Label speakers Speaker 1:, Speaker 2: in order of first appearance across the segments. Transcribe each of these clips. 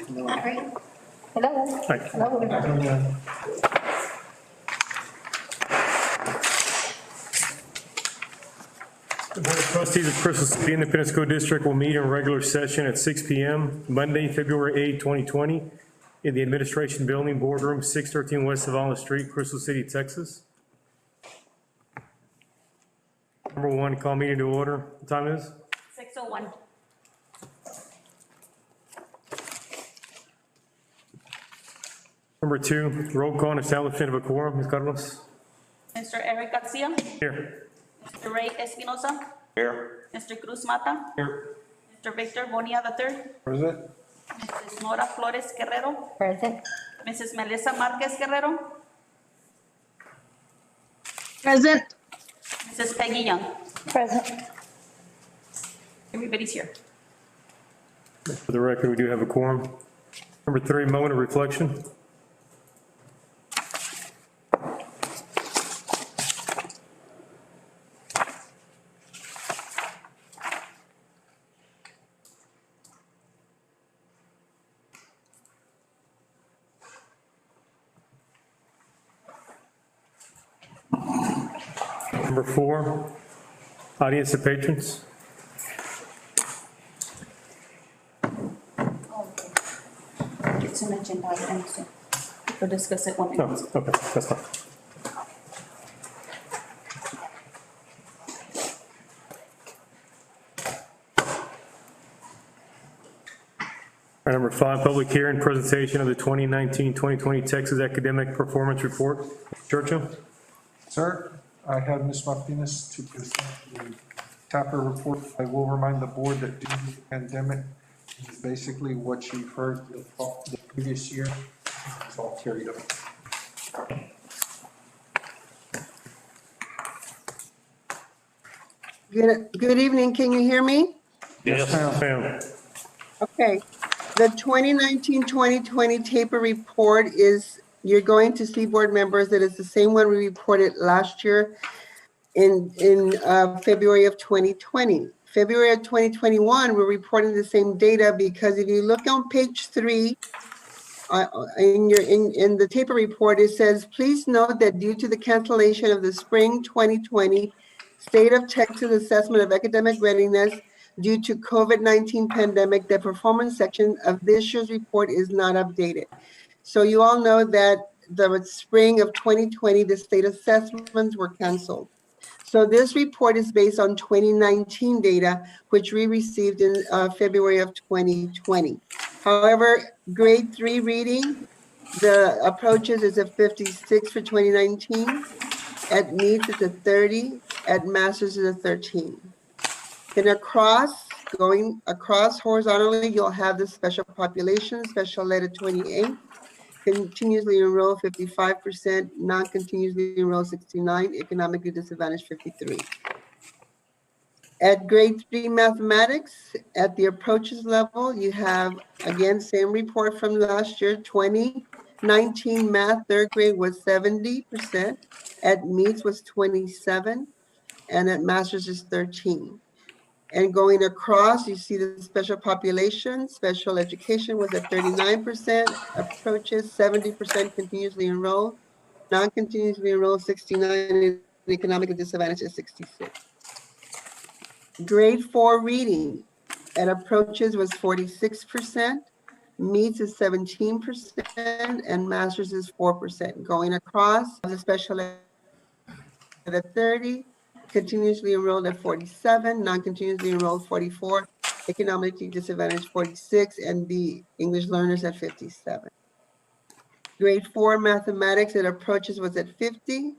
Speaker 1: Not right. Hello.
Speaker 2: Hi.
Speaker 1: Hello, everybody.
Speaker 2: The Board of Trustees of Crystal City Independent School District will meet in regular session at 6 p.m. Monday, February 8, 2020, in the Administration Building, Boardroom, 613 West Savannah Street, Crystal City, Texas. Number one, call meeting to order. What time is?
Speaker 3: 6:01.
Speaker 2: Number two, roll call and establishment of a quorum. Ms. Carlos?
Speaker 3: Mr. Eric Garcia.
Speaker 2: Here.
Speaker 3: Mr. Ray Espinosa.
Speaker 4: Here.
Speaker 3: Mr. Cruz Mata.
Speaker 4: Here.
Speaker 3: Mr. Victor Bonilla III.
Speaker 4: Present.
Speaker 3: Mrs. Nora Flores Guerrero.
Speaker 1: Present.
Speaker 3: Mrs. Melissa Marquez Guerrero.
Speaker 5: Present.
Speaker 3: Mrs. Peggy Young.
Speaker 1: Present.
Speaker 3: Everybody's here.
Speaker 2: For the record, we do have a quorum. Number three, moment of reflection. Number four, audience of patrons.
Speaker 3: Get some agenda items. We'll discuss it one
Speaker 2: No,
Speaker 3: minute.
Speaker 2: okay, that's fine. Number five, public hearing, presentation of the 2019-2020 Texas Academic Performance Report. Churchill?
Speaker 4: Sir, I have Ms. Martinez to present the TAPR report. I will remind the board that due to the pandemic, this is basically what you've heard the previous year. It's all carried over.
Speaker 5: Good evening. Can you hear me?
Speaker 2: Yes, ma'am.
Speaker 5: Okay. The 2019-2020 TAPR report is, you're going to see, board members, that is the same one we reported last year in February of 2020. February of 2021, we're reporting the same data because if you look on page 3 in the TAPR report, it says, please note that due to the cancellation of the spring 2020 State of Texas Assessment of Academic Readiness due to COVID-19 pandemic, the performance section of this year's report is not updated. So you all know that the spring of 2020, the state assessments were canceled. So this report is based on 2019 data, which we received in February of 2020. However, grade 3 reading, the approaches is a 56 for 2019. At meets, it's a 30. At masters, is a 13. Then going across horizontally, you'll have the special population, special ed at 28. Continuously enrolled 55%, non-continuously enrolled 69, economically disadvantaged 53. At grade 3 mathematics, at the approaches level, you have, again, same report from last year, 2019 math, third grade was 70%, at meets was 27, and at masters is 13. And going across, you see the special population, special education was at 39%, approaches 70% continuously enrolled, non-continuously enrolled 69, and economically disadvantaged is 66. Grade 4 reading at approaches was 46%, meets is 17%, and masters is 4%. Going across, the special ed at 30, continuously enrolled at 47, non-continuously enrolled 44, economically disadvantaged 46, and the English learners at 57. Grade 4 mathematics at approaches was at 50,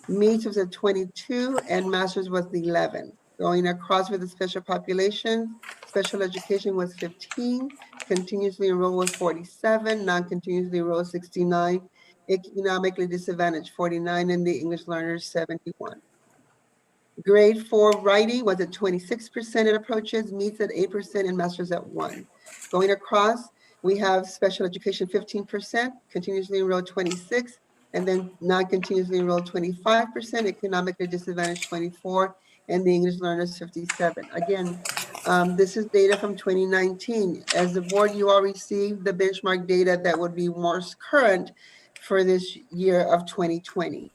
Speaker 5: meets was at 22, and masters was 11. Going across with the special population, special education was 15, continuously enrolled was 47, non-continuously enrolled 69, economically disadvantaged 49, and the English learners 71. Grade 4 writing was at 26% at approaches, meets at 8%, and masters at 1. Going across, we have special education 15%, continuously enrolled 26, and then non-continuously enrolled 25%, economically disadvantaged 24, and the English learners 57. Again, This is data from 2019. As the board, you all received the benchmark data that would be more current for this year of 2020.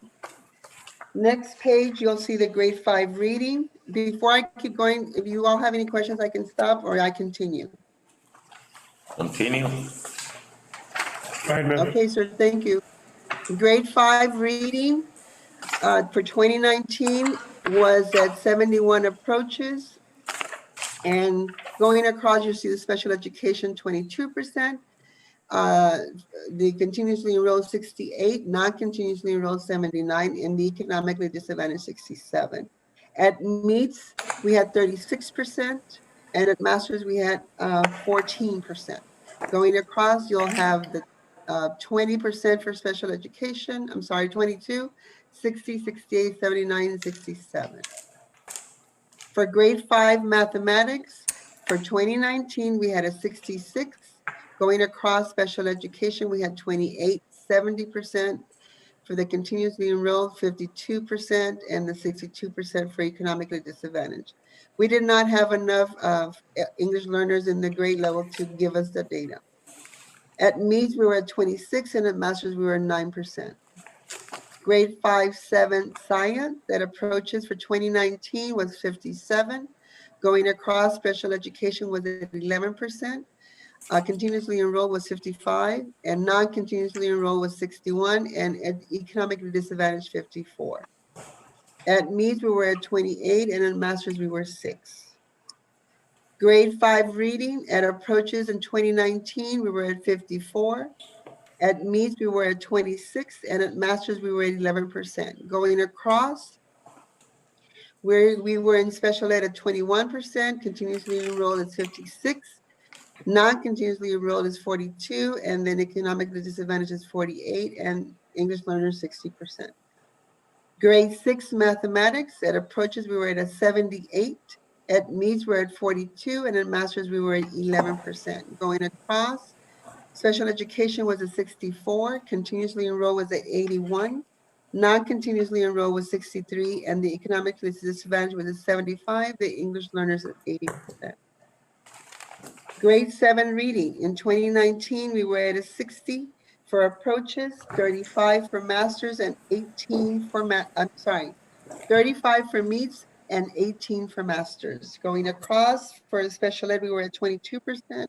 Speaker 5: Next page, you'll see the grade 5 reading. Before I keep going, if you all have any questions, I can stop or I continue.
Speaker 6: Continue.
Speaker 2: Go ahead, ma'am.
Speaker 5: Okay, sir, thank you. Grade 5 reading for 2019 was at 71 approaches. And going across, you see the special education 22%, the continuously enrolled 68, non-continuously enrolled 79, and the economically disadvantaged 67. At meets, we had 36%, and at masters, we had 14%. Going across, you'll have the 20% for special education, 22, 60, 68, 79, 67. For grade 5 mathematics, for 2019, we had a 66. Going across special education, we had 28, 70%. For the continuously enrolled, 52%, and the 62% for economically disadvantaged. We did not have enough English learners in the grade level to give us the data. At meets, we were at 26, and at masters, we were at 9%. Grade 5-7 science that approaches for 2019 was 57. Going across special education was at 11%. Continuously enrolled was 55, and non-continuously enrolled was 61, and at economically disadvantaged 54. At meets, we were at 28, and at masters, we were 6. Grade 5 reading at approaches in 2019, we were at 54. At meets, we were at 26, and at masters, we were at 11%. Going across, we were in special ed at 21%, continuously enrolled at 56, non-continuously enrolled is 42, and then economically disadvantaged is 48, and English learners 60%. Grade 6 mathematics, at approaches, we were at a 78. At meets, we're at 42, and at masters, we were at 11%. Going across, special education was at 64, continuously enrolled was at 81, non-continuously enrolled was 63, and the economically disadvantaged was at 75, the English learners at 80%. Grade 7 reading, in 2019, we were at a 60 for approaches, 35 for masters, and 18 for 35 for meets, and 18 for masters. Going across, for special ed, we were at 22%,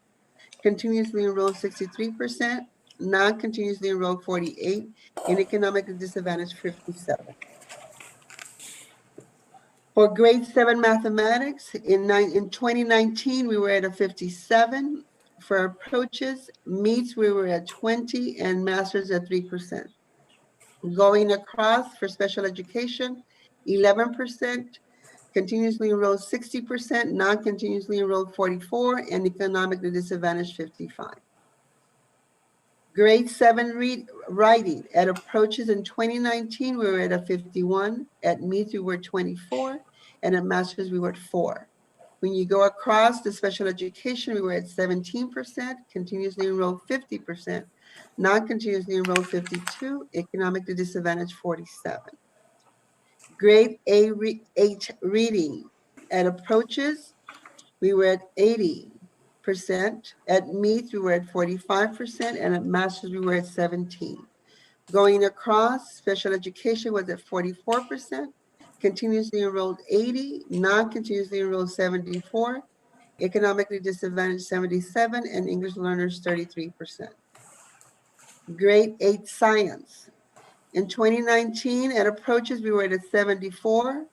Speaker 5: continuously enrolled 63%, non-continuously enrolled 48, and economically disadvantaged 57. For grade 7 mathematics, in 2019, we were at a 57. For approaches, meets, we were at 20, and masters at 3%. Going across, for special education, 11%, continuously enrolled 60%, non-continuously enrolled 44, and economically disadvantaged 55. Grade 7 writing, at approaches in 2019, we were at a 51. At meets, we were 24, and at masters, we were at 4. When you go across the special education, we were at 17%, continuously enrolled 50%, non-continuously enrolled 52, economically disadvantaged 47. Grade 8 reading, at approaches, we were at 80%. At meets, we were at 45%, and at masters, we were at 17. Going across, special education was at 44%, continuously enrolled 80, non-continuously enrolled 74, economically disadvantaged 77, and English learners 33%. Grade 8 science. In 2019, at approaches, we were at a 74.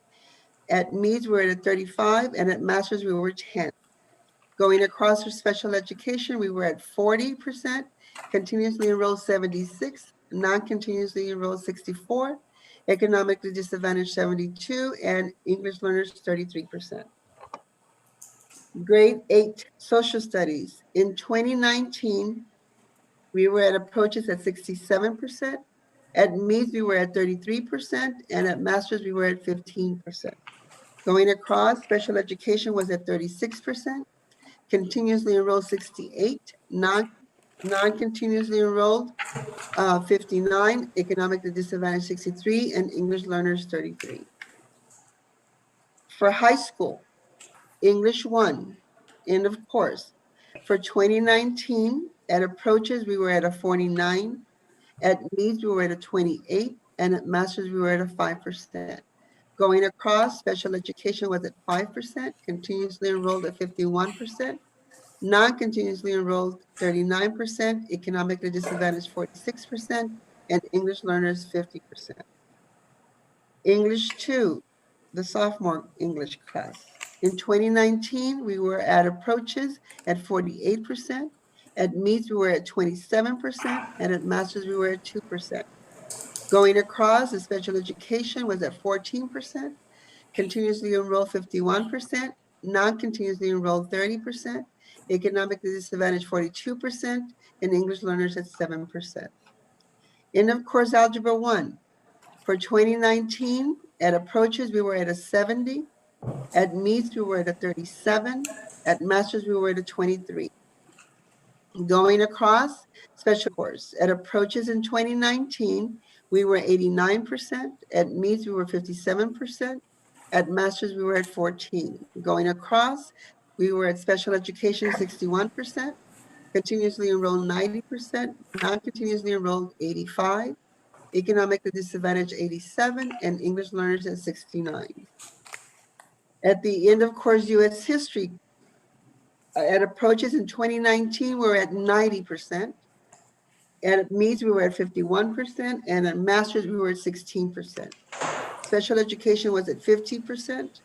Speaker 5: At meets, we were at a 35, and at masters, we were 10. Going across for special education, we were at 40%, continuously enrolled 76, non-continuously enrolled 64, economically disadvantaged 72, and English learners 33%. Grade 8 social studies. In 2019, we were at approaches at 67%. At meets, we were at 33%, and at masters, we were at 15%. Going across, special education was at 36%, continuously enrolled 68, non-continuously enrolled 59, economically disadvantaged 63, and English learners 33. For high school, English 1, end of course. For 2019, at approaches, we were at a 49. At needs, we were at a 28. And at masters, we were at a 5%. Going across, special education was at 5%, continuously enrolled at 51%, non-continuously enrolled 39%, economically disadvantaged 46%, and English learners 50%. English 2, the sophomore English class. In 2019, we were at approaches at 48%, at meets we were at 27%, and at masters we were at 2%. Going across, the special education was at 14%, continuously enrolled 51%, non-continuously enrolled 30%, economically disadvantaged 42%, and English learners at 7%. End of course algebra 1. For 2019, at approaches, we were at a 70. At meets, we were at a 37. At masters, we were at a 23. Going across, special course. At approaches in 2019, we were 89%. At meets, we were 57%. At masters, we were at 14. Going across, we were at special education 61%, continuously enrolled 90%, non-continuously enrolled 85, economically disadvantaged 87, and English learners at 69. At the end of course, U.S. history, at approaches in 2019, we were at 90%. At meets, we were at 51%, and at masters, we were at 16%. Special education was at 50%,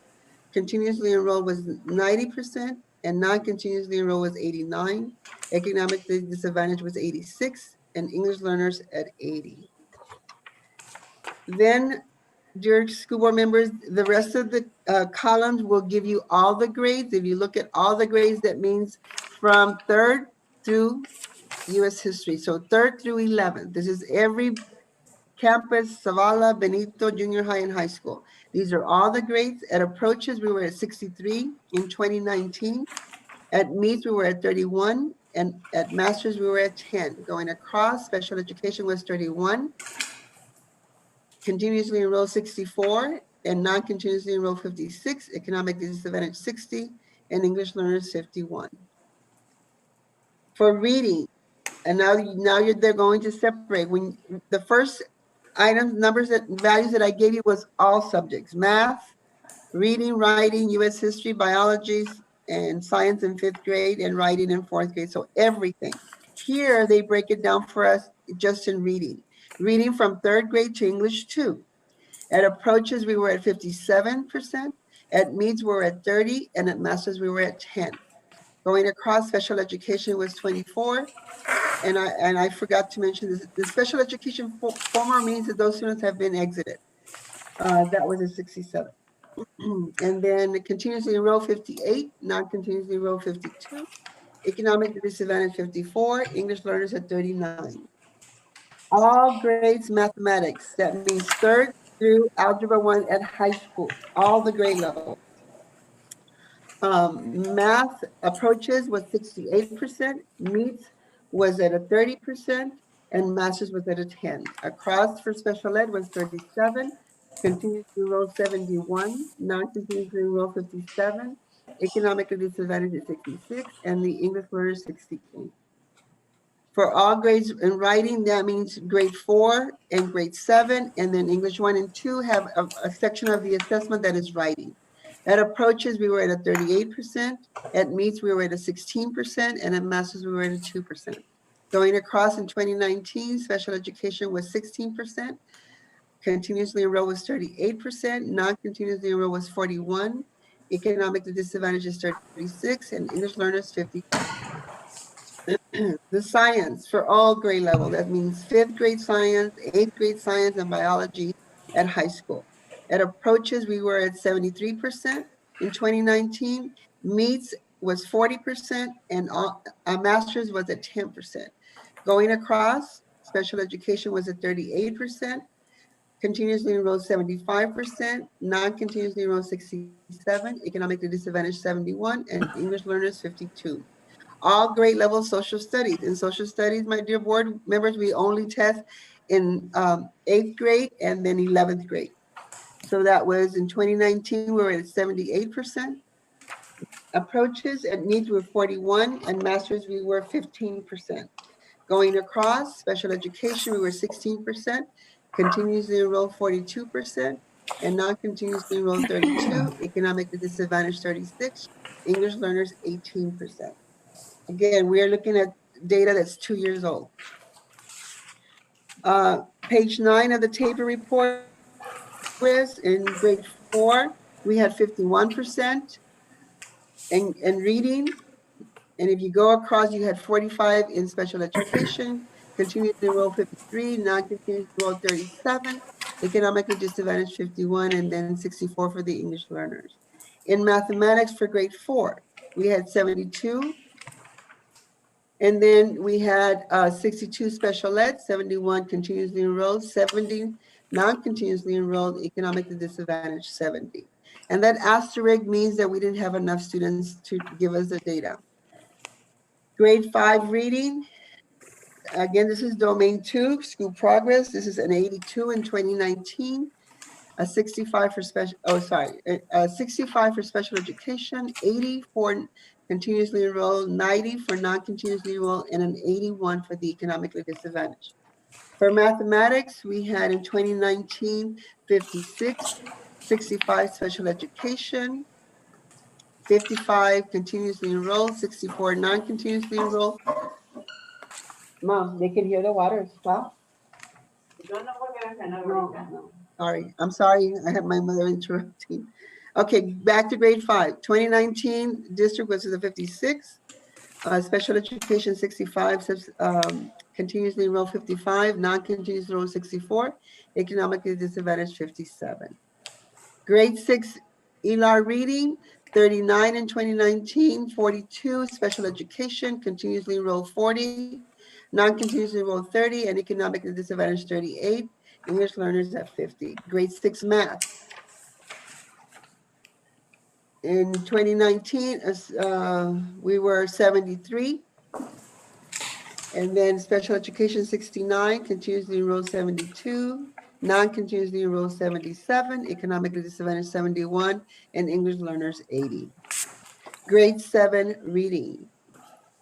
Speaker 5: continuously enrolled was 90%, and non-continuously enrolled was 89, economically disadvantaged was 86, and English learners at 80. Then, dear school board members, the rest of the columns will give you all the grades. If you look at all the grades, that means from 3rd through U.S. history. So 3rd through 11th. This is every campus, Zavala, Benito, junior high, and high school. These are all the grades. At approaches, we were at 63 in 2019. At meets, we were at 31. And at masters, we were at 10. Going across, special education was 31. Continuously enrolled 64, and non-continuously enrolled 56, economically disadvantaged 60, and English learners 51. For reading, and now they're going to separate. When the first items, numbers, values that I gave you was all subjects: math, reading, writing, U.S. history, biology, and science in 5th grade, and writing in 4th grade. So everything. Here they break it down for us just in reading. Reading from 3rd grade to English 2. At approaches, we were at 57%. At meets, we were at 30. And at masters, we were at 10. Going across, special education was 24. And I forgot to mention this. The special education former means that those students have been exited. That was at 67. And then continuously enrolled 58, non-continuously enrolled 52. Economically disadvantaged 54. English learners at 39. All grades mathematics. That means 3rd through algebra 1 at high school, all the grade levels. Math approaches was 68%, meets was at a 30%, and masters was at a 10. Across for special ed was 37, continuously enrolled 71, non-continuously enrolled 57, economically disadvantaged 66, and the English learners 68. For all grades in writing, that means grade 4 and grade 7, and then English 1 and 2 have a section of the assessment that is writing. At approaches, we were at a 38%. At meets, we were at a 16%, and at masters, we were at a 2%. Going across in 2019, special education was 16%. Continuously enrolled was 38%. Non-continuously enrolled was 41. Economically disadvantaged is 36, and English learners 50. The science for all grade level, that means 5th grade science, 8th grade science, and biology at high school. At approaches, we were at 73% in 2019. Meets was 40%, and our masters was at 10%. Going across, special education was at 38%. Continuously enrolled 75%, non-continuously enrolled 67, economically disadvantaged 71, and English learners 52. All grade level social studies. In social studies, my dear board members, we only test in 8th grade and then 11th grade. So that was in 2019, we were at 78%. Approaches and needs were 41, and masters we were 15%. Going across, special education, we were 16%, continuously enrolled 42%, and non-continuously enrolled 32, economically disadvantaged 36, English learners 18%. Again, we are looking at data that's 2 years old. Page 9 of the table report was in grade 4, we had 51% in reading. And if you go across, you had 45 in special education, continuously enrolled 53, non-continuously enrolled 37, economically disadvantaged 51, and then 64 for the English learners. In mathematics for grade 4, we had 72. And then we had 62 special ed, 71 continuously enrolled, 70 non-continuously enrolled, economically disadvantaged 70. And that asterisk means that we didn't have enough students to give us the data. Grade 5 reading, again, this is domain 2, school progress. This is an 82 in 2019, a 65 for special, 65 for special education, 80 for continuously enrolled, 90 for non-continuously enrolled, and an 81 for the economically disadvantaged. For mathematics, we had in 2019, 56, 65 special education, 55 continuously enrolled, 64 non-continuously enrolled. Mom, they can hear the water. Stop. No. Sorry, I'm sorry. I had my mother interrupting. Okay, back to grade 5. 2019 district was the 56. Special education 65, continuously enrolled 55, non-continuously enrolled 64, economically disadvantaged 57. Grade 6 ELAR reading 39 in 2019, 42 special education, continuously enrolled 40, non-continuously enrolled 30, and economically disadvantaged 38, English learners at 50. Grade 6 math. In 2019, we were 73. And then special education 69, continuously enrolled 72, non-continuously enrolled 77, economically disadvantaged 71, and English learners 80. Grade 7 reading,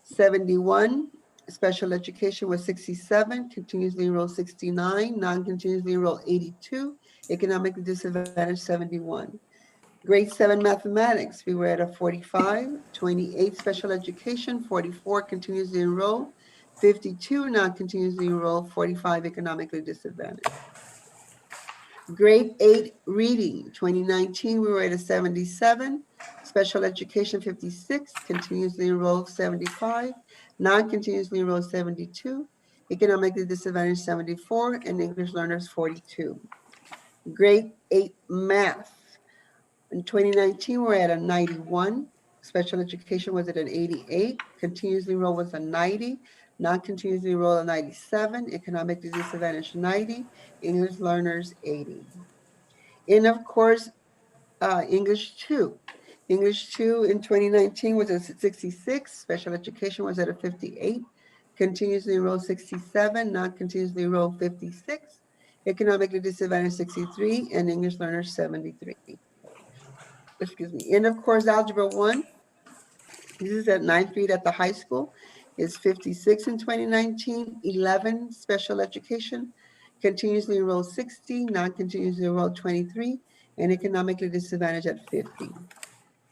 Speaker 5: 71, special education was 67, continuously enrolled 69, non-continuously enrolled 82, economically disadvantaged 71. Grade 7 mathematics, we were at a 45, 28 special education, 44 continuously enrolled, 52 non-continuously enrolled, 45 economically disadvantaged. Grade 8 reading, 2019, we were at a 77, special education 56, continuously enrolled 75, non-continuously enrolled 72, economically disadvantaged 74, and English learners 42. Grade 8 math. In 2019, we're at a 91. Special education was at an 88. Continuously enrolled was a 90. Non-continuously enrolled a 97. Economically disadvantaged 90. English learners 80. And of course, English 2. English 2 in 2019 was at 66. Special education was at a 58. Continuously enrolled 67. Non-continuously enrolled 56. Economically disadvantaged 63. And English learners 73. Excuse me. And of course, Algebra 1, this is at 9th grade at the high school, is 56 in 2019, 11 special education, continuously enrolled 60, non-continuously enrolled 23, and economically disadvantaged at 50.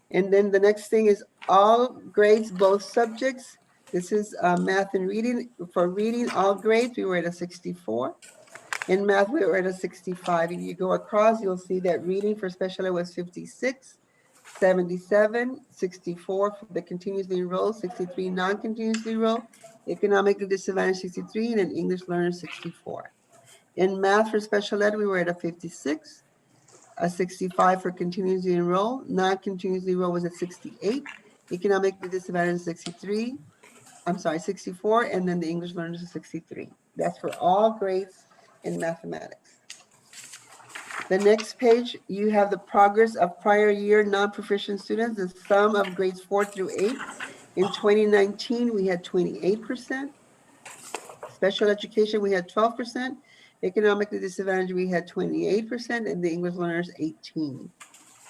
Speaker 5: And then the next thing is all grades, both subjects. This is math and reading. For reading, all grades, we were at a 64. In math, we were at a 65. If you go across, you'll see that reading for special ed was 56, 77, 64 for the continuously enrolled, 63 non-continuously enrolled, economically disadvantaged 63, and English learners 64. In math for special ed, we were at a 56, a 65 for continuously enrolled, non-continuously enrolled was at 68, economically disadvantaged 63, 64, and then the English learners is 63. That's for all grades in mathematics. The next page, you have the progress of prior year non-proficient students, the sum of grades 4 through 8. In 2019, we had 28%. Special education, we had 12%. Economically disadvantaged, we had 28%, and the English learners, 18.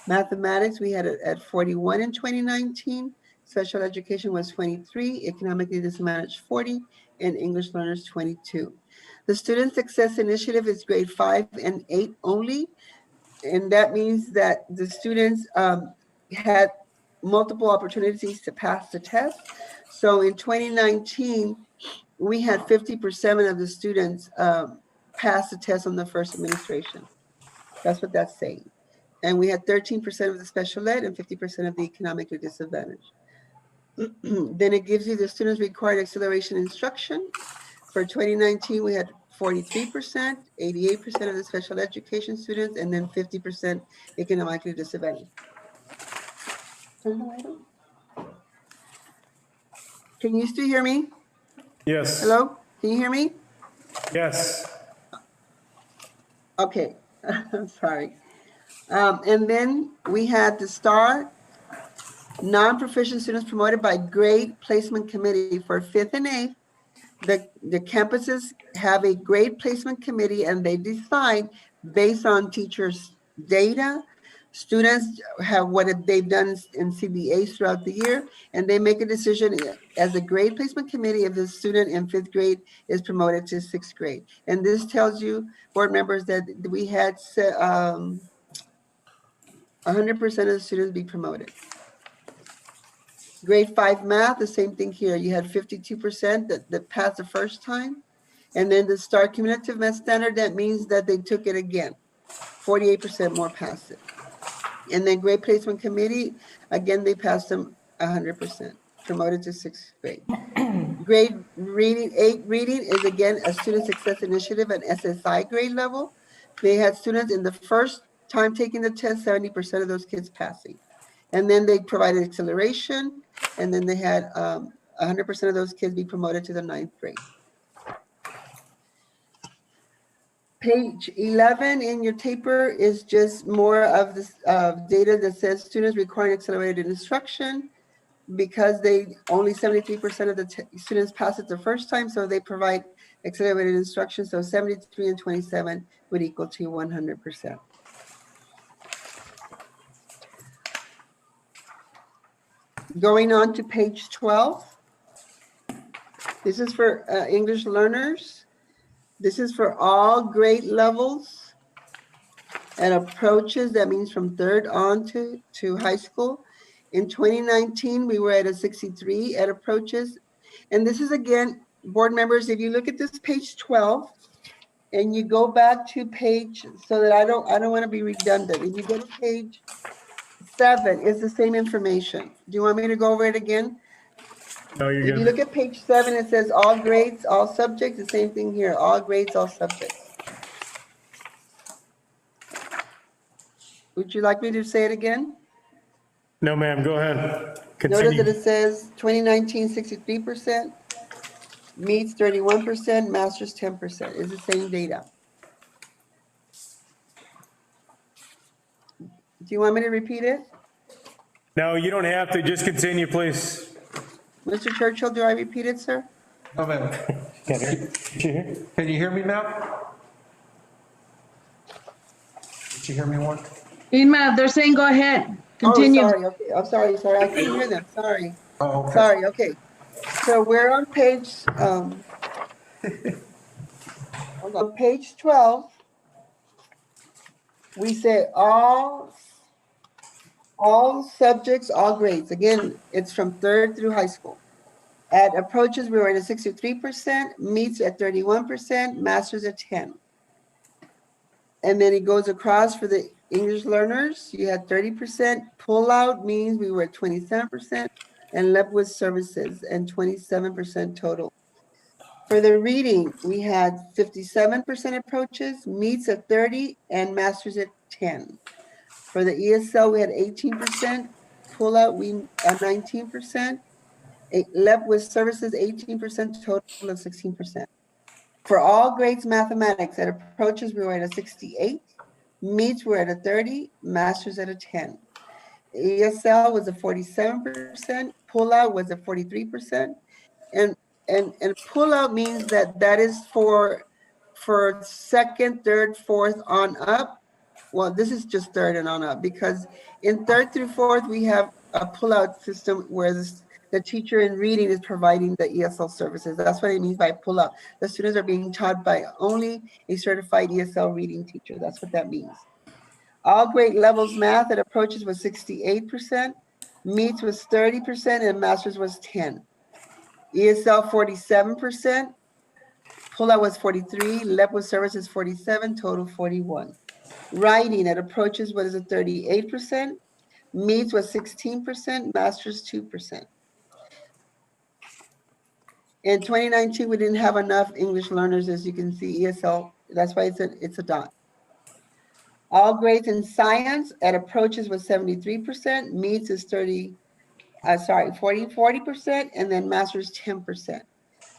Speaker 5: Mathematics, we had it at 41 in 2019. Special education was 23, economically disadvantaged 40, and English learners 22. The Student Success Initiative is grade 5 and 8 only, and that means that the students had multiple opportunities to pass the test. So in 2019, we had 50% of the students pass the test on the first administration. That's what that's saying. And we had 13% of the special ed and 50% of the economically disadvantaged. Then it gives you the students required acceleration instruction. For 2019, we had 43%, 88% of the special education students, and then 50% economically disadvantaged. Turn the light on. Can you still hear me?
Speaker 2: Yes.
Speaker 5: Hello? Can you hear me?
Speaker 2: Yes.
Speaker 5: Okay, I'm sorry. And then we had the STAR non-proficient students promoted by grade placement committee for 5th and 8th. The campuses have a grade placement committee and they decide based on teachers' data. Students have what they've done in CBAs throughout the year, and they make a decision as a grade placement committee if the student in 5th grade is promoted to 6th grade. And this tells you, board members, that we had 100% of the students be promoted. Grade 5 math, the same thing here. You had 52% that passed the first time. And then the STAR cumulative math standard, that means that they took it again. 48% more passed it. And then grade placement committee, again, they passed them 100%, promoted to 6th grade. Grade reading, 8 reading is again a student success initiative at SSI grade level. They had students in the first time taking the test, 70% of those kids passing. And then they provided acceleration, and then they had 100% of those kids be promoted to the 9th grade. Page 11 in your taper is just more of this data that says students requiring accelerated instruction because they only 73% of the students pass it the first time, so they provide accelerated instruction. So 73 and 27 would equal to 100%. Going on to page 12. This is for English learners. This is for all grade levels and approaches. That means from 3rd on to high school. In 2019, we were at a 63 at approaches. And this is, again, board members, if you look at this page 12 and you go back to page, so that I don't want to be redundant. If you go to page 7, it's the same information. Do you want me to go over it again?
Speaker 2: No, you're
Speaker 5: If
Speaker 2: good.
Speaker 5: you look at page 7, it says all grades, all subjects, the same thing here, all grades, all subjects. Would you like me to say it again?
Speaker 2: No, ma'am, go ahead.
Speaker 5: Notice that
Speaker 2: Continue.
Speaker 5: it says 2019, 63%, meets 31%, masters 10%. It's the same data. Do you want me to repeat it?
Speaker 2: No, you don't have to. Just continue, please.
Speaker 5: Mr. Churchill, do I repeat it, sir?
Speaker 4: No, ma'am. Can you hear me now? Did you hear me one?
Speaker 7: Inma, they're saying go ahead, continue.
Speaker 5: Oh, sorry, okay. I'm sorry, I couldn't hear them, sorry.
Speaker 4: Oh, okay.
Speaker 5: Sorry, okay. So we're on page, hold on, page 12. We say all subjects, all grades. Again, it's from 3rd through high school. At approaches, we were at a 63%, meets at 31%, masters at 10. And then it goes across for the English learners. You had 30%. Pullout means we were at 27%, and left with services and 27% total. For the reading, we had 57% approaches, meets at 30, and masters at 10. For the ESL, we had 18%. Pullout, we at 19%. Left with services, 18%, total of 16%. For all grades mathematics, at approaches, we were at a 68. Meets were at a 30, masters at a 10. ESL was a 47%, pullout was a 43%. And pullout means that is for 2nd, 3rd, 4th on up. well, this is just third and on up, because in third through fourth, we have a pullout system where the teacher in reading is providing the ESL services. That's what it means by pullout. The students are being taught by only a certified ESL reading teacher. That's what that means. All grade levels math at approaches was 68%, meets was 30%, and masters was 10. ESL 47%, pullout was 43, LEP with services 47, total 41. Writing at approaches was 38%, meets was 16%, masters 2%. In 2019, we didn't have enough English learners, as you can see, ESL, that's why it's a dot. All grades in science at approaches was 73%, meets is 40%, and then masters 10%.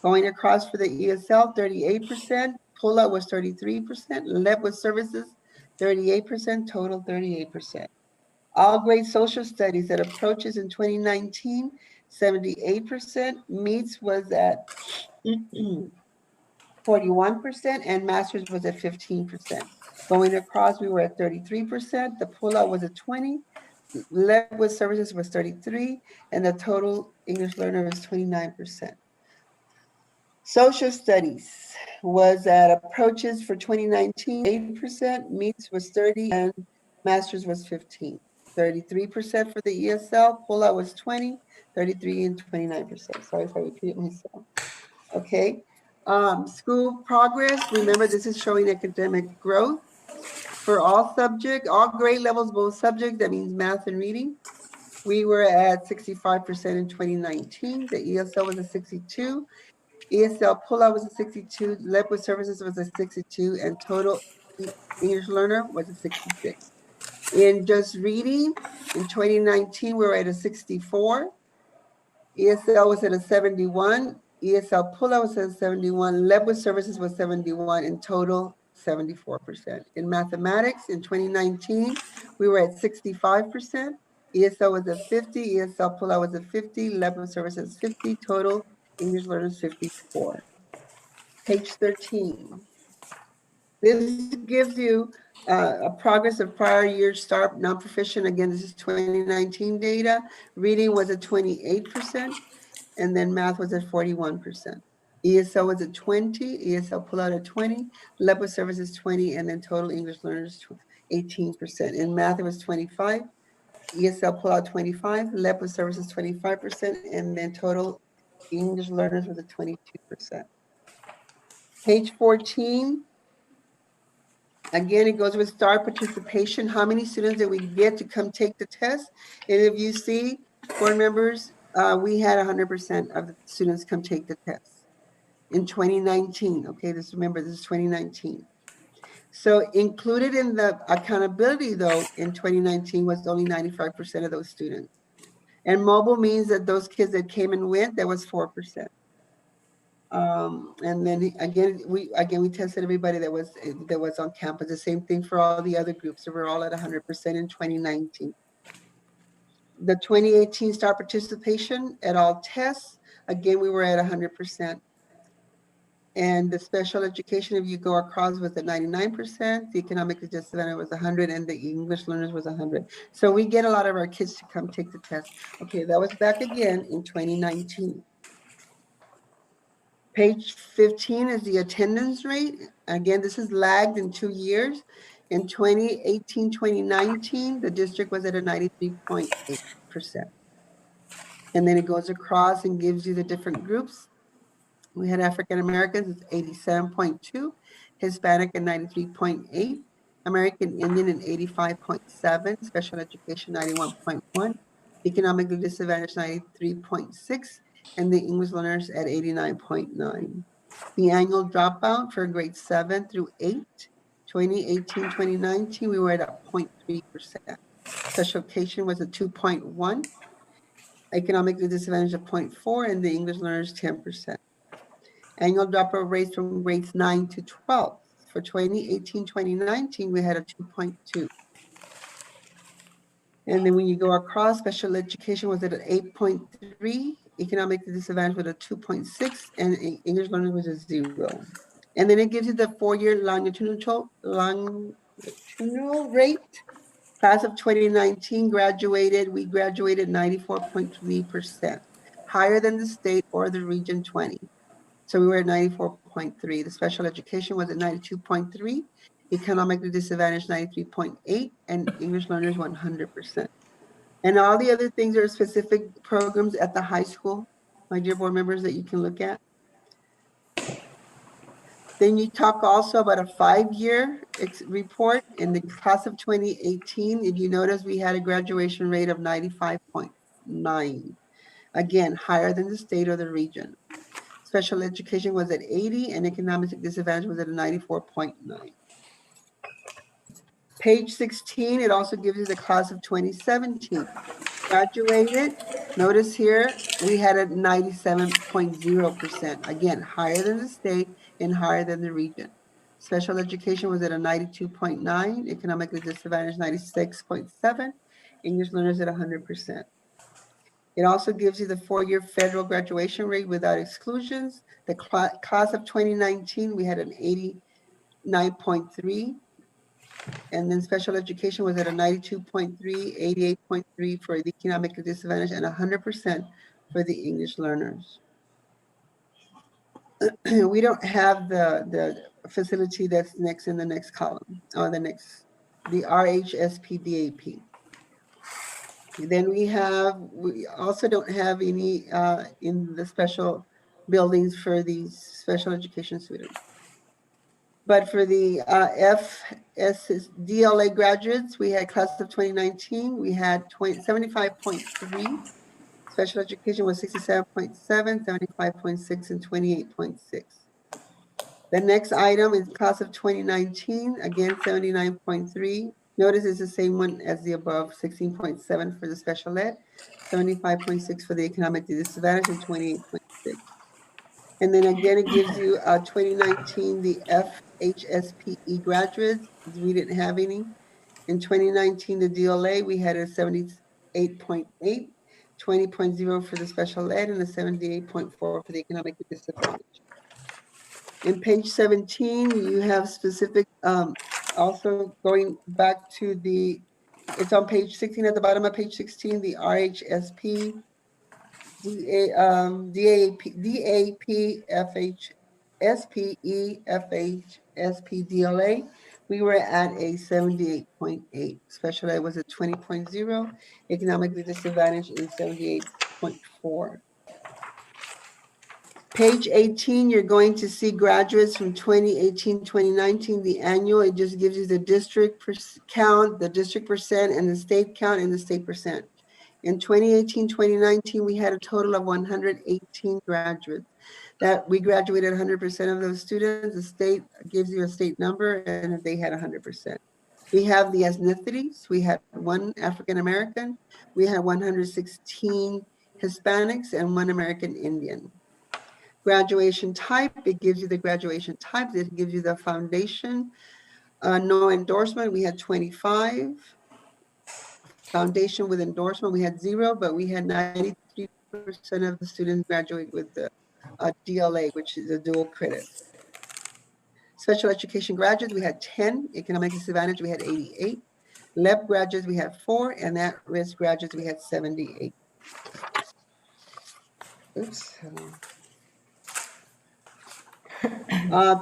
Speaker 5: Going across for the ESL, 38%, pullout was 33%, LEP with services, 38%, total 38%. All grade social studies at approaches in 2019, 78%, meets was at 41%, and masters was at 15%. Going across, we were at 33%, the pullout was at 20, LEP with services was 33, and the total English learner was 29%. Social studies was at approaches for 2019, 8%, meets was 30, and masters was 15. 33% for the ESL, pullout was 20, 33 and 29%. Sorry if I repeated myself. Okay. School progress, remember this is showing academic growth for all subjects, all grade levels, both subjects, that means math and reading. We were at 65% in 2019, the ESL was a 62, ESL pullout was a 62, LEP with services was a 62, and total English learner was a 66. In just reading, in 2019, we were at a 64. ESL was at a 71. ESL pullout was at a 71. LEP with services was 71. In total, 74%. In mathematics, in 2019, we were at 65%. ESL was at 50. ESL pullout was at 50. LEP with services 50. Total English learners 54. Page 13. This gives you a progress of prior year STAR non-proficient. Again, this is 2019 data. Reading was at 28%, and then math was at 41%. ESL was at 20, ESL pullout at 20, LEP with services 20, and then total English learners 18%. In math, it was 25, ESL pullout 25, LEP with services 25%, and then total English learners was at 22%. Page 14. Again, it goes with STAR participation. How many students did we get to come take the test? And if you see, board members, we had 100% of the students come take the test in 2019. Okay, remember, this is 2019. So included in the accountability, though, in 2019 was only 95% of those students. And mobile means that those kids that came and went, that was 4%. And then again, we tested everybody that was on campus. The same thing for all the other groups. So we're all at 100% in 2019. The 2018 STAR participation at all tests, again, we were at 100%. And the special education, if you go across, was at 99%. The economically disadvantaged was 100, and the English learners was 100. So we get a lot of our kids to come take the test. Okay, that was back again in 2019. Page 15 is the attendance rate. Again, this is lagged in 2 years. In 2018, 2019, the district was at a 93.8%. And then it goes across and gives you the different groups. We had African Americans at 87.2, Hispanic at 93.8, American Indian at 85.7, special education 91.1, economically disadvantaged 93.6, and the English learners at 89.9. The annual dropout for grades 7 through 8, 2018, 2019, we were at a 0.3%. Special education was a 2.1, economically disadvantaged at 0.4, and the English learners 10%. Annual dropout rates from grades 9 to 12. For 2018, 2019, we had a 2.2. And then when you go across, special education was at an 8.3, economically disadvantaged with a 2.6, and English learning was a 0. And then it gives you the 4-year longitudinal Enroll rate, class of 2019 graduated, we graduated 94.3%, higher than the state or the region 20. So we were at 94.3. The special education was at 92.3, economically disadvantaged 93.8, and English learners 100%. And all the other things are specific programs at the high school, my dear board members, that you can look at. Then you talk also about a 5-year report in the class of 2018. If you notice, we had a graduation rate of 95.9. Again, higher than the state or the region. Special education was at 80 and economic disadvantage was at a 94.9. Page 16, it also gives you the class of 2017. Graduated, notice here, we had a 97.0%. Again, higher than the state and higher than the region. Special education was at a 92.9, economically disadvantaged 96.7, English learners at 100%. It also gives you the 4-year federal graduation rate without exclusions. The class of 2019, we had an 89.3. And then special education was at a 92.3, 88.3 for the economically disadvantaged, and 100% for the English learners. We don't have the facility that's next in the next column, or the RHSPDAP. Then we also don't have any in the special buildings for these special education students. But for the DLA graduates, we had class of 2019, we had 75.3. Special education was 67.7, 75.6, and 28.6. The next item is class of 2019, again, 79.3. Notice it's the same one as the above, 16.7 for the special ed, 75.6 for the economic disadvantage, and 28.6. And then again, it gives you 2019, the FHSPE graduates. We didn't have any. In 2019, the DLA, we had a 78.8, 20.0 for the special ed, and a 78.4 for the economic disadvantage. In page 17, you have specific, also going back to it's on page 16 at the bottom of page 16, the RHSP, DAP, FH, SPE, FH, SPDLA, we were at a 78.8. Special ed was a 20.0, economically disadvantaged is 78.4. Page 18, you're going to see graduates from 2018, 2019, the annual. It just gives you the district count, the district percent, and the state count and the state percent. In 2018, 2019, we had a total of 118 graduates. That we graduated 100% of those students. The state gives you a state number, and they had 100%. We have the ethnicities. We had 1 African American. We had 116 Hispanics and 1 American Indian. Graduation type, it gives you the graduation type. It gives you the foundation. No endorsement, we had 25. Foundation with endorsement, we had 0, but we had 93% of the students graduate with the DLA, which is a dual credit. Special education graduates, we had 10. Economic disadvantage, we had 88. LEP graduates, we had 4, and at-risk graduates, we had 78. Oops.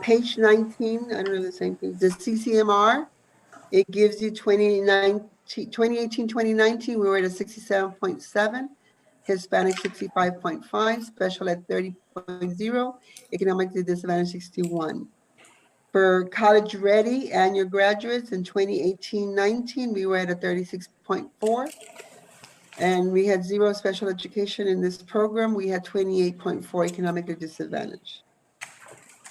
Speaker 5: Page 19, I don't know the same thing. The CCMR, it gives you 2018, 2019, we were at a 67.7, Hispanic 65.5, special ed 30.0, economically disadvantaged 61. For college ready annual graduates in 2018-19, we were at a 36.4. And we had 0 special education in this program. We had 28.4 economically disadvantaged.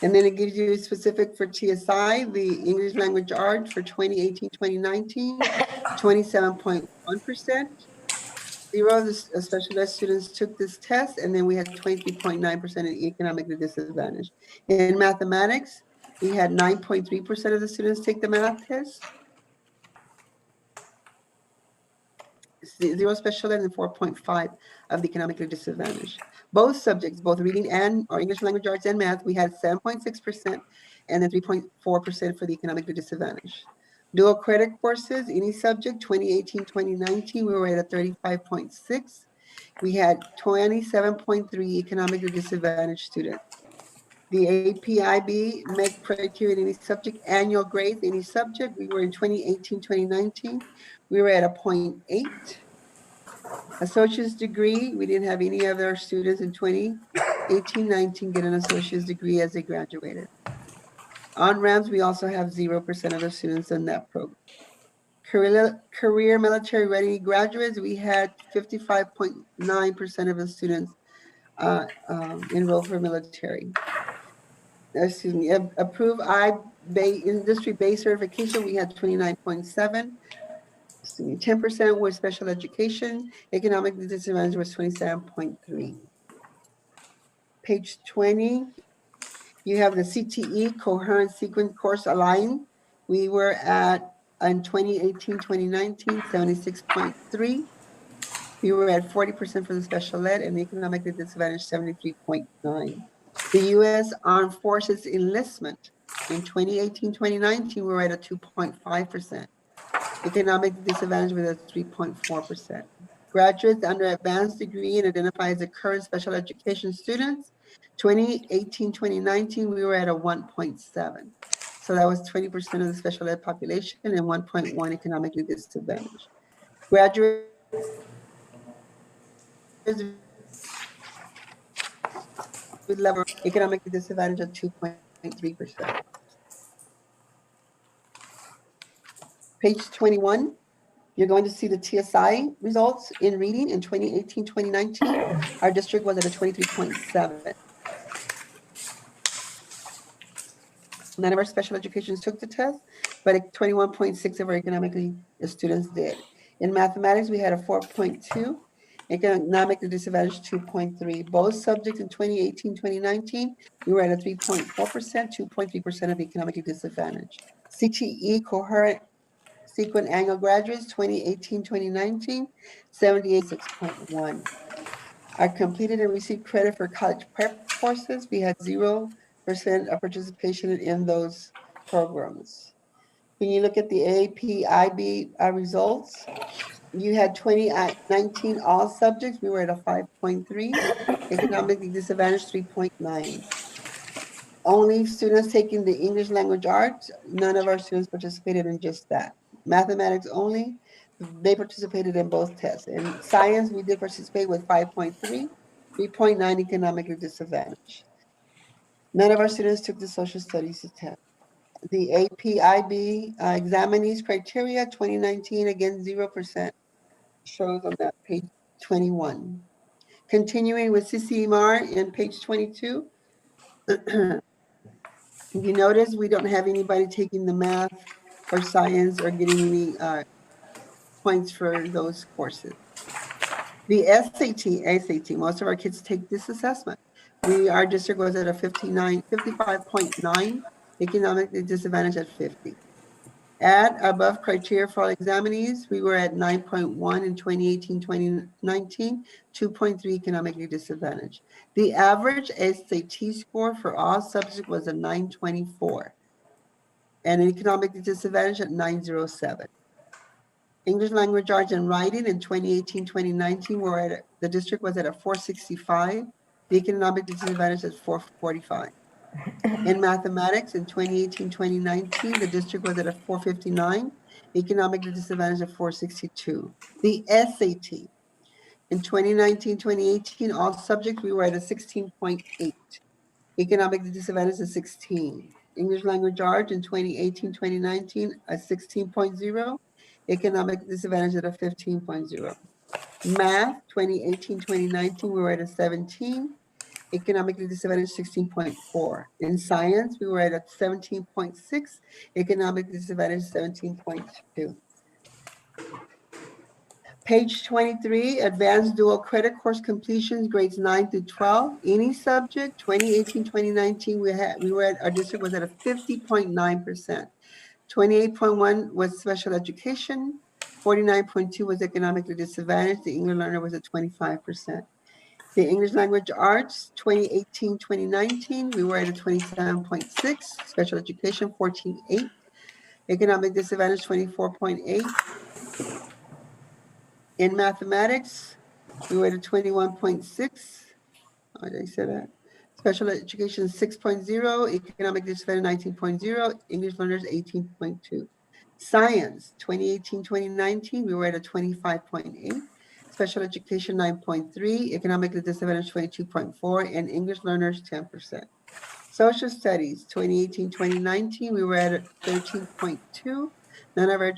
Speaker 5: And then it gives you specific for TSI, the English language arts for 2018-2019, 27.1%. 0 the special ed students took this test, and then we had 23.9% in economically disadvantaged. In mathematics, we had 9.3% of the students take the math test. 0 special ed and 4.5 of the economically disadvantaged. Both subjects, both reading and or English language arts and math, we had 7.6% and then 3.4% for the economically disadvantaged. Dual credit courses, any subject, 2018-2019, we were at a 35.6. We had 27.3 economically disadvantaged students. The APIB met criteria in any subject, annual grades, any subject, we were in 2018-2019, we were at a 0.8. Associate's degree, we didn't have any of our students in 2018-19 get an associate's degree as they graduated. On-ramps, we also have 0% of the students in that program. Career military ready graduates, we had 55.9% of the students enrolled for military. Excuse me, approved industry-based certification, we had 29.7. 10% was special education. Economic disadvantage was 27.3. Page 20, you have the CTE, coherent sequence course aligned. We were at, in 2018-2019, 76.3. We were at 40% for the special ed, and the economically disadvantaged 73.9. The U.S. Armed Forces enlistment in 2018-2019, we were at a 2.5%. Economic disadvantage with a 3.4%. Graduates under advanced degree and identify as the current special education students, 2018-2019, we were at a 1.7. So that was 20% of the special ed population and 1.1 economically disadvantaged. Graduates with level economically disadvantaged at 2.3%. Page 21, you're going to see the TSI results in reading in 2018-2019. Our district was at a 23.7. None of our special educations took the test, but 21.6 of our economically students did. In mathematics, we had a 4.2. Economically disadvantaged 2.3. Both subjects in 2018-2019, we were at a 3.4%, 2.3% of economically disadvantaged. CTE, coherent sequent annual graduates, 2018-2019, 78.6.1. Our completed and received credit for college prep courses, we had 0% of participation in those programs. When you look at the APIB results, you had 2019 all subjects, we were at a 5.3, economically disadvantaged 3.9. Only students taking the English language arts, none of our students participated in just that. Mathematics only, they participated in both tests. In science, we did participate with 5.3, 3.9 economically disadvantaged. None of our students took the social studies test. The APIB examinees criteria 2019, again, 0%, shows on that page 21. Continuing with CCMR in page 22. You notice we don't have anybody taking the math or science or getting any points for those courses. The SAT, most of our kids take this assessment. Our district was at a 55.9, economically disadvantaged at 50. At above criteria for all examinees, we were at 9.1 in 2018-2019, 2.3 economically disadvantaged. The average SAT score for all subjects was a 924 and an economically disadvantaged at 907. English language arts and writing in 2018-2019, the district was at a 465, the economic disadvantage at 445. In mathematics in 2018-2019, the district was at a 459, economic disadvantage at 462. The SAT in 2019-2018, all subjects, we were at a 16.8, economic disadvantage at 16. English language arts in 2018-2019, a 16.0, economic disadvantage at a 15.0. Math 2018-2019, we were at a 17. Economically disadvantaged 16.4. In science, we were at a 17.6, economically disadvantaged 17.2. Page 23, advanced dual credit course completions, grades 9 through 12. Any subject, 2018-2019, our district was at a 50.9%. 28.1 was special education, 49.2 was economically disadvantaged. The English learner was at 25%. The English language arts, 2018-2019, we were at a 27.6, special education, 14.8, Economic disadvantage, 24.8. In mathematics, we were at a 21.6. Oh, did I say that? Special education, 6.0. Economic disadvantage, 19.0. English learners, 18.2. Science, 2018-2019, we were at a 25.8. Special education, 9.3. Economically disadvantaged, 22.4. And English learners, 10%. Social studies, 2018-2019, we were at a 13.2. None of our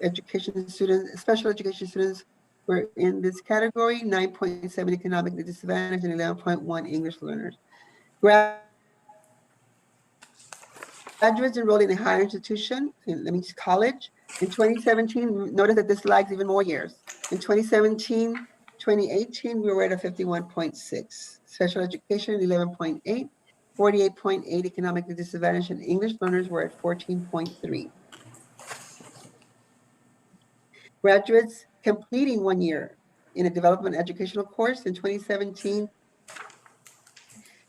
Speaker 5: education students, special education students were in this category, 9.7 economically disadvantaged and 11.1 English learners. Graduates enrolled in a higher institution, that means college, in 2017, notice that this lags even more years. In 2017, 2018, we were at a 51.6. Special education, 11.8. 48.8 economically disadvantaged and English learners were at 14.3. Graduates completing 1 year in a development educational course in 2017,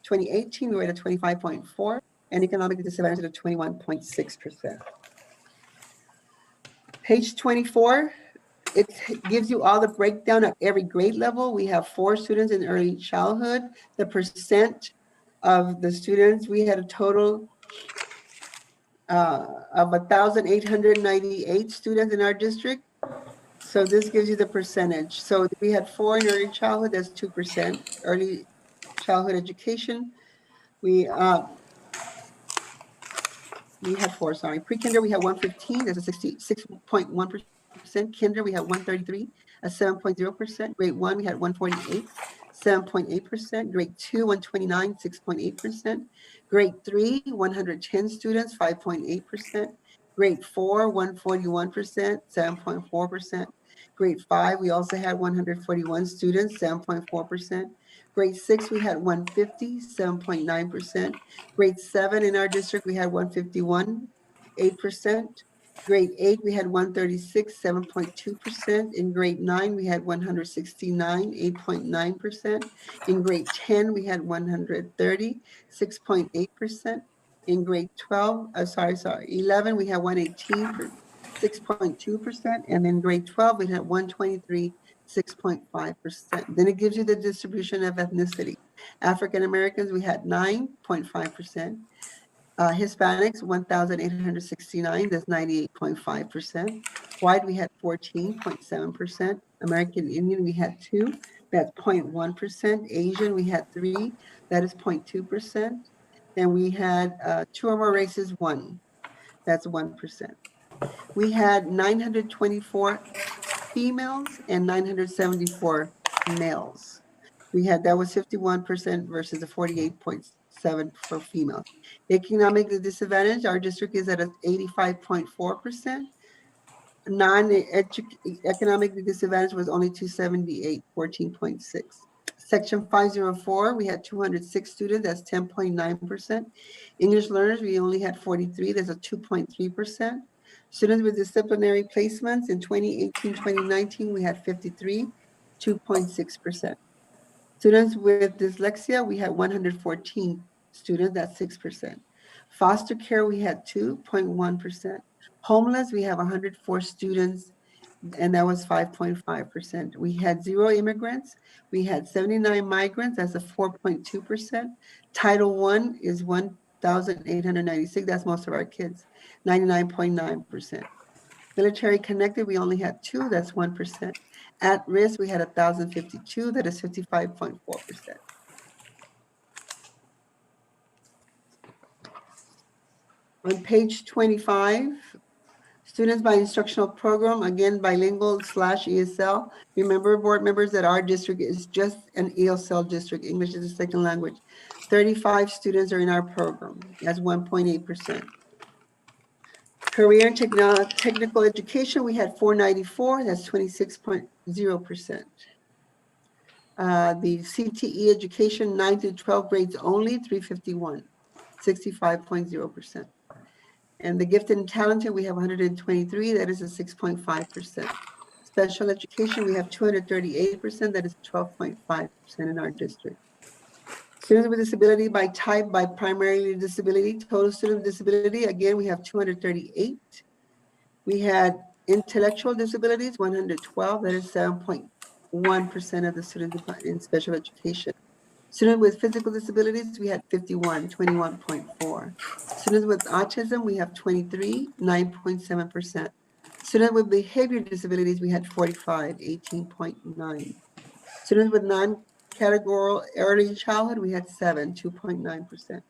Speaker 5: 2018, we were at a 25.4 and economically disadvantaged at 21.6%. Page 24, it gives you all the breakdown of every grade level. We have 4 students in early childhood. The percent of the students, we had a total of 1,898 students in our district. So this gives you the percentage. So we had 4 in early childhood, that's 2%. Early childhood education, we had 4, sorry. Pre-kinder, we had 115, that's a 66.1%. Kinder, we had 133, a 7.0%. Grade 1, we had 148, 7.8%. Grade 2, 129, 6.8%. Grade 3, 110 students, 5.8%. Grade 4, 141%, 7.4%. Grade 5, we also had 141 students, 7.4%. Grade 6, we had 150, 7.9%. Grade 7 in our district, we had 151, 8%. Grade 8, we had 136, 7.2%. In grade 9, we had 169, 8.9%. In grade 10, we had 130, 6.8%. In grade 11, we had 118, 6.2%. And in grade 12, we had 123, 6.5%. Then it gives you the distribution of ethnicity. African Americans, we had 9.5%. Hispanics, 1,869, that's 98.5%. White, we had 14.7%. American Indian, we had 2, that's 0.1%. Asian, we had 3, that is 0.2%. And we had 2 or more races, 1, that's 1%. We had 924 females and 974 males. That was 51% versus the 48.7 for females. Economically disadvantaged, our district is at 85.4%. Non-economically disadvantaged was only 278, 14.6. Section 504, we had 206 students, that's 10.9%. English learners, we only had 43, that's a 2.3%. Students with disciplinary placements in 2018-2019, we had 53, 2.6%. Students with dyslexia, we had 114 students, that's 6%. Foster care, we had 2.1%. Homeless, we have 104 students, and that was 5.5%. We had 0 immigrants. We had 79 migrants, that's a 4.2%. Title I is 1,896, that's most of our kids, 99.9%. Military connected, we only had 2, that's 1%. At risk, we had 1,052, that is 55.4%. On page 25, students by instructional program, again, bilingual/ESL. Remember, board members, that our district is just an ESL district, English as a second language. 35 students are in our program, that's 1.8%. Career and technical education, we had 494, that's 26.0%. The CTE education, 9 to 12 grades only, 351, 65.0%. And the gifted and talented, we have 123, that is a 6.5%. Special education, we have 238%, that is 12.5% in our district. Students with disability by type, by primarily disability, total student disability, again, we have 238. We had intellectual disabilities, 112, that is 7.1% of the students in special education. Students with physical disabilities, we had 51, 21.4. Students with autism, we have 23, 9.7%. Students with behavior disabilities, we had 45, 18.9. Students with non-categorical early childhood, we had 7, 2.9%.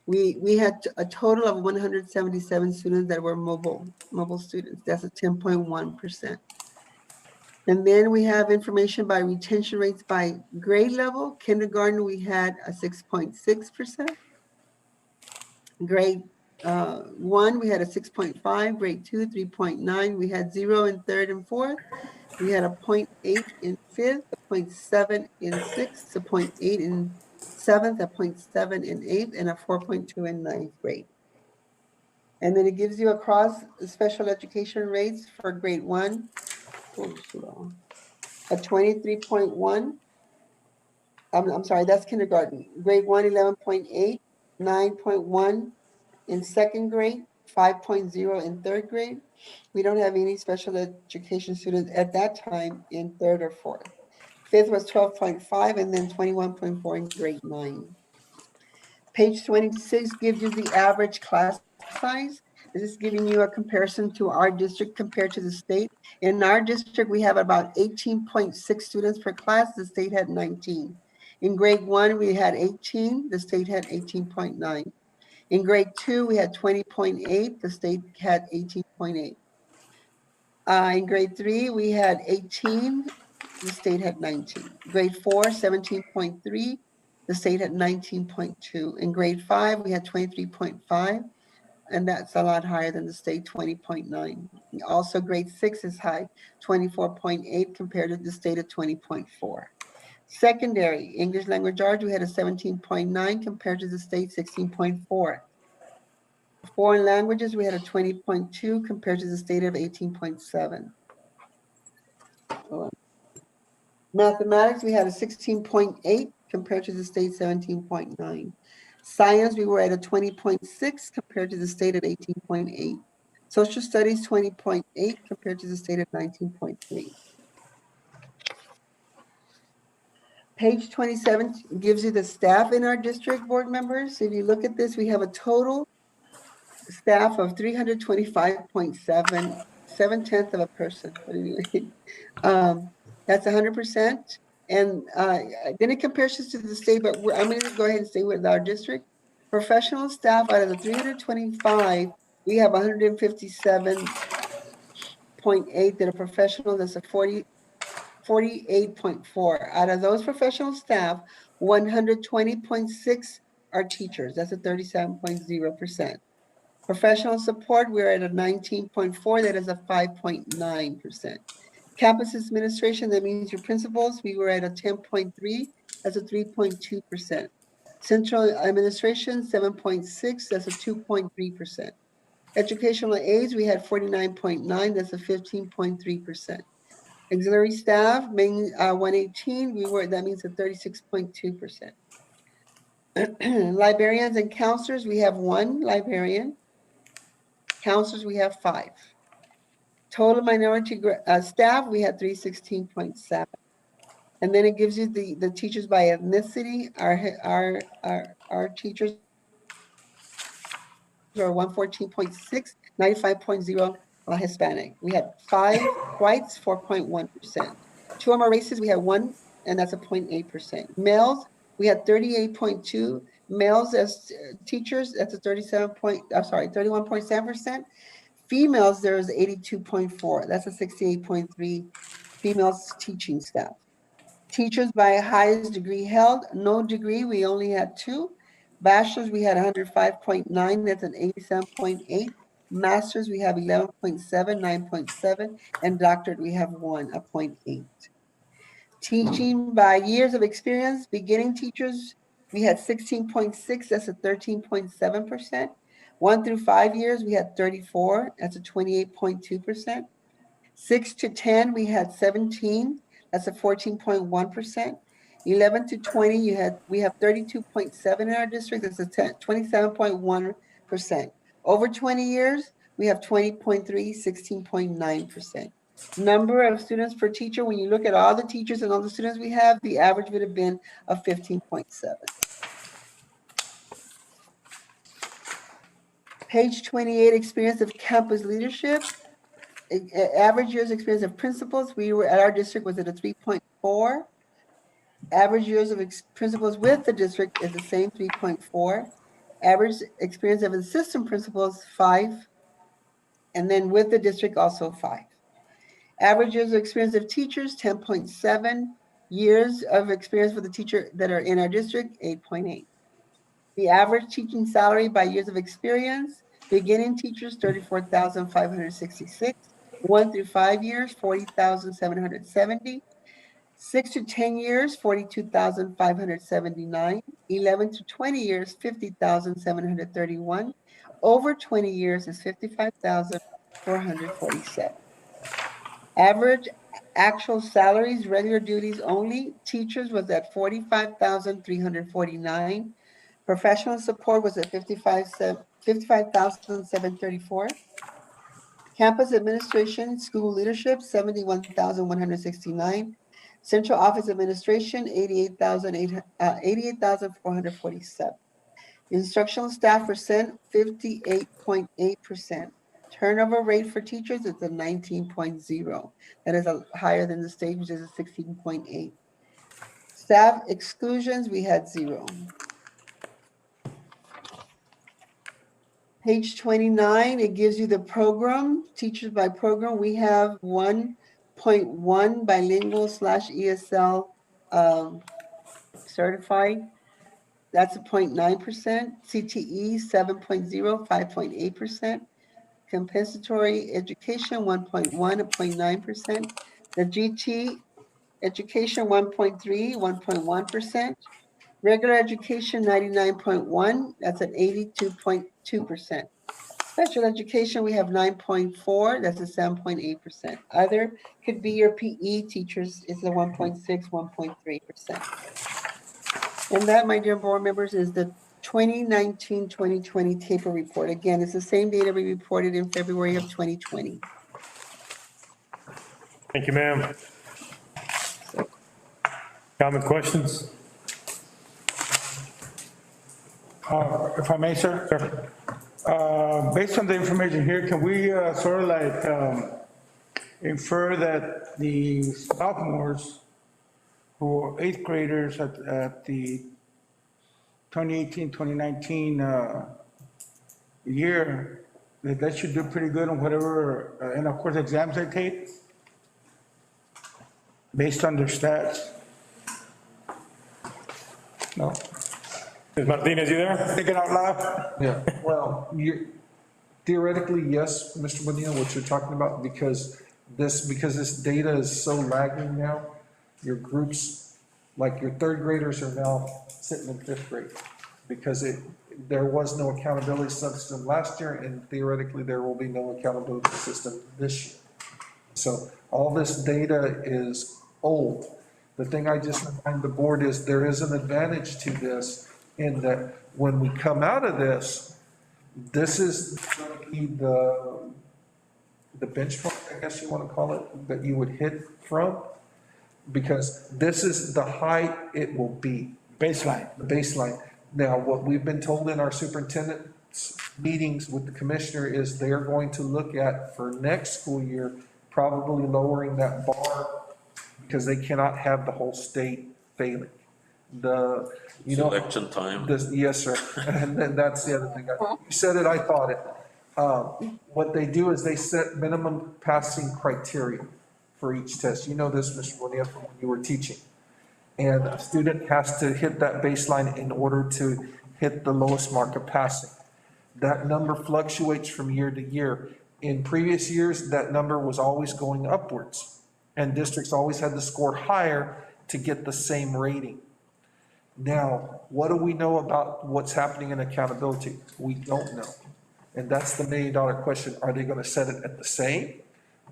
Speaker 5: We had a total of 177 students that were mobile students. That's a 10.1%. And then we have information by retention rates by grade level. Kindergarten, we had a 6.6%. Grade 1, we had a 6.5. Grade 2, 3.9. We had 0 in third and fourth. We had a 0.8 in fifth, a 0.7 in sixth, a 0.8 in seventh, a 0.7 in eighth, and a 4.2 in ninth grade. And then it gives you across the special education rates for grade 1. Oh, slow. A 23.1. I'm sorry, that's kindergarten. Grade 1, 11.8, 9.1 in second grade, 5.0 in third grade. We don't have any special education students at that time in third or fourth. Fifth was 12.5 and then 21.4 in grade 9. Page 26 gives you the average class size. This is giving you a comparison to our district compared to the state. In our district, we have about 18.6 students per class. The state had 19. In grade 1, we had 18. The state had 18.9. In grade 2, we had 20.8. The state had 18.8. In grade 3, we had 18. The state had 19. Grade 4, 17.3. The state had 19.2. In grade 5, we had 23.5, and that's a lot higher than the state, 20.9. Also, grade 6 is high, 24.8 compared to the state at 20.4. Secondary, English language arts, we had a 17.9 compared to the state, 16.4. Foreign languages, we had a 20.2 compared to the state of 18.7. Mathematics, we had a 16.8 compared to the state 17.9. Science, we were at a 20.6 compared to the state at 18.8. Social studies, 20.8 compared to the state at 19.3. Page 27 gives you the staff in our district, board members. If you look at this, we have a total staff of 325.7, 7/10 of a person. But anyway, that's 100%. And then it compares us to the state, but I'm going to go ahead and stay with our district. Professional staff, out of the 325, we have 157.8 that are professional. That's a 48.4. Out of those professional staff, 120.6 are teachers. That's a 37.0%. Professional support, we're at a 19.4. That is a 5.9%. Campus administration, that means your principals, we were at a 10.3. That's a 3.2%. Central administration, 7.6. That's a 2.3%. Educational aides, we had 49.9. That's a 15.3%. Auxiliary staff, 118. That means a 36.2%. Librarians and counselors, we have 1 librarian. Counselors, we have 5. Total minority staff, we had 316.7. And then it gives you the teachers by ethnicity. Our teachers are 114.6, 95.0 Hispanic. We had 5 whites, 4.1%. 2 or more races, we had 1, and that's a 0.8%. Males, we had 38.2. Males as teachers, that's a 31.7%. Females, there's 82.4. That's a 68.3 females teaching staff. Teachers by highest degree held, no degree, we only had 2. Bachelor's, we had 105.9. That's an 87.8. Master's, we have 11.7, 9.7. And doctorate, we have 1, a 0.8. Teaching by years of experience, beginning teachers, we had 16.6. That's a 13.7%. 1 through 5 years, we had 34. That's a 28.2%. 6 to 10, we had 17. That's a 14.1%. 11 to 20, we have 32.7 in our district. That's a 27.1%. Over 20 years, we have 20.3, 16.9%. Number of students per teacher, when you look at all the teachers and all the students we have, the average would have been of 15.7. Page 28, experience of campus leadership. Average years experience of principals, we were at our district was at a 3.4. Average years of principals with the district is the same, 3.4. Average experience of assistant principals, 5. And then with the district, also 5. Average years of experience of teachers, 10.7. Years of experience for the teacher that are in our district, 8.8. The average teaching salary by years of experience, beginning teachers, 34,566. 1 through 5 years, 40,770. 6 to 10 years, 42,579. 11 to 20 years, 50,731. Over 20 years is 55,447. Average actual salaries, regular duties only, teachers was at 45,349. Professional support was at 55,734. Campus administration, school leadership, 71,169. Central office administration, 88,447. Instructional staff percent, 58.8%. Turnover rate for teachers is a 19.0. That is higher than the state, which is a 16.8. Staff exclusions, we had 0. Page 29, it gives you the program, teachers by program. We have 1.1 bilingual / ESL certified. That's a 0.9%. CTE 7.0, 5.8%. Compensatory education 1.1, a 0.9%. The GT education 1.3, 1.1%. Regular education 99.1, that's an 82.2%. Special education, we have 9.4, that's a 7.8%. Other could be your PE teachers, is the 1.6, 1.3%. And that, my dear board members, is the 2019-2020 taper report. Again, it's the same data we reported in February of 2020.
Speaker 2: Thank you, ma'am. Comment, questions?
Speaker 8: If I may, sir?
Speaker 2: Sir?
Speaker 8: Based on the information here, can we sort of like infer that the sophomores who are eighth graders at the 2018, 2019 year, that they should do pretty good on whatever, and of course, exams they take based on their stats? No?
Speaker 2: Ms. Martinez, you there?
Speaker 8: Thinking out loud?
Speaker 4: Yeah, well, theoretically, yes, Mr. Bonilla, what you're talking about, because this data is so lagging now, your groups, like your third graders are now sitting in fifth grade, because there was no accountability system last year, and theoretically, there will be no accountability system this year. So all this data is old. The thing I just remind the board is there is an advantage to this, in that when we come out of this, this is going to be the benchmark, I guess you want to call it, that you would hit from, because this is the height it will be.
Speaker 8: Baseline.
Speaker 4: The baseline. Now, what we've been told in our superintendent's meetings with the commissioner is they are going to look at, for next school year, probably lowering that bar, because they cannot have the whole state failing.
Speaker 6: Selection time.
Speaker 4: Yes, sir. And then that's the other thing. You said it, I thought it. What they do is they set minimum passing criteria for each test. You know this, Mr. Bonilla, from when you were teaching. And a student has to hit that baseline in order to hit the lowest mark of passing. That number fluctuates from year to year. In previous years, that number was always going upwards, and districts always had to score higher to get the same rating. Now, what do we know about what's happening in accountability? We don't know. And that's the $1 million question. Are they going to set it at the same?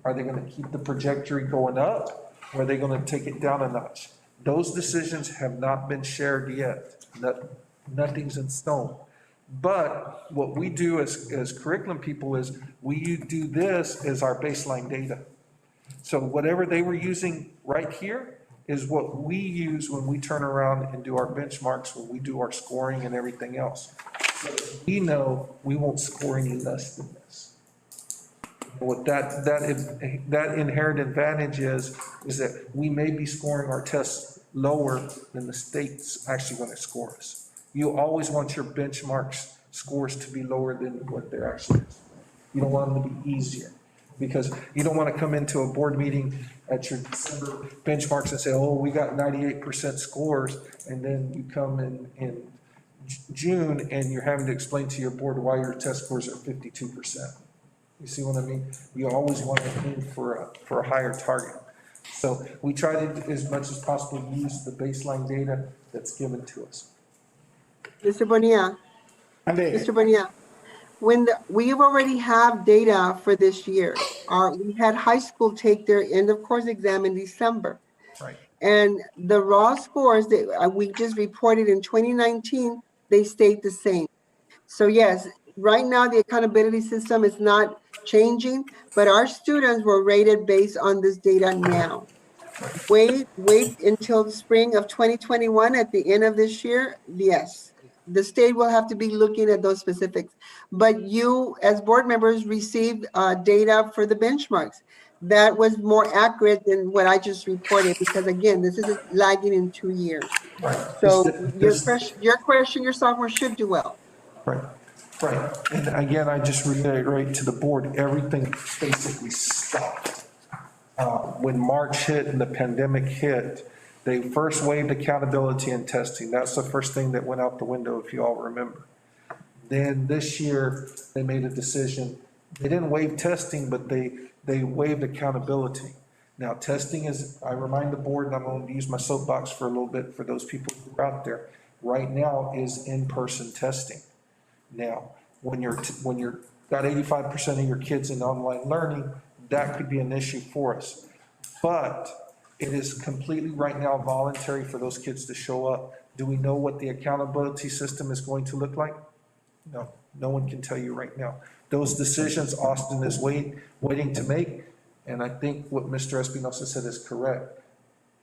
Speaker 4: Are they going to keep the trajectory going up? Or are they going to take it down a notch? Those decisions have not been shared yet. Nothing's in stone. But what we do as curriculum people is we do this as our baseline data. So whatever they were using right here is what we use when we turn around and do our benchmarks, when we do our scoring and everything else. So we know we won't score any less than this. What that inherent advantage is that we may be scoring our tests lower than the state's actually going to score us. You always want your benchmarks scores to be lower than what they're actually. You don't want them to be easier, because you don't want to come into a board meeting at your December benchmarks and say, oh, we got 98% scores, and then you come in June and you're having to explain to your board why your test scores are 52%. You see what I mean? You always want to aim for a higher target. So we try to, as much as possible, use the baseline data that's given to us.
Speaker 5: Mr. Bonilla,
Speaker 8: Ande.
Speaker 5: Mr. Bonilla, we've already have data for this year. We had high school take their end of course exam in December.
Speaker 4: Right.
Speaker 5: And the raw scores that we just reported in 2019, they stayed the same. So yes, right now the accountability system is not changing, but our students were rated based on this data now. Wait until the spring of 2021 at the end of this year, yes. The state will have to be looking at those specifics. But you, as board members, received data for the benchmarks. That was more accurate than what I just reported, because again, this is lagging in 2 years.
Speaker 4: Right.
Speaker 5: So your sophomore should do well.
Speaker 4: Right, right. And again, I just reiterate to the board, everything basically stopped. When March hit and the pandemic hit, they first waived accountability and testing. That's the first thing that went out the window, if you all remember. Then this year, they made a decision. They didn't waive testing, but they waived accountability. Now, testing is, I remind the board, and I'm going to use my soapbox for a little bit for those people who are out there, right now is in-person testing. Now, when you're got 85% of your kids in online learning, that could be an issue for us. But it is completely right now voluntary for those kids to show up. Do we know what the accountability system is going to look like? No, no one can tell you right now. Those decisions Austin is waiting to make, and I think what Mr. Espinosa said is correct.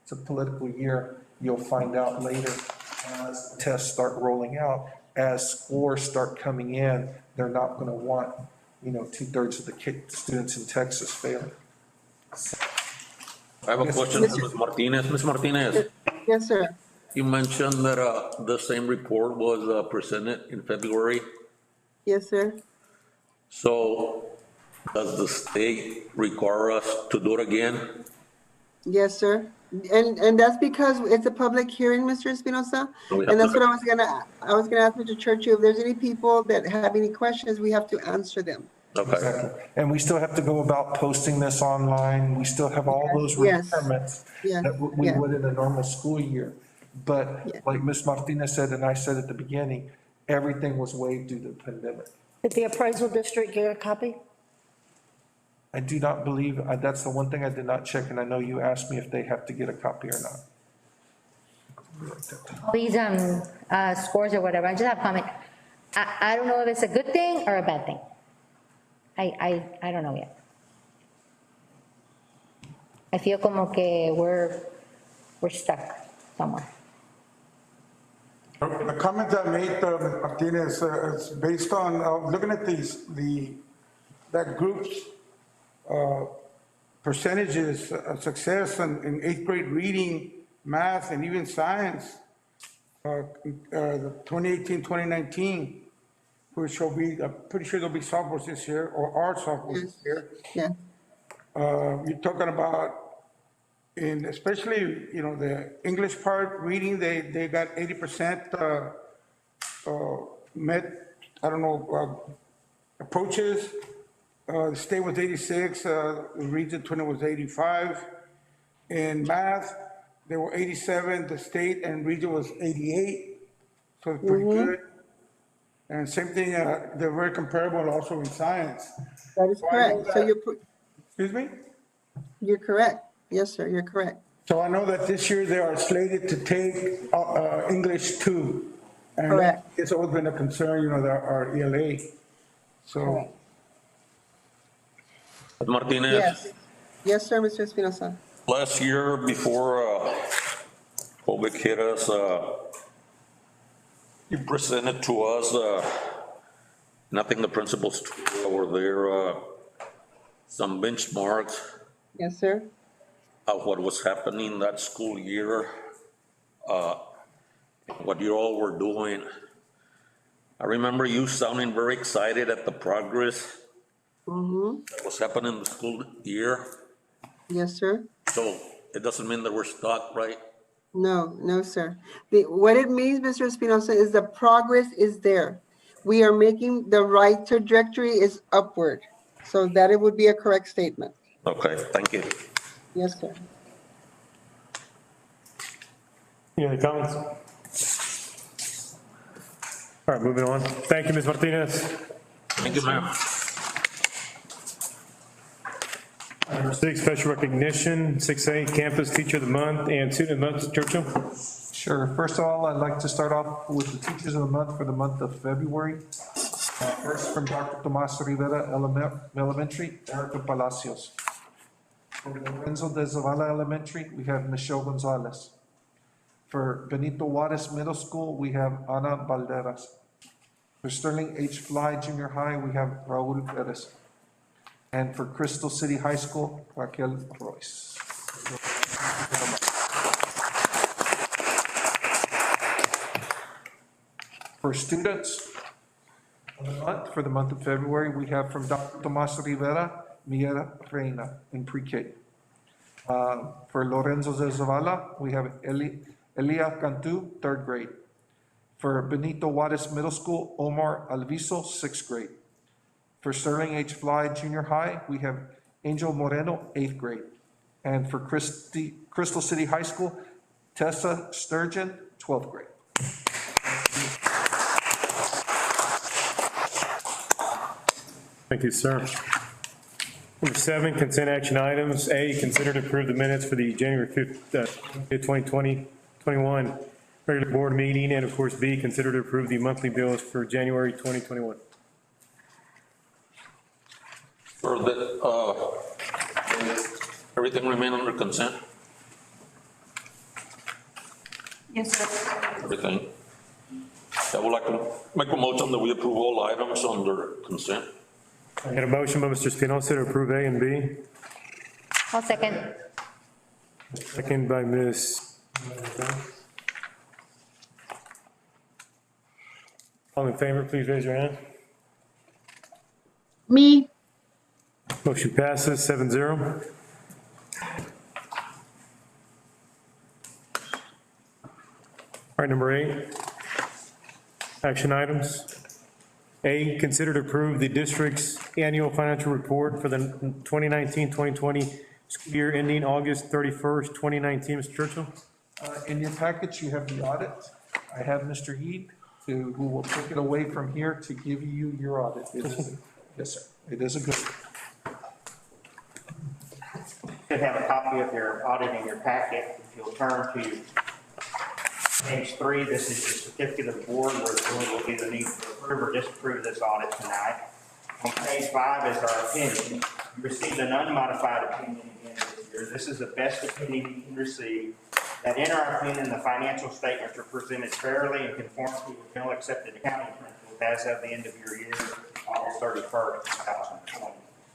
Speaker 4: It's a political year. You'll find out later as tests start rolling out, as scores start coming in. They're not going to want, 2/3 of the students in Texas failing.
Speaker 6: I have a question to Ms. Martinez. Ms. Martinez,
Speaker 5: Yes, sir.
Speaker 6: you mentioned that the same report was presented in February.
Speaker 5: Yes, sir.
Speaker 6: So does the state require us to do it again?
Speaker 5: Yes, sir. And that's because it's a public hearing, Mr. Espinosa.
Speaker 6: So we have
Speaker 5: And that's
Speaker 6: to-
Speaker 5: what I was gonna ask Mr. Churchill, if there's any people that have any questions, we have to answer them.
Speaker 6: Okay.
Speaker 4: And we still have to go about posting this online. We still have all those
Speaker 5: Yes.
Speaker 4: requirements
Speaker 5: Yes.
Speaker 4: that we
Speaker 5: Yes.
Speaker 4: would in a normal school year. But
Speaker 5: Yes.
Speaker 4: like Ms. Martinez said, and I said at the beginning, everything was waived due to the pandemic.
Speaker 1: Did the appraisal district get a copy?
Speaker 4: I do not believe, that's the one thing I did not check, and I know you asked me if they have to get a copy or not.
Speaker 9: These scores or whatever, I just have a comment. I don't know if it's a good thing or a bad thing. I don't know yet. I feel como que we're stuck somewhere.
Speaker 8: The comment that I made, Ms. Martinez, is based on looking at that group's percentages of success in eighth grade reading, math, and even science, the 2018, 2019, which will be, I'm pretty sure there'll be sophomores this year, or are sophomores this year.
Speaker 5: Yeah.
Speaker 8: You're talking about, especially, the English part, reading, they got 80% met, I don't know, approaches. The state was 86, the region 20 was 85. In math, they were 87, the state and region was 88, so it's pretty good. And same thing, they're very comparable also in science.
Speaker 5: That is correct. So
Speaker 8: Excuse me?
Speaker 5: you're correct. Yes, sir, you're correct.
Speaker 8: So I know that this year they are slated to take English 2. And
Speaker 5: Correct.
Speaker 8: it's always been a concern, our ELA. So,
Speaker 5: Correct.
Speaker 6: Martinez,
Speaker 5: Yes. Yes, sir, Mr. Espinosa.
Speaker 6: last year before COVID hit us, you presented to us, and I think the principals were there, some benchmarks
Speaker 5: Yes, sir.
Speaker 6: of what was happening that school year, what you all were doing. I remember you sounding very excited at the progress that was happening in the school year.
Speaker 5: Yes, sir.
Speaker 6: So it doesn't mean that we're stuck, right?
Speaker 5: No, no, sir. What it means, Mr. Espinosa, is the progress is there. We are making the right trajectory is upward. So that it would be a correct statement.
Speaker 6: Okay, thank you.
Speaker 5: Yes, sir.
Speaker 2: Any other comments? All right, moving on. Thank you, Ms. Martinez.
Speaker 6: Thank you, ma'am.
Speaker 2: Number 6, special recognition, 6A, Campus Teacher of the Month and Student of the Month, Churchill.
Speaker 4: Sure. First of all, I'd like to start off with the Teachers of the Month for the month of February. First from Dr. Tomas Rivera Elementary, Erica Palacios. For Lorenzo de Zavala Elementary, we have Michelle Gonzalez. For Benito Juarez Middle School, we have Ana Valderas. For Sterling H. Fly Junior High, we have Raul Perez. And for CrystalCity High School, Raquel Royce. For students of the month, for the month of February, we have from Dr. Tomas Rivera, Miguel Reina in pre-K. For Lorenzo de Zavala, we have Elia Cantu, third grade. For Benito Juarez Middle School, Omar Alviso, sixth grade. For Sterling H. Fly Junior High, we have Angel Moreno, eighth grade. And for Crystal City High School, Tessa Sturgeon, 12th grade.
Speaker 2: Thank you, sir. Number 7, consent action items. A, consider to approve the minutes for the January 5th, 2021 regular board meeting. And of course, B, consider to approve the monthly bills for January 2021.
Speaker 6: For the, everything remain under consent,
Speaker 3: Yes, sir.
Speaker 6: everything. I would like to make a motion that we approve all items under consent.
Speaker 2: I got a motion by Mr. Espinosa to approve A and B.
Speaker 9: I'll second.
Speaker 2: Second by Ms. All in favor, please raise your hand.
Speaker 7: Me,
Speaker 2: Motion passes 7-0. All right, number 8, action items. A, consider to approve the district's annual financial report for the 2019-2020 school year ending August 31st, 2019. Mr. Churchill?
Speaker 4: In your package, you have the audit. I have Mr. Heed, who will take it away from here to give you your audit. Yes, sir. It is a good.
Speaker 10: You should have a copy of your audit in your packet. If you'll turn to page 3, this is your certificate of the board where the board will either need to approve or disapprove this audit tonight. On page 5 is our opinion. You received an unmodified opinion again this year. This is the best opinion you can receive. That in our opinion, the financial statements are presented fairly and conformity with general accepted accounting principles as of the end of your year, August 31st, 2020.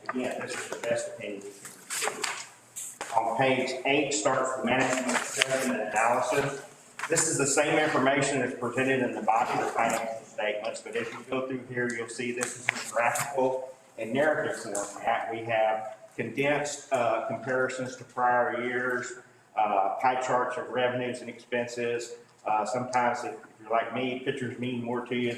Speaker 10: Again, this is the best opinion you can receive. On page 8 starts the management discussion and analysis. This is the same information that's presented in the body of the financial statements, but as you go through here, you'll see this is in graphical and narrative format. We have condensed comparisons to prior years, pie charts of revenues and expenses. Sometimes if you're like me, pictures mean more to you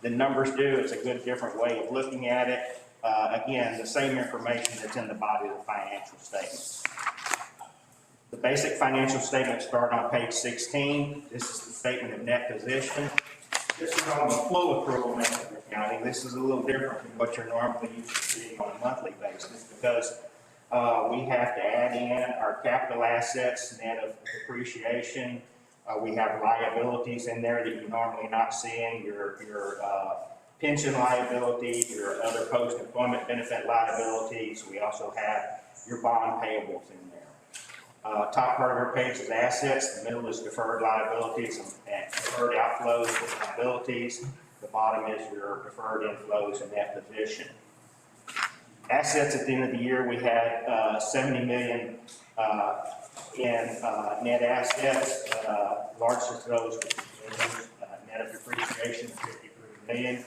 Speaker 10: than numbers do. It's a good different way of looking at it. Again, the same information that's in the body of the financial statements. The basic financial statements start on page 16. This is the statement of net position. This is on the flow accrual method of accounting. This is a little different than what you're normally used to seeing on a monthly basis because we have to add in our capital assets, net of depreciation, We have liabilities in there that you're normally not seeing, your pension liability, your other post-employment benefit liabilities. We also have your bond payables in there. Top part of our page is assets, the middle is deferred liabilities and deferred outflows and liabilities. The bottom is your deferred inflows and net position. Assets at the end of the year, we had 70 million in net assets. Largest of those was net of depreciation, 53 million.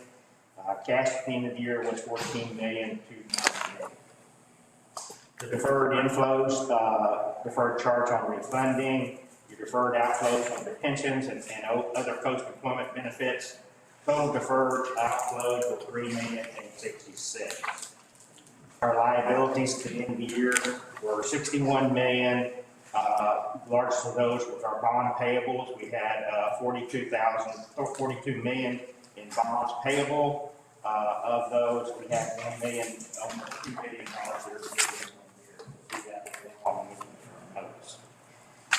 Speaker 10: Cash at the end of the year was 14 million to 9 million. The deferred inflows, deferred charge on refunding, your deferred outflows on the pensions and other post-employment benefits. Total deferred outflows were 3,066,000. Our liabilities to the end of the year were 61 million. Largest of those was our bond payables. We had 42 million in bonds payable. Of those, we had 1 million, almost $2 million that are due in 1 year.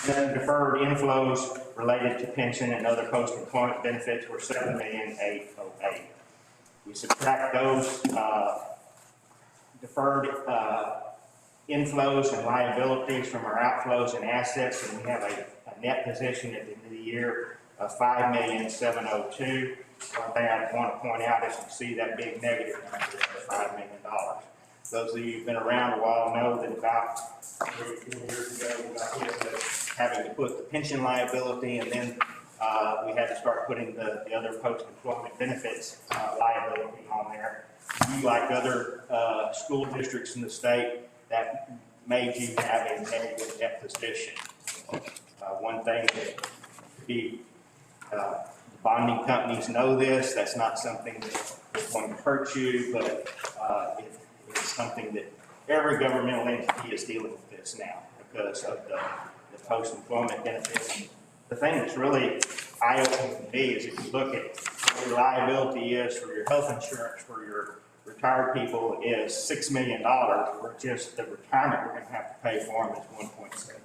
Speaker 10: Then deferred inflows related to pension and other post-employment benefits were 7,808,000. We subtract those deferred inflows and liabilities from our outflows and assets, and we have a net position at the end of the year of 5,702,000. One thing I want to point out is you see that big negative number of $5 million. Those of you who've been around a while know that about 3 or 4 years ago, we got hit with having to put the pension liability, and then we had to start putting the other post-employment benefits liability on there. You, like other school districts in the state, that made you have a negative net position. One thing that the bonding companies know this, that's not something that's going to hurt you, but it's something that every governmental entity is dealing with this now because of the post-employment benefits. The thing that's really eye-opening to me is if you look at what your liability is for your health insurance for your retired people is $6 million, where just the retirement we're going to have to pay for them is 1.7 million.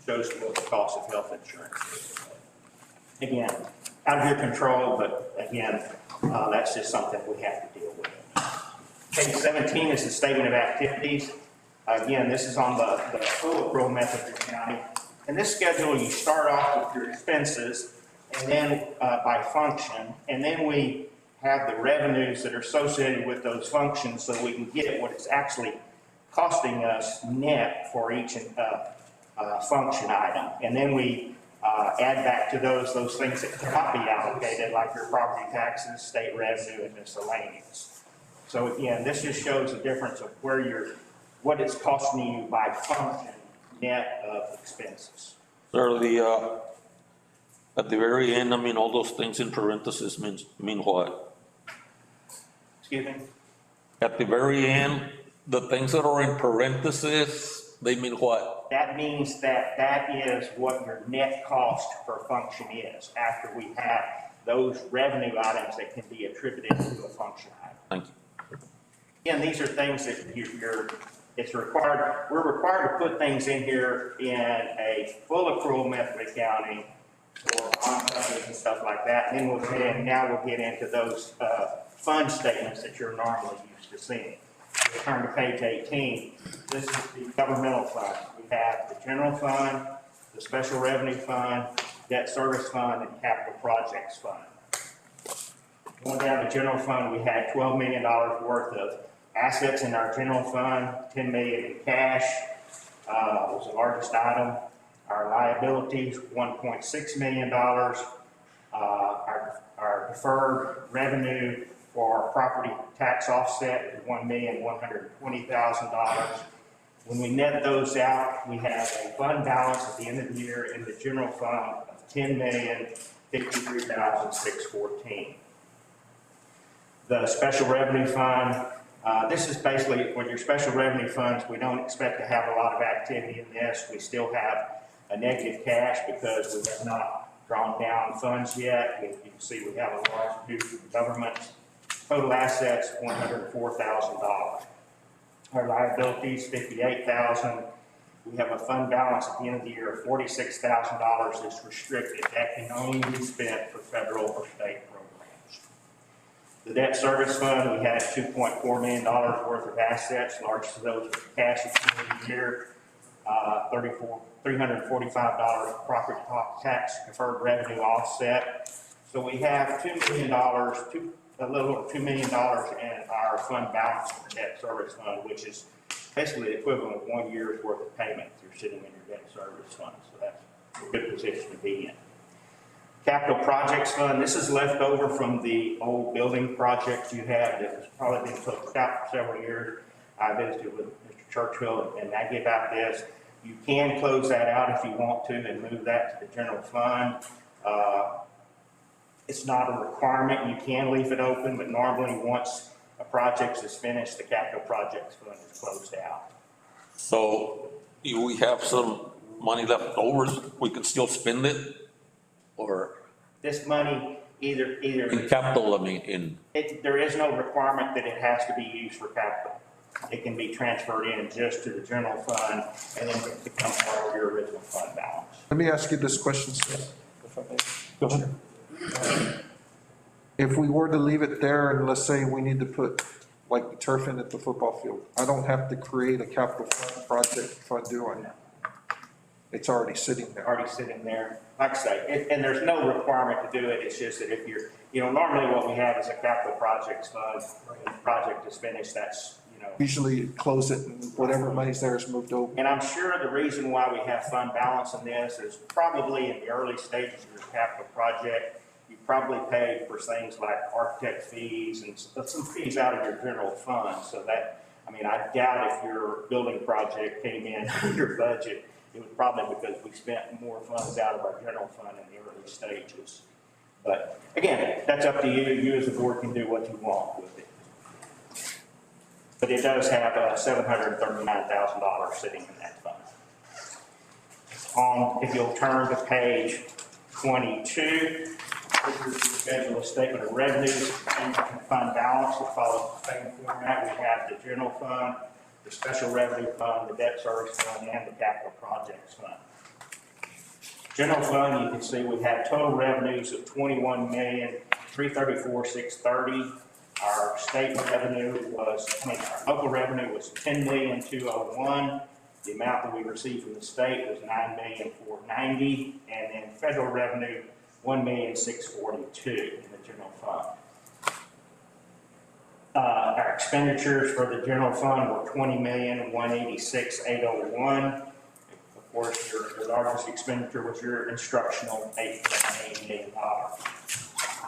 Speaker 10: Shows what the cost of health insurance is. Again, out of your control, but again, that's just something we have to deal with. Page 17 is the statement of activities. Again, this is on the full accrual method of accounting. In this schedule, you start off with your expenses and then by function, and then we have the revenues that are associated with those functions so we can get what it's actually costing us net for each function item. And then we add back to those things that cannot be allocated, like your property taxes, state revenue, and miscellaneous. So again, this just shows the difference of what it's costing you by function net of expenses.
Speaker 6: Sir, at the very end, I mean, all those things in parentheses mean what?
Speaker 10: Excuse me?
Speaker 6: At the very end, the things that are in parentheses, they mean what?
Speaker 10: That means that is what your net cost per function is after we have those revenue items that can be attributed to a function item.
Speaker 6: Thank you.
Speaker 10: Again, these are things that it's required, we're required to put things in here in a full accrual method accounting or on companies and stuff like that. And then now we'll get into those fund statements that you're normally used to seeing. We'll turn to page 18. This is the governmental fund. We have the general fund, the special revenue fund, debt service fund, and capital projects fund. Going down to general fund, we had $12 million worth of assets in our general fund, 10 million in cash was the largest item. Our liabilities, $1.6 million. Our deferred revenue for property tax offset is $1,120,000. When we net those out, we have a fund balance at the end of the year in the general fund of $10,053,614. The special revenue fund, this is basically when your special revenue funds, we don't expect to have a lot of activity in this. We still have a negative cash because we have not drawn down funds yet. You can see we have a large due from the government. Total assets, $104,000. Our liabilities, $58,000. We have a fund balance at the end of the year of $46,000 that's restricted. That can only be spent for federal or state programs. The debt service fund, we had $2.4 million worth of assets, largest of those were cash at the end of the year. $345 property tax deferred revenue offset. So we have $2 million, a little over $2 million in our fund balance for the debt service fund, which is basically the equivalent of 1 year's worth of payment if you're sitting in your debt service fund. So that's a good position to be in. Capital projects fund, this is left over from the old building projects you had that was probably been took out for several years. I visited with Mr. Churchill and I gave out this. You can close that out if you want to and move that to the general fund. It's not a requirement. You can leave it open, but normally once a project is finished, the capital projects fund is closed out.
Speaker 6: So we have some money left over, we can still spend it? Or
Speaker 10: This money either
Speaker 6: in capital, I mean,
Speaker 10: there is no requirement that it has to be used for capital. It can be transferred in just to the general fund and then become part of your original fund balance.
Speaker 4: Let me ask you this question, sir. If I may.
Speaker 2: Go ahead.
Speaker 4: If we were to leave it there and let's say we need to put like the turf in at the football field, I don't have to create a capital fund project fund, do I? It's already sitting there.
Speaker 10: Already sitting there. Like I say, and there's no requirement to do it. It's just that if you're, normally what we have is a capital projects fund. When the project is finished, that's,
Speaker 4: Usually close it and whatever money's there is moved over.
Speaker 10: And I'm sure the reason why we have fund balance in this is probably in the early stages of your capital project, you probably paid for things like architect fees and some fees out of your general fund. So that, I doubt if your building project came in your budget, it was probably because we spent more funds out of our general fund in the early stages. But again, that's up to you. You as a board can do what you want with it. But it does have $739,000 sitting in that fund. If you'll turn to page 22, this is the schedule of statement of revenues and fund balance. It follows the same format. We have the general fund, the special revenue fund, the debt service fund, and the capital projects fund. General fund, you can see we have total revenues of $21,334,630. Our state revenue our local revenue was $10,201,000. The amount that we received from the state was $9,490,000, and then federal revenue $1,642,000 in the general fund. Our expenditures for the general fund were $20,186,801. Of course, your largest expenditure was your instructional, $8.8 million.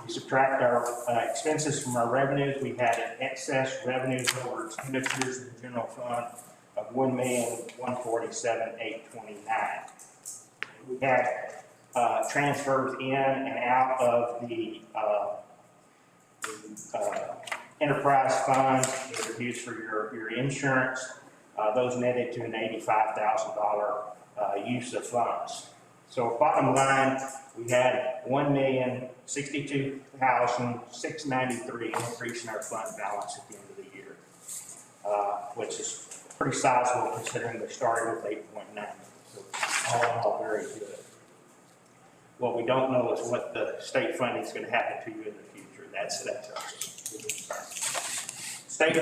Speaker 10: We subtract our expenses from our revenues. We had an excess revenues over expenditures in the general fund of $1,147,829. We had transfers in and out of the enterprise funds that are used for your insurance. Those netted to an $85,000 use of funds. So bottom line, we had $1,062,693 increase in our fund balance at the end of the year, which is pretty sizable considering we started with 8.9. So all in all, very good. What we don't know is what the state funding is going to happen to you in the future. That's state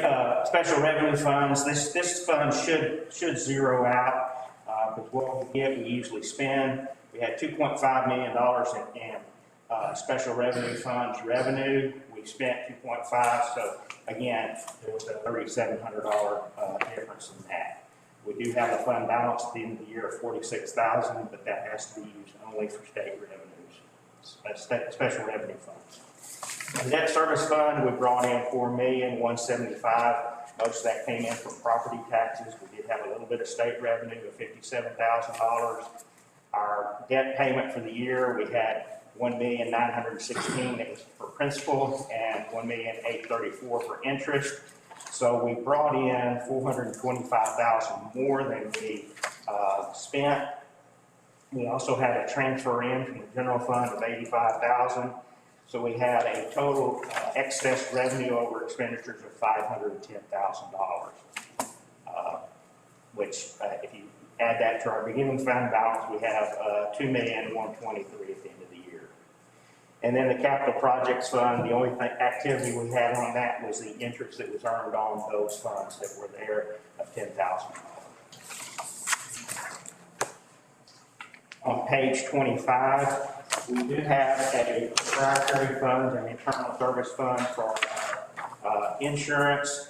Speaker 10: special revenue funds. This fund should zero out because what we get, we usually spend. We had $2.5 million in special revenue funds revenue. We spent 2.5, so again, there was a $3,700 difference in that. We do have a fund balance at the end of the year of $46,000, but that has to be used only for state revenues, special revenue funds. The debt service fund, we brought in $4,175,000. Most of that came in from property taxes. We did have a little bit of state revenue of $57,000. Our debt payment for the year, we had $1,916,000 that was for principal and $1,834,000 for interest. So we brought in $425,000 more than we spent. We also had a transfer in from the general fund of $85,000. So we had a total excess revenue over expenditures of $510,000, which if you add that to our beginning fund balance, we have $2,123,000 at the end of the year. And then the capital projects fund, the only activity we had on that was the interest that was earned on those funds that were there of $10,000. On page 25, we do have a proprietary fund, an internal service fund for insurance.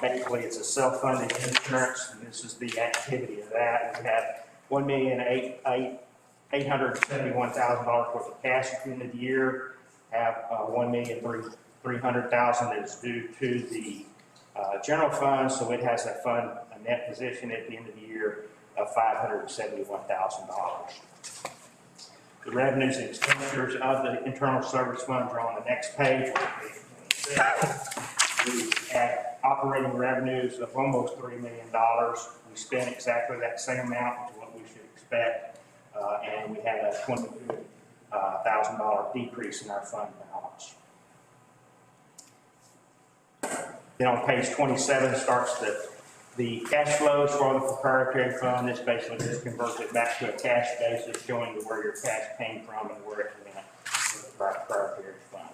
Speaker 10: Basically, it's a self-funded insurance, and this is the activity of that. We have $1,871,000 worth of cash at the end of the year. Have $1,300,000 that is due to the general fund, so it has a net position at the end of the year of $571,000. The revenues and expenditures of the internal service funds are on the next page. We had operating revenues of almost $3 million. We spent exactly that same amount to what we should expect, and we had a $22,000 decrease in our fund balance. Then on page 27 starts the cash flows for the proprietary fund. This basically just converts it back to a cash basis, showing you where your cash came from and where it went for the proprietary fund.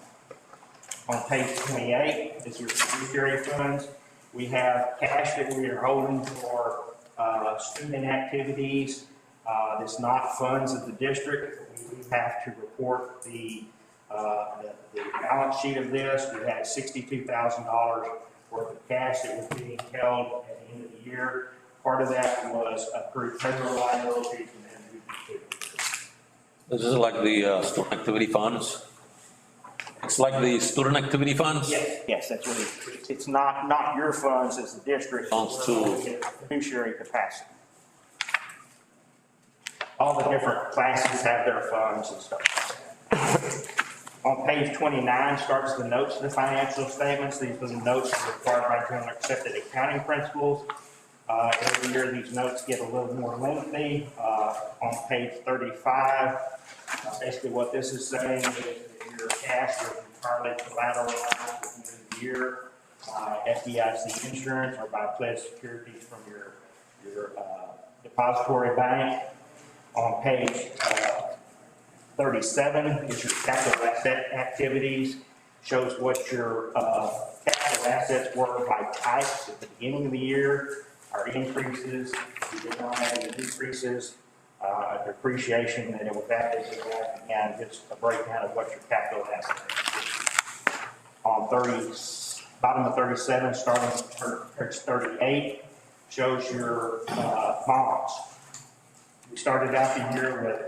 Speaker 10: On page 28 is your fiduciary funds. We have cash that we are holding for student activities. It's not funds of the district. We do have to report the balance sheet of this. We had $62,000 worth of cash that was being held at the end of the year. Part of that was accrued payroll liabilities and then
Speaker 6: This is like the student activity funds? It's like the student activity funds?
Speaker 10: yes, that's what it is. It's not your funds as the district.
Speaker 6: Belongs to-
Speaker 10: Fiduciary capacity. All the different classes have their funds and stuff. On page 29 starts the notes of the financial statements. These are the notes that are required by generally accepted accounting principles. Every year these notes get a little more lengthy. On page 35, basically what this is saying is that your cash is entirely collateralized at the end of the year. FDIC insurance or by pledged securities from your depository bank. On page 37 is your capital asset activities. Shows what your capital assets were by types at the beginning of the year. Our increases, we did not have any decreases, depreciation, and it was added to that, and just a breakdown of what your capital assets are. On bottom of 37, starting at page 38, shows your bonds. We started out the year with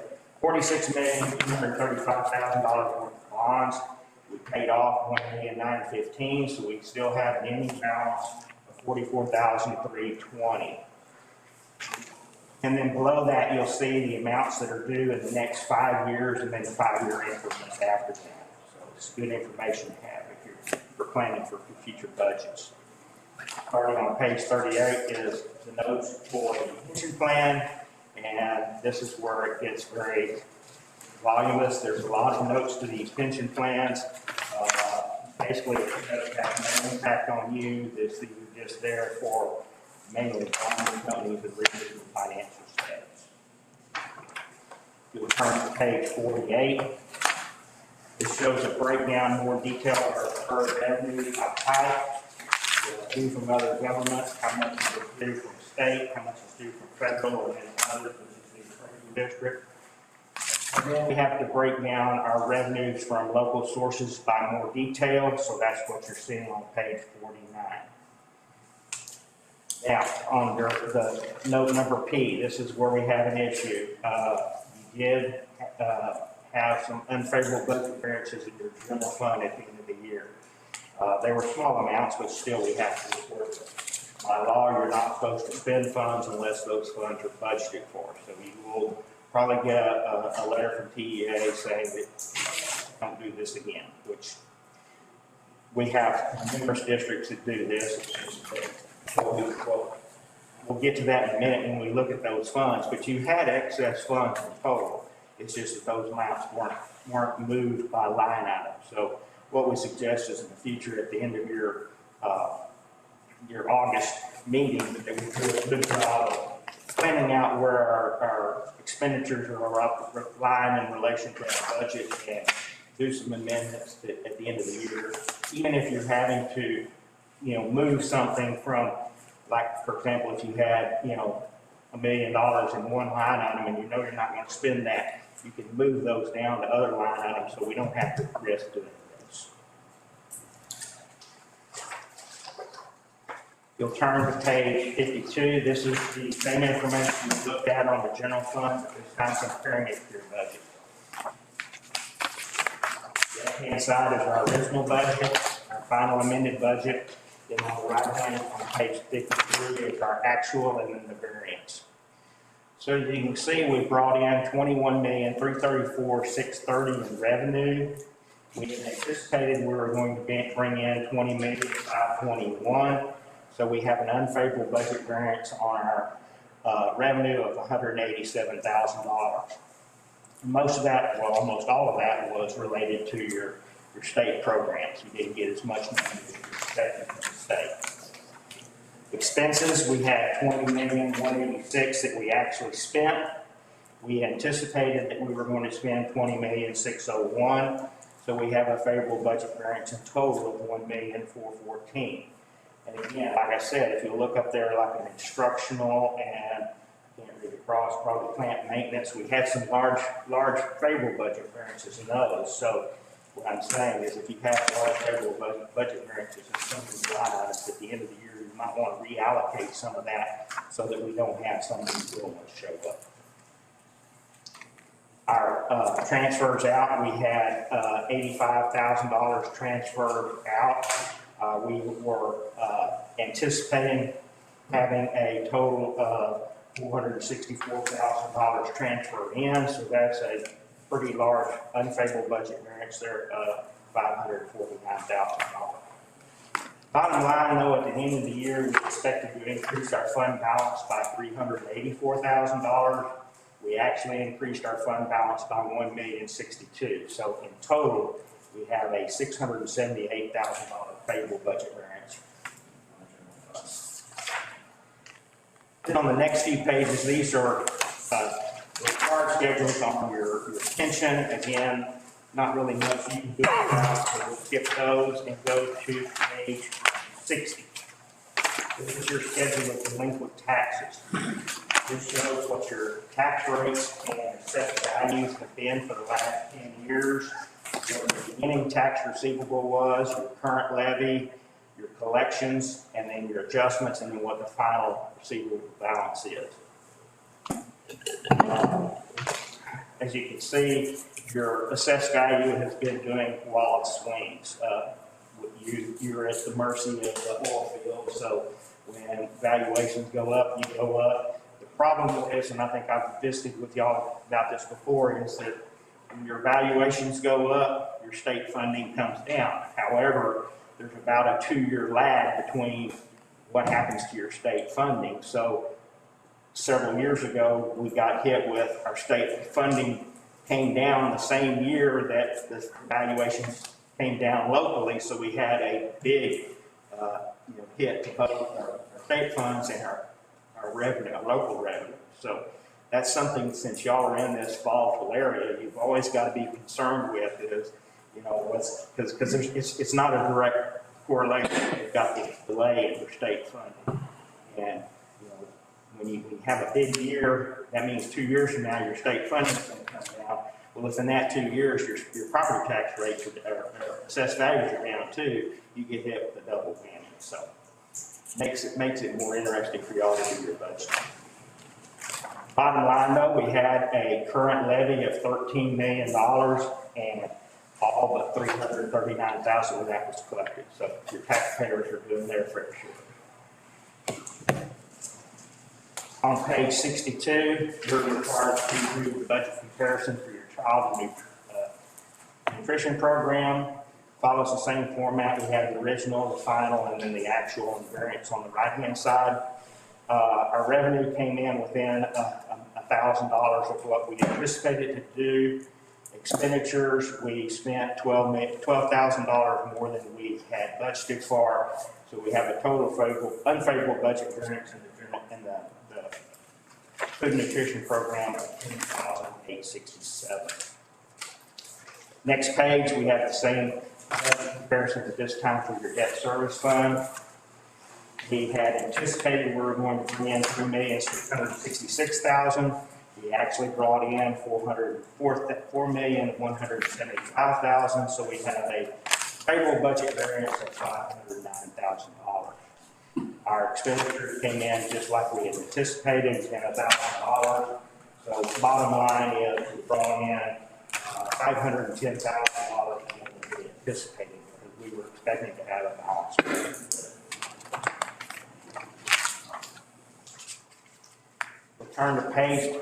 Speaker 10: $46,235,000 worth of bonds. We paid off $1,915,000, so we still have an ending balance of $44,320. And then below that, you'll see the amounts that are due in the next 5 years and then 5-year increments after that. So it's good information to have if you're planning for future budgets. Starting on page 38 is the notes for the pension plan. And this is where it gets very voluminous. There's a lot of notes to these pension plans. Basically, it doesn't have no impact on you. This is just there for mainly bond companies and reading financial statements. You'll turn to page 48. This shows a breakdown, more detail of our current revenue by type, due from other governments, how much is due from state, how much is due from federal, and then others, which is the Treasury District. And then we have to break down our revenues from local sources by more detail, so that's what you're seeing on page 49. Now, under the note number P, this is where we have an issue. You did have some unfavorable budget variances in your general fund at the end of the year. They were small amounts, but still we have to report them. By law, you're not supposed to spend funds unless those funds are budgeted for. So you will probably get a letter from TEA saying that don't do this again, which we have numerous districts that do this. We'll get to that in a minute when we look at those funds, but you had excess funds in total. It's just that those amounts weren't moved by line item. So what we suggest is in the future, at the end of your August meeting, that we do a good job of planning out where our expenditures are up, lying in relation to our budget, and do some amendments at the end of the year. Even if you're having to, move something from, like, for example, if you had, $1 million in one line item and you're not going to spend that, you can move those down to other line items so we don't have to risk doing this. You'll turn to page 52. This is the same information you looked at on the general fund, but this time comparing it to your budget. The left-hand side is our original budget, our final amended budget. Then on the right hand on page 53 is our actual and then the variance. So you can see we brought in $21,334,630 in revenue. We anticipated we were going to bring in $20,521,000. So we have an unfavorable budget variance on our revenue of $187,000. Most of that, well, almost all of that was related to your state programs. You didn't get as much money as you expected from the state. Expenses, we had $20,186,000 that we actually spent. We anticipated that we were going to spend $20,601,000. So we have a favorable budget variance in total of $1,414,000. And again, like I said, if you look up there like an instructional and across probably plant maintenance, we had some large favorable budget variances in those. So what I'm saying is if you have large favorable budget variances in some of these line items at the end of the year, you might want to reallocate some of that so that we don't have some of these little ones show up. Our transfers out, we had $85,000 transferred out. We were anticipating having a total of $464,000 transfer in, so that's a pretty large unfavorable budget variance there of $549,000. Bottom line, though, at the end of the year, we expected to increase our fund balance by $384,000. We actually increased our fund balance by $1,062,000. So in total, we have a $678,000 favorable budget variance. Then on the next few pages, these are required schedules on your pension. Again, not really much you can do about, so we'll skip those and go to page 60. This is your schedule of delinquent taxes. This shows what your tax rates and assessed values have been for the last 10 years. What your beginning tax receivable was, your current levy, your collections, and then your adjustments, and then what the final receivable balance is. As you can see, your assessed value has been doing wild swings. You're at the mercy of the oil field, so when valuations go up, you go up. The problem with this, and I think I've visited with y'all about this before, is that when your valuations go up, your state funding comes down. However, there's about a 2-year lag between what happens to your state funding. So several years ago, we got hit with our state funding came down the same year that the valuations came down locally. So we had a big hit to both our state funds and our revenue, our local revenue. So that's something, since y'all are in this volatile area, you've always got to be concerned with is, because it's not a direct correlation. You've got this delay in your state funding. And when you have a big year, that means 2 years from now, your state funding is going to come down. Well, if in that 2 years, your property tax rates or assessed values are down too, you get hit with a double whammy. So makes it more interesting for y'all to do your budget. Bottom line, though, we had a current levy of $13 million, and all but $339,000 of that was collected. So your taxpayers are doing their fair share. On page 62, you're required to do the budget comparison for your child nutrition program. Follows the same format. We have the original, the final, and then the actual and variance on the right-hand side. Our revenue came in within $1,000 of what we anticipated to do. Expenditures, we spent $12,000 more than we had budgeted for. So we have a total unfavorable budget variance in the food nutrition program of $10,867. Next page, we have the same comparisons at this time for your debt service fund. We had anticipated we were going to bring in $3,666,000. We actually brought in $4,175,000, so we have a payroll budget variance of $509,000. Our expenditures came in just like we had anticipated, $10,000. So the bottom line is we brought in $510,000 more than we anticipated, because we were expecting to have a balance. Turn to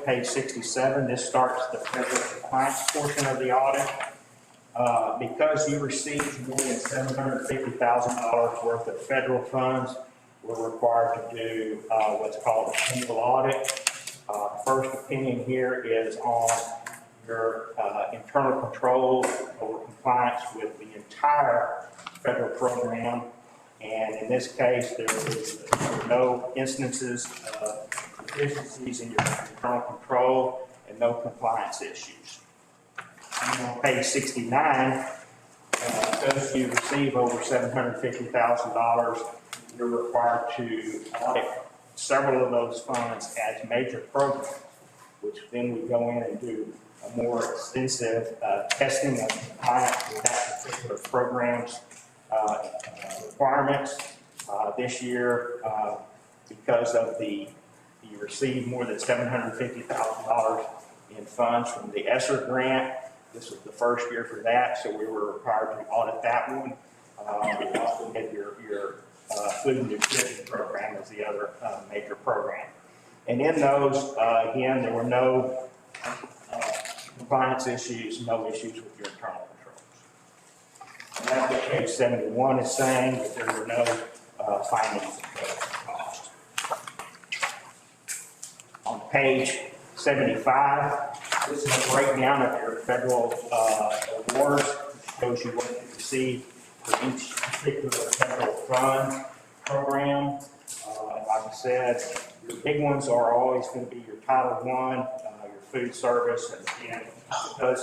Speaker 10: page 67. This starts the federal compliance portion of the audit. Because you received more than $750,000 worth of federal funds, we're required to do what's called a single audit. First opinion here is on your internal controls over compliance with the entire federal program. And in this case, there were no instances of deficiencies in your internal control and no compliance issues. And on page 69, because you receive over $750,000, you're required to audit several of those funds as major programs, which then we go in and do a more extensive testing of compliance with that particular program's requirements. This year, because of you received more than $750,000 in funds from the ESSER grant. This was the first year for that, so we were required to audit that one. We also did your food and nutrition program as the other major program. And in those, again, there were no compliance issues, no issues with your internal controls. And that's what page 71 is saying, that there were no findings of cost. On page 75, this is a breakdown of your federal awards, which shows you what you received for each particular federal fund program. And like I said, your big ones are always going to be your Title I, your food service, and again, because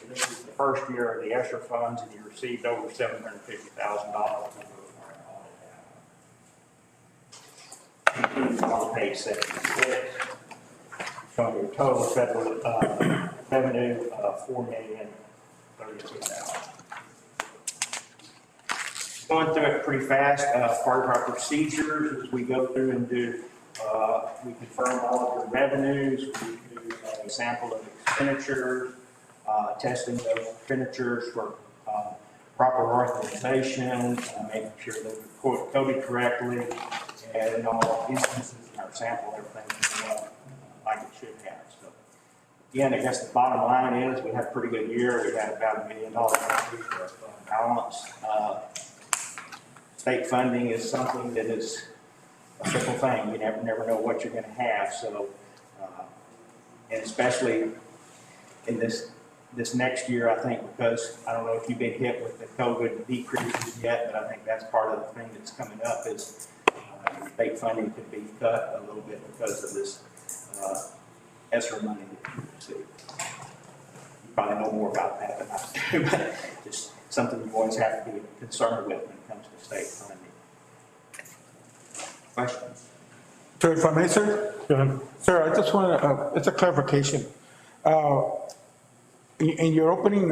Speaker 10: this is the first year of the ESSER funds and you received over $750,000. On page 76, showing your total federal revenue of $4,032,000. Going through it pretty fast. Part of our procedures is we go through and do, we confirm all of your revenues, we do a sample of expenditures, testing those expenditures for proper authorization, making sure they're coded correctly, and in all instances in our sample, everything like it should have. So again, I guess the bottom line is we had a pretty good year. We had about $1 million increase for balance. State funding is something that is a simple thing. You never know what you're going to have. So, and especially in this next year, I think, because I don't know if you've been hit with the COVID decreases yet, but I think that's part of the thing that's coming up is state funding could be cut a little bit because of this ESSER money that you receive. You probably know more about that than I do, but just something you always have to be concerned with when it comes to state funding. Questions?
Speaker 8: So if I may, sir?
Speaker 2: Go ahead.
Speaker 8: Sir, I just want to, it's a clarification. In your opening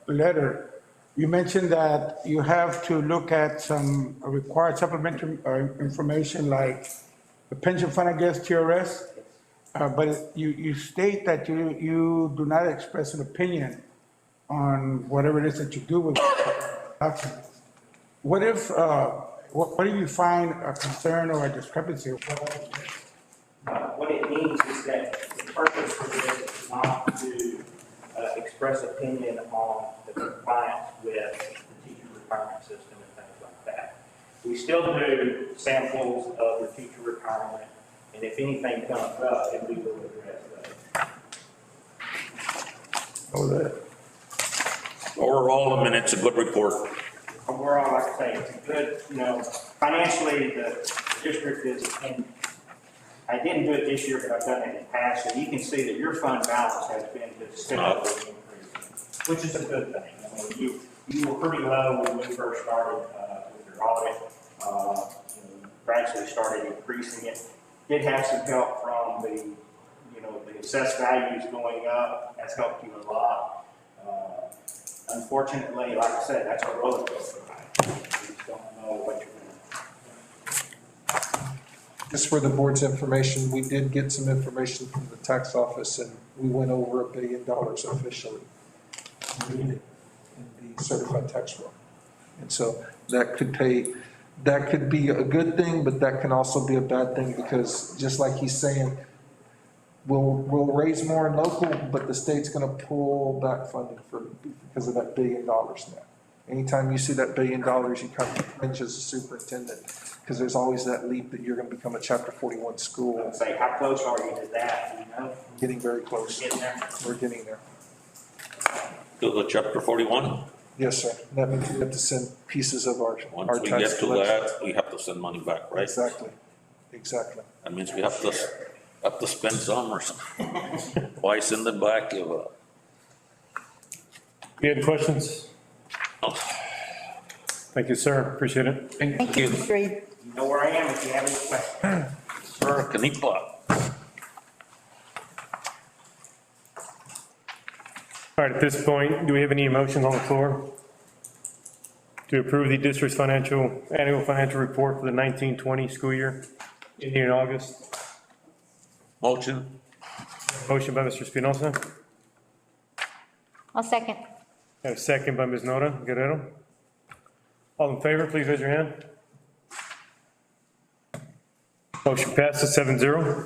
Speaker 8: letter, you mentioned that you have to look at some required supplementary information like the pension fund, I guess, TRS, but you state that you do not express an opinion on whatever it is that you do with documents. What if, what do you find a concern or a discrepancy?
Speaker 10: What it means is that the purpose for this is not to express opinion on the compliance with the teacher retirement system and things like that. We still do samples of the teacher retirement, and if anything comes up, then we will address that.
Speaker 8: Oh, that.
Speaker 6: Overall, I mean, it's a good report.
Speaker 10: Overall, like I say, it's a good, financially, the district is in I didn't do it this year, but I've done it in the past, and you can see that your fund balance has been just steadily increasing, which is a good thing. I mean, you were pretty low when you first started, with your audit, gradually started increasing it. Did have some help from the, the assessed values going up, that's helped you a lot. Unfortunately, like I said, that's a roller coaster ride. You just don't know what you're gonna.
Speaker 4: Just for the board's information, we did get some information from the tax office, and we went over $1 billion officially in the certified tax roll. And so that could be a good thing, but that can also be a bad thing, because just like he's saying, we'll raise more in local, but the state's gonna pull back funding because of that $1 billion now. Anytime you see that $1 billion, you kind of cringe as a superintendent, because there's always that leap that you're gonna become a Chapter 41 school.
Speaker 10: Say, how close are you to that,
Speaker 4: Getting very close.
Speaker 10: Getting there?
Speaker 4: We're getting there.
Speaker 6: To the Chapter 41?
Speaker 4: Yes, sir. That means we have to send pieces of our
Speaker 6: Once we
Speaker 4: tax
Speaker 6: get to
Speaker 4: collection.
Speaker 6: that, we have to send money back, right?
Speaker 4: Exactly.
Speaker 6: That means we have to spend some or something. Why send it back if,
Speaker 2: You had questions? Thank you, sir. Appreciate it.
Speaker 6: thank you.
Speaker 1: Agreed.
Speaker 10: You know where I am if you have any questions.
Speaker 6: Sir, Kanipa.
Speaker 2: All right, at this point, do we have any motions on the floor to approve the district's annual financial report for the 1920 school year ending in August?
Speaker 6: Motion?
Speaker 2: Motion by Mr. Espinosa,
Speaker 9: I'll second.
Speaker 2: and a second by Ms. Nora Guerrero. All in favor, please raise your hand. Motion passes 7-0.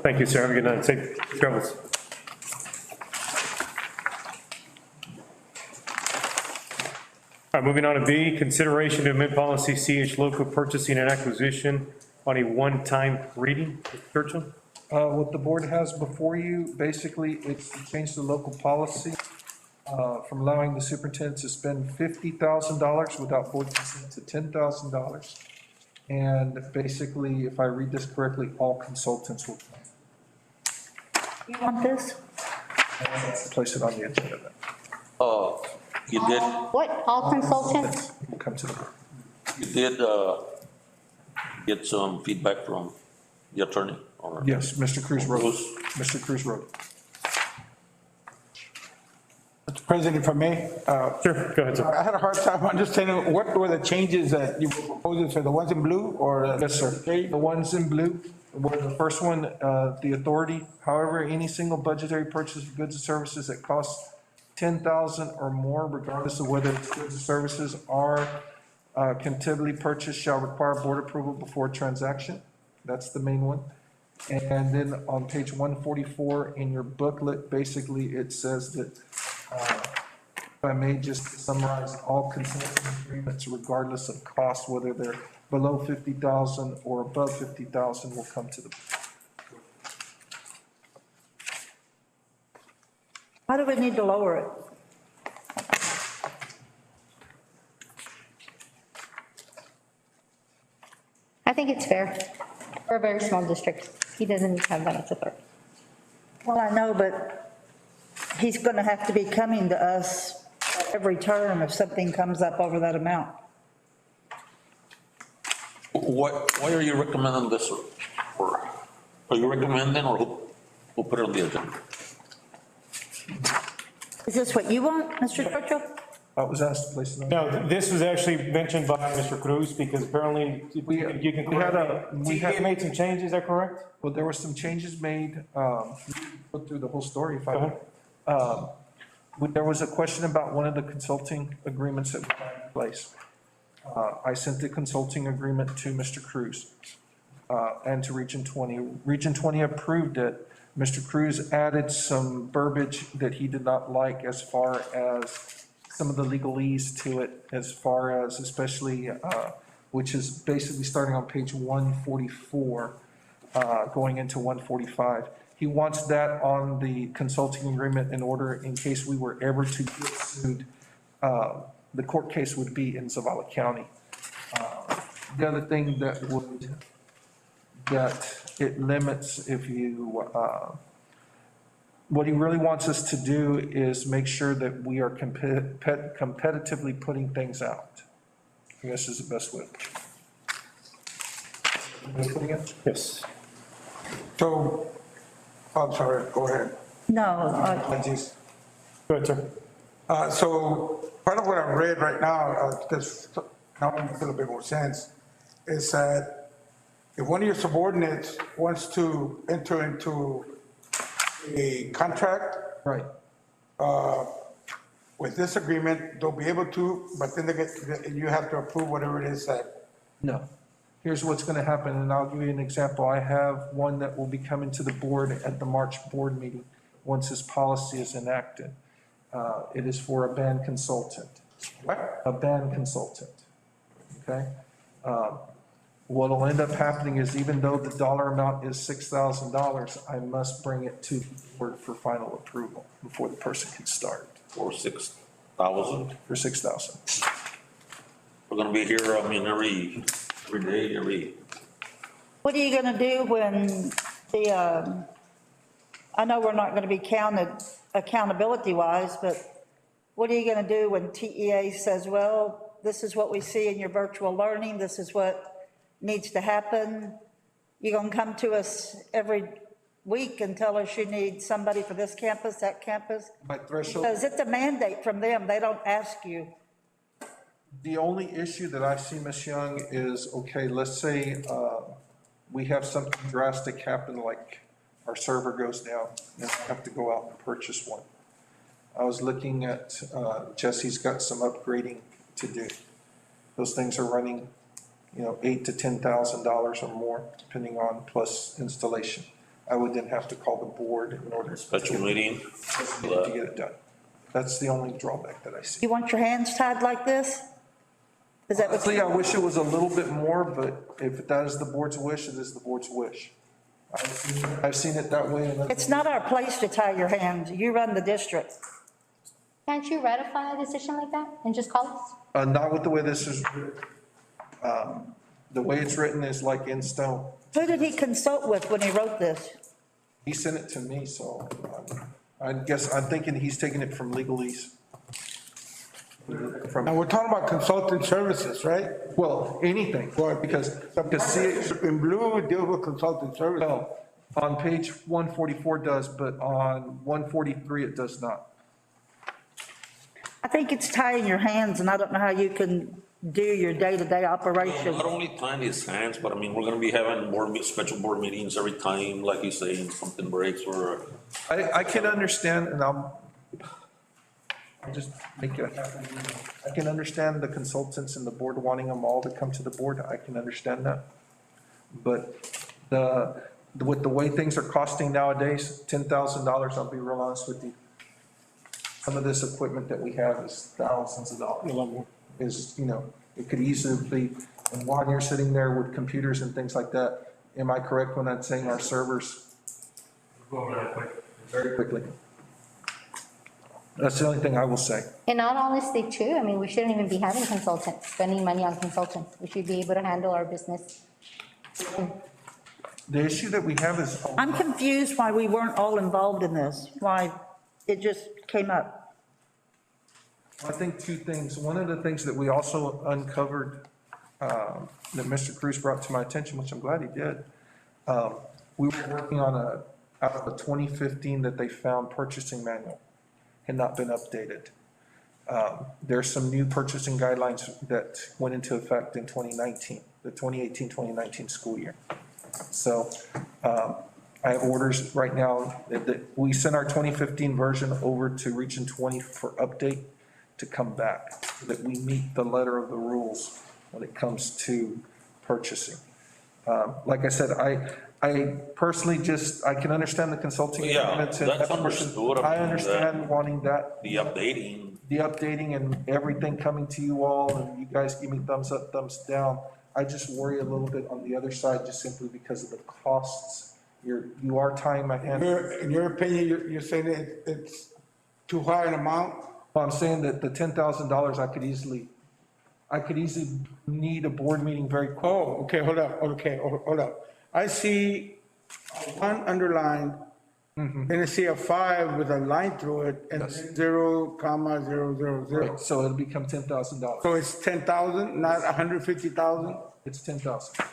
Speaker 2: Thank you, sir. Have a good night. Safe travels. All right, moving on to B, consideration to amend policy CH local purchasing and acquisition on a one-time reading. Mr. Churchill?
Speaker 4: What the board has before you, basically, it's to change the local policy from allowing the superintendent to spend $50,000 without board consent to $10,000. And basically, if I read this correctly, all consultants will come.
Speaker 1: You want this?
Speaker 4: Place it on the agenda then.
Speaker 6: You did,
Speaker 9: What, all consultants?
Speaker 4: We'll come to the board.
Speaker 6: you did, get some feedback from the attorney, or?
Speaker 4: Yes, Mr. Cruz wrote.
Speaker 6: Cruz.
Speaker 4: Mr. Cruz wrote.
Speaker 8: Mr. President, if I may,
Speaker 2: Sure, go ahead, sir.
Speaker 8: I had a hard time understanding what were the changes that you were proposing for the ones in blue or?
Speaker 4: Yes, sir.
Speaker 8: Okay.
Speaker 4: The ones in blue were the first one, the authority. However, any single budgetary purchase of goods and services that costs $10,000 or more, regardless of whether it's goods or services are contingently purchased, shall require board approval before transaction. That's the main one. And then on page 144 in your booklet, basically it says that, if I may just summarize, all consulting agreements, regardless of cost, whether they're below 50,000 or above 50,000, will come to the.
Speaker 1: Why do we need to lower it?
Speaker 9: I think it's fair. We're a very small district. He doesn't need to have that as a third.
Speaker 1: Well, I know, but he's going to have to be coming to us every term if something comes up over that amount.
Speaker 6: Why are you recommending this, or are you recommending, or who put it on the agenda?
Speaker 1: Is this what you want, Mr. Churchill?
Speaker 4: I was asked to place it on.
Speaker 2: No, this was actually mentioned by Mr. Cruz, because apparently, you can correct me. He made some changes, is that correct?
Speaker 4: Well, there were some changes made, go through the whole story if I
Speaker 2: Go
Speaker 4: may. There was a question about one of the consulting agreements that we had in place. I sent the consulting agreement to Mr. Cruz and to Region 20. Region 20 approved it. Mr. Cruz added some verbiage that he did not like as far as some of the legalese to it, as far as especially, which is basically starting on page 144, going into 145. He wants that on the consulting agreement in order, in case we were ever to get sued, the court case would be in Zavala County. The other thing that would that it limits if you, what he really wants us to do is make sure that we are competitively putting things out. I guess is the best way. Putting it?
Speaker 2: Yes.
Speaker 8: So, I'm sorry, go ahead.
Speaker 1: No,
Speaker 8: Apologies.
Speaker 2: Go ahead, sir.
Speaker 8: So part of what I read right now, because now it makes a little bit more sense, is that if one of your subordinates wants to enter into a contract
Speaker 4: Right.
Speaker 8: with this agreement, they'll be able to, but then you have to approve whatever it is that.
Speaker 4: No. Here's what's going to happen, and I'll give you an example. I have one that will be coming to the board at the March board meeting, once this policy is enacted. It is for a band consultant.
Speaker 8: What?
Speaker 4: A band consultant, okay? What'll end up happening is even though the dollar amount is $6,000, I must bring it to the board for final approval before the person can start.
Speaker 6: Or 6,000.
Speaker 4: For 6,000.
Speaker 6: We're gonna be here, I mean, every day,
Speaker 1: what are you gonna do when the, I know we're not gonna be counted accountability wise, but what are you gonna do when TEA says, well, this is what we see in your virtual learning, this is what needs to happen? You're gonna come to us every week and tell us you need somebody for this campus, that campus?
Speaker 4: My threshold.
Speaker 1: Because it's a mandate from them, they don't ask you.
Speaker 4: The only issue that I see, Ms. Young, is, okay, let's say we have something drastic happen, like our server goes down, and I have to go out and purchase one. I was looking at, Jesse's got some upgrading to do. Those things are running, $8,000 to $10,000 or more, depending on plus installation. I would then have to call the board in order.
Speaker 6: special meeting.
Speaker 4: To get it done. That's the only drawback that I see.
Speaker 1: You want your hands tied like this? Is that what?
Speaker 4: Honestly, I wish it was a little bit more, but if that is the board's wish, it is the board's wish. I've seen it that way.
Speaker 1: It's not our place to tie your hands, you run the district.
Speaker 9: Can't you ratify a decision like that and just call us?
Speaker 4: Not with the way this is, the way it's written is like in stone.
Speaker 1: Who did he consult with when he wrote this?
Speaker 4: He sent it to me, so I guess I'm thinking he's taking it from legalese.
Speaker 8: Now, we're talking about consulting services, right?
Speaker 4: Well, anything, because see,
Speaker 8: In blue, it deals with consulting services.
Speaker 4: no, on page 144 does, but on 143 it does not.
Speaker 1: I think it's tying your hands, and I don't know how you can do your day-to-day operation.
Speaker 6: Not only tying his hands, but I mean, we're gonna be having special board meetings every time, like you say, something breaks or.
Speaker 4: I can understand, and I'll just make it happen. I can understand the consultants and the board wanting them all to come to the board. I can understand that. But with the way things are costing nowadays, $10,000, I'll be real honest with you. Some of this equipment that we have is thousands of dollars. It could easily be, and while you're sitting there with computers and things like that, am I correct when I'm saying our servers? Very quickly. That's the only thing I will say.
Speaker 9: In all honesty too, I mean, we shouldn't even be having consultants, spending money on consultants. We should be able to handle our business.
Speaker 4: The issue that we have is.
Speaker 1: I'm confused why we weren't all involved in this, why it just came up.
Speaker 4: I think two things. One of the things that we also uncovered, that Mr. Cruz brought to my attention, which I'm glad he did, we were working on out of a 2015 that they found purchasing manual, had not been updated. There's some new purchasing guidelines that went into effect in 2019, the 2018-2019 school year. So I have orders right now that we sent our 2015 version over to Region 20 for update to come back, so that we meet the letter of the rules when it comes to purchasing. Like I said, I personally I can understand the consulting.
Speaker 6: Yeah,
Speaker 4: agreements and
Speaker 6: that's understood.
Speaker 4: I understand wanting that.
Speaker 6: The updating
Speaker 4: And everything coming to you all, and you guys give me thumbs up, thumbs down. I just worry a little bit on the other side, just simply because of the costs. You are tying my hand.
Speaker 8: In your opinion, you're saying it's too high an amount?
Speaker 4: Well, I'm saying that the $10,000, I could easily need a board meeting very quick.
Speaker 8: Oh, okay, hold up, hold up. I see one underlined, then I see a 5 with a line through it, and
Speaker 4: Yes.
Speaker 8: then 0,000.
Speaker 4: So it'll become $10,000.
Speaker 8: So it's 10,000, not 150,000?
Speaker 4: It's 10,000.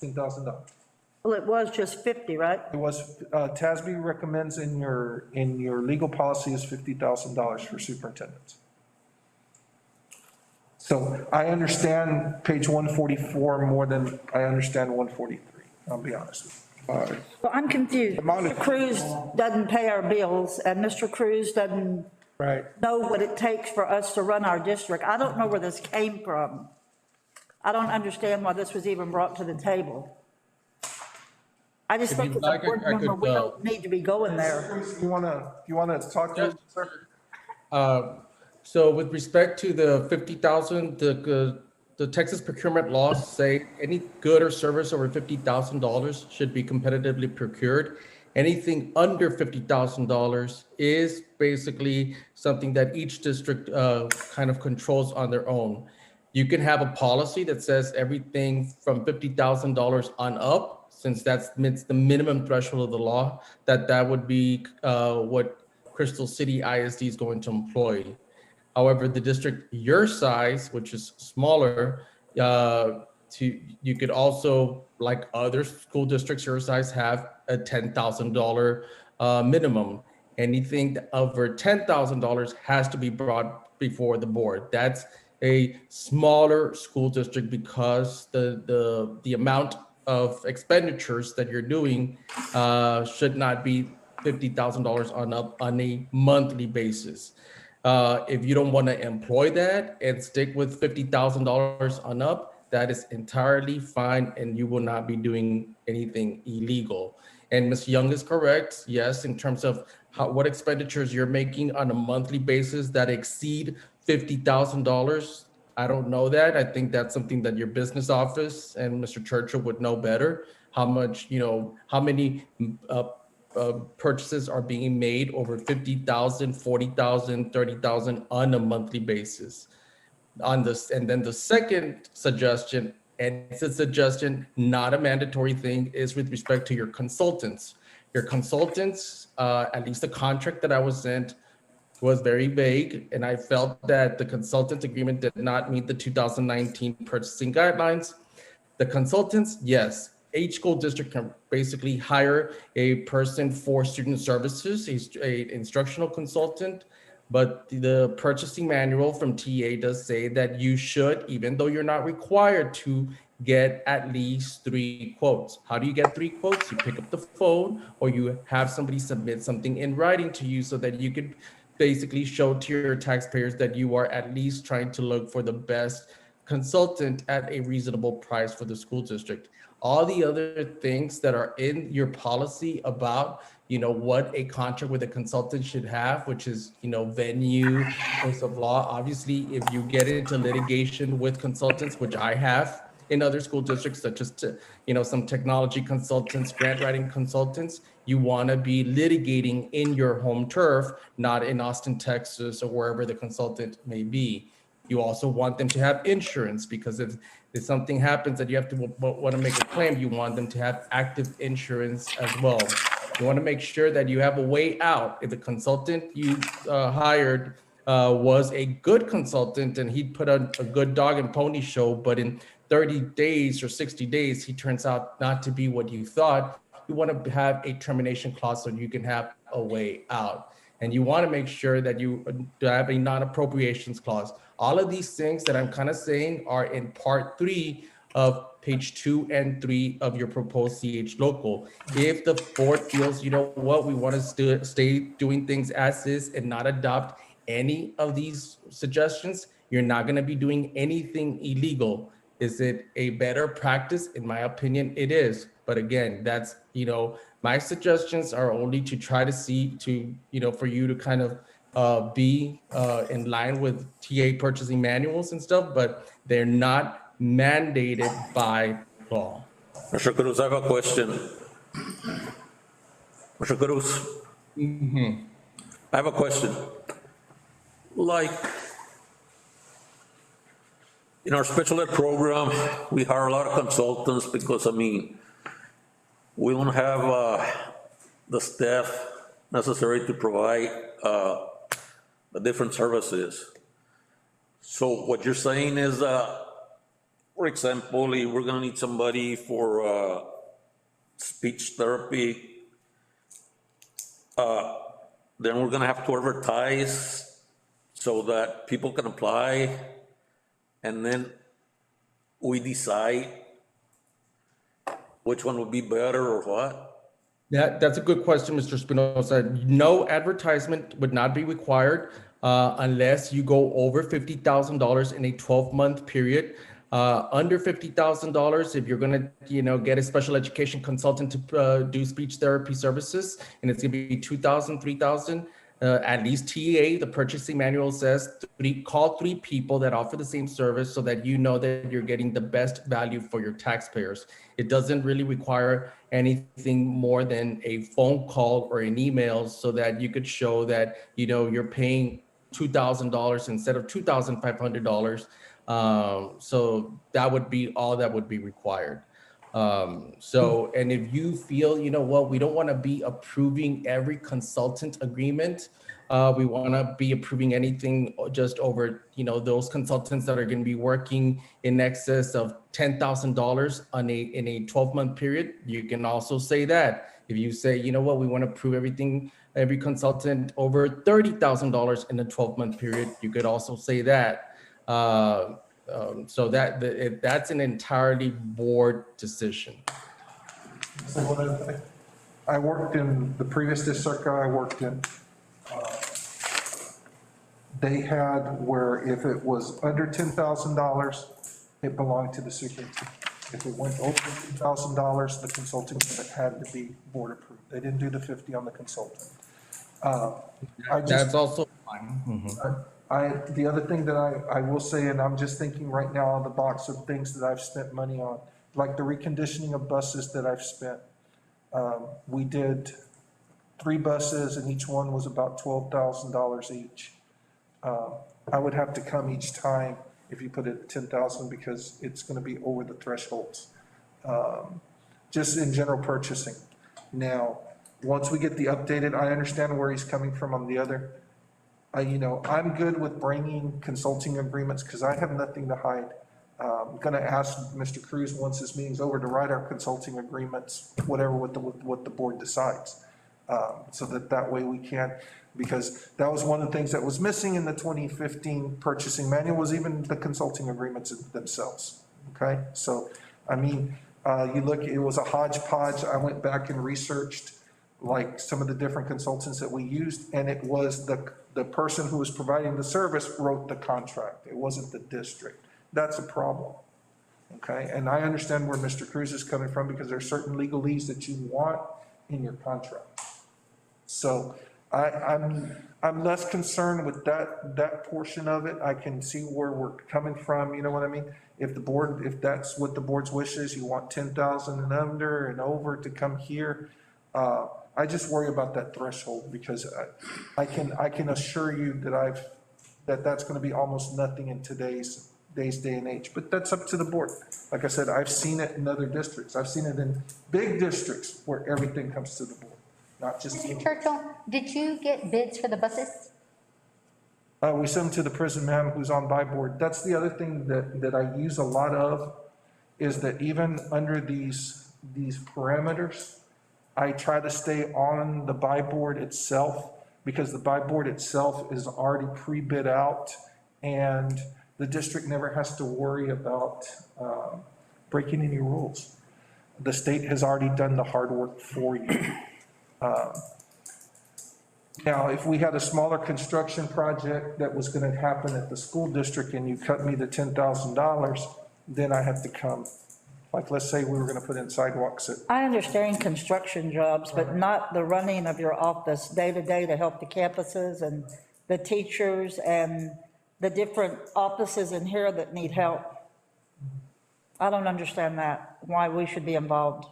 Speaker 4: $10,000.
Speaker 1: Well, it was just 50, right?
Speaker 4: It was, TASB recommends in your legal policy is $50,000 for superintendents. So I understand page 144 more than I understand 143, I'll be honest with you.
Speaker 1: Well, I'm confused.
Speaker 8: Amount of-
Speaker 1: Mr. Cruz doesn't pay our bills, and Mr. Cruz doesn't
Speaker 8: Right.
Speaker 1: know what it takes for us to run our district. I don't know where this came from. I don't understand why this was even brought to the table. I just
Speaker 11: If
Speaker 1: think
Speaker 11: you'd
Speaker 1: as a
Speaker 11: like,
Speaker 1: board
Speaker 11: I
Speaker 1: member,
Speaker 11: could,
Speaker 1: we don't need to be going there.
Speaker 4: You wanna talk to us, sir?
Speaker 11: So with respect to the 50,000, the Texas procurement laws say any good or service over $50,000 should be competitively procured. Anything under $50,000 is basically something that each district kind of controls on their own. You can have a policy that says everything from $50,000 on up, since that's the minimum threshold of the law, that would be what CrystalCity ISD is going to employ. However, the district your size, which is smaller, you could also, like other school districts your size, have a $10,000 minimum. Anything over $10,000 has to be brought before the board. That's a smaller school district because the amount of expenditures that you're doing should not be $50,000 on a monthly basis. If you don't want to employ that and stick with $50,000 on up, that is entirely fine, and you will not be doing anything illegal. And Ms. Young is correct. Yes, in terms of what expenditures you're making on a monthly basis that exceed $50,000. I don't know that. I think that's something that your business office and Mr. Churchill would know better. How much, how many purchases are being made over 50,000, 40,000, 30,000 on a monthly basis. On this, and then the second suggestion, and it's a suggestion, not a mandatory thing, is with respect to your consultants. Your consultants, at least the contract that I was sent, was very vague, and I felt that the consultant agreement did not meet the 2019 purchasing guidelines. The consultants, yes, each school district can basically hire a person for student services, a instructional consultant, but the purchasing manual from TA does say that you should, even though you're not required to, get at least 3 quotes. How do you get 3 quotes? You pick up the phone or you have somebody submit something in writing to you so that you could basically show to your taxpayers that you are at least trying to look for the best consultant at a reasonable price for the school district. All the other things that are in your policy about, what a contract with a consultant should have, which is, venue, choice of law. Obviously, if you get into litigation with consultants, which I have in other school districts, such as, some technology consultants, grant writing consultants, you want to be litigating in your home turf, not in Austin, Texas, or wherever the consultant may be. You also want them to have insurance, because if something happens that you have to want to make a claim, you want them to have active insurance as well. You want to make sure that you have a way out. If the consultant you hired was a good consultant and he put on a good dog and pony show, but in 30 days or 60 days, he turns out not to be what you thought, you want to have a termination clause so you can have a way out. And you want to make sure that you have a non-appropriations clause. All of these things that I'm kind of saying are in part 3 of page 2 and 3 of your proposed CH local. If the board feels, we want to stay doing things as is and not adopt any of these suggestions, you're not going to be doing anything illegal. Is it a better practice? In my opinion, it is. But again, that's, my suggestions are only to try to see for you to kind of be in line with TA purchasing manuals and stuff, but they're not mandated by law.
Speaker 6: Mr. Cruz, I have a question. Mr. Cruz. I have a question. Like, in our special ed program, we hire a lot of consultants because, we don't have, the staff necessary to provide, the different services. So what you're saying is, for example, if we're gonna need somebody for, speech therapy, then we're gonna have to advertise so that people can apply, and then we decide which one would be better or what?
Speaker 11: That's a good question, Mr. Espinosa. No advertisement would not be required unless you go over $50,000 in a 12-month period. Under $50,000, if you're gonna, get a special education consultant to do speech therapy services, and it's gonna be $2,000, $3,000. At least TEA, the purchasing manual says, call 3 people that offer the same service so that you know that you're getting the best value for your taxpayers. It doesn't really require anything more than a phone call or an email so that you could show that, you're paying $2,000 instead of $2,500. So that would be all that would be required. And if you feel, we don't want to be approving every consultant agreement. We want to be approving anything just over, those consultants that are going to be working in excess of $10,000 in a 12-month period. You can also say that. If you say, we want to approve every consultant over $30,000 in a 12-month period, you could also say that. So that's an entirely board decision.
Speaker 4: So I worked in the previous district I worked in. They had where if it was under $10,000, it belonged to the superintendent. If it went over $10,000, the consulting unit had to be board approved. They didn't do the 50 on the consultant.
Speaker 11: That's also fine. Mm-hmm.
Speaker 4: The other thing that I will say, and I'm just thinking right now on the box of things that I've spent money on, like the reconditioning of buses that I've spent. We did 3 buses and each one was about $12,000 each. I would have to come each time if you put it at 10,000 because it's gonna be over the thresholds. Just in general purchasing. Now, once we get the updated, I understand where he's coming from on the other. I'm good with bringing consulting agreements because I have nothing to hide. I'm gonna ask Mr. Cruz once this meeting's over to write our consulting agreements, whatever what the board decides. So that way we can, because that was one of the things that was missing in the 2015 purchasing manual was even the consulting agreements themselves, okay? So, you look, it was a hodgepodge. I went back and researched like some of the different consultants that we used, and it was the person who was providing the service wrote the contract. It wasn't the district. That's a problem, okay? And I understand where Mr. Cruz is coming from because there are certain legalese that you want in your contract. So I'm less concerned with that portion of it. I can see where we're coming from, you know what I mean? If that's what the board's wish is, you want 10,000 and under and over to come here. I just worry about that threshold because I can assure you that that's gonna be almost nothing in today's day and age, but that's up to the board. Like I said, I've seen it in other districts. I've seen it in big districts where everything comes to the board, not just.
Speaker 9: Mr. Churchill, did you get bids for the buses?
Speaker 4: We send them to the prison man who's on buy board. That's the other thing that I use a lot of is that even under these parameters, I try to stay on the buy board itself because the buy board itself is already pre-bid out and the district never has to worry about breaking any rules. The state has already done the hard work for you. Now, if we had a smaller construction project that was gonna happen at the school district and you cut me the $10,000, then I have to come. Like, let's say we were gonna put in sidewalks at.
Speaker 1: I understand construction jobs, but not the running of your office day to day to help the campuses and the teachers and the different offices in here that need help. I don't understand that, why we should be involved.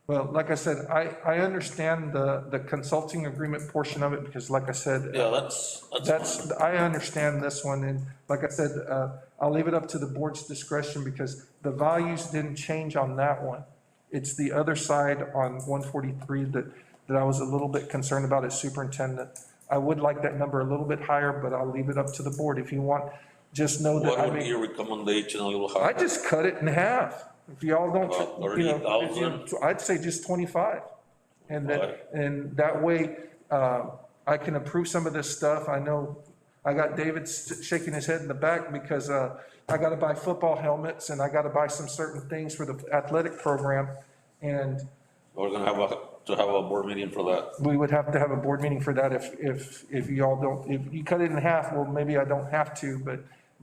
Speaker 4: Well, like I said, I understand the consulting agreement portion of it because like I said.
Speaker 6: Yeah,
Speaker 4: I understand this one. And like I said, I'll leave it up to the board's discretion because the values didn't change on that one. It's the other side on 143 that I was a little bit concerned about as superintendent. I would like that number a little bit higher, but I'll leave it up to the board. If you want, just know that,
Speaker 6: What
Speaker 4: I
Speaker 6: would be
Speaker 4: mean,
Speaker 6: your recommendation, a little
Speaker 4: I
Speaker 6: higher?
Speaker 4: just cut it in half. If y'all don't,
Speaker 6: About
Speaker 4: you know,
Speaker 6: 30,000?
Speaker 4: I'd say just 25. And
Speaker 6: Right.
Speaker 4: that, and that way, I can approve some of this stuff. I know, I got David shaking his head in the back because, I gotta buy football helmets and I gotta buy some certain things for the athletic program. And
Speaker 6: We're gonna have a board meeting for that.
Speaker 4: we would have to have a board meeting for that if y'all don't, if you cut it in half, well, maybe I don't have to,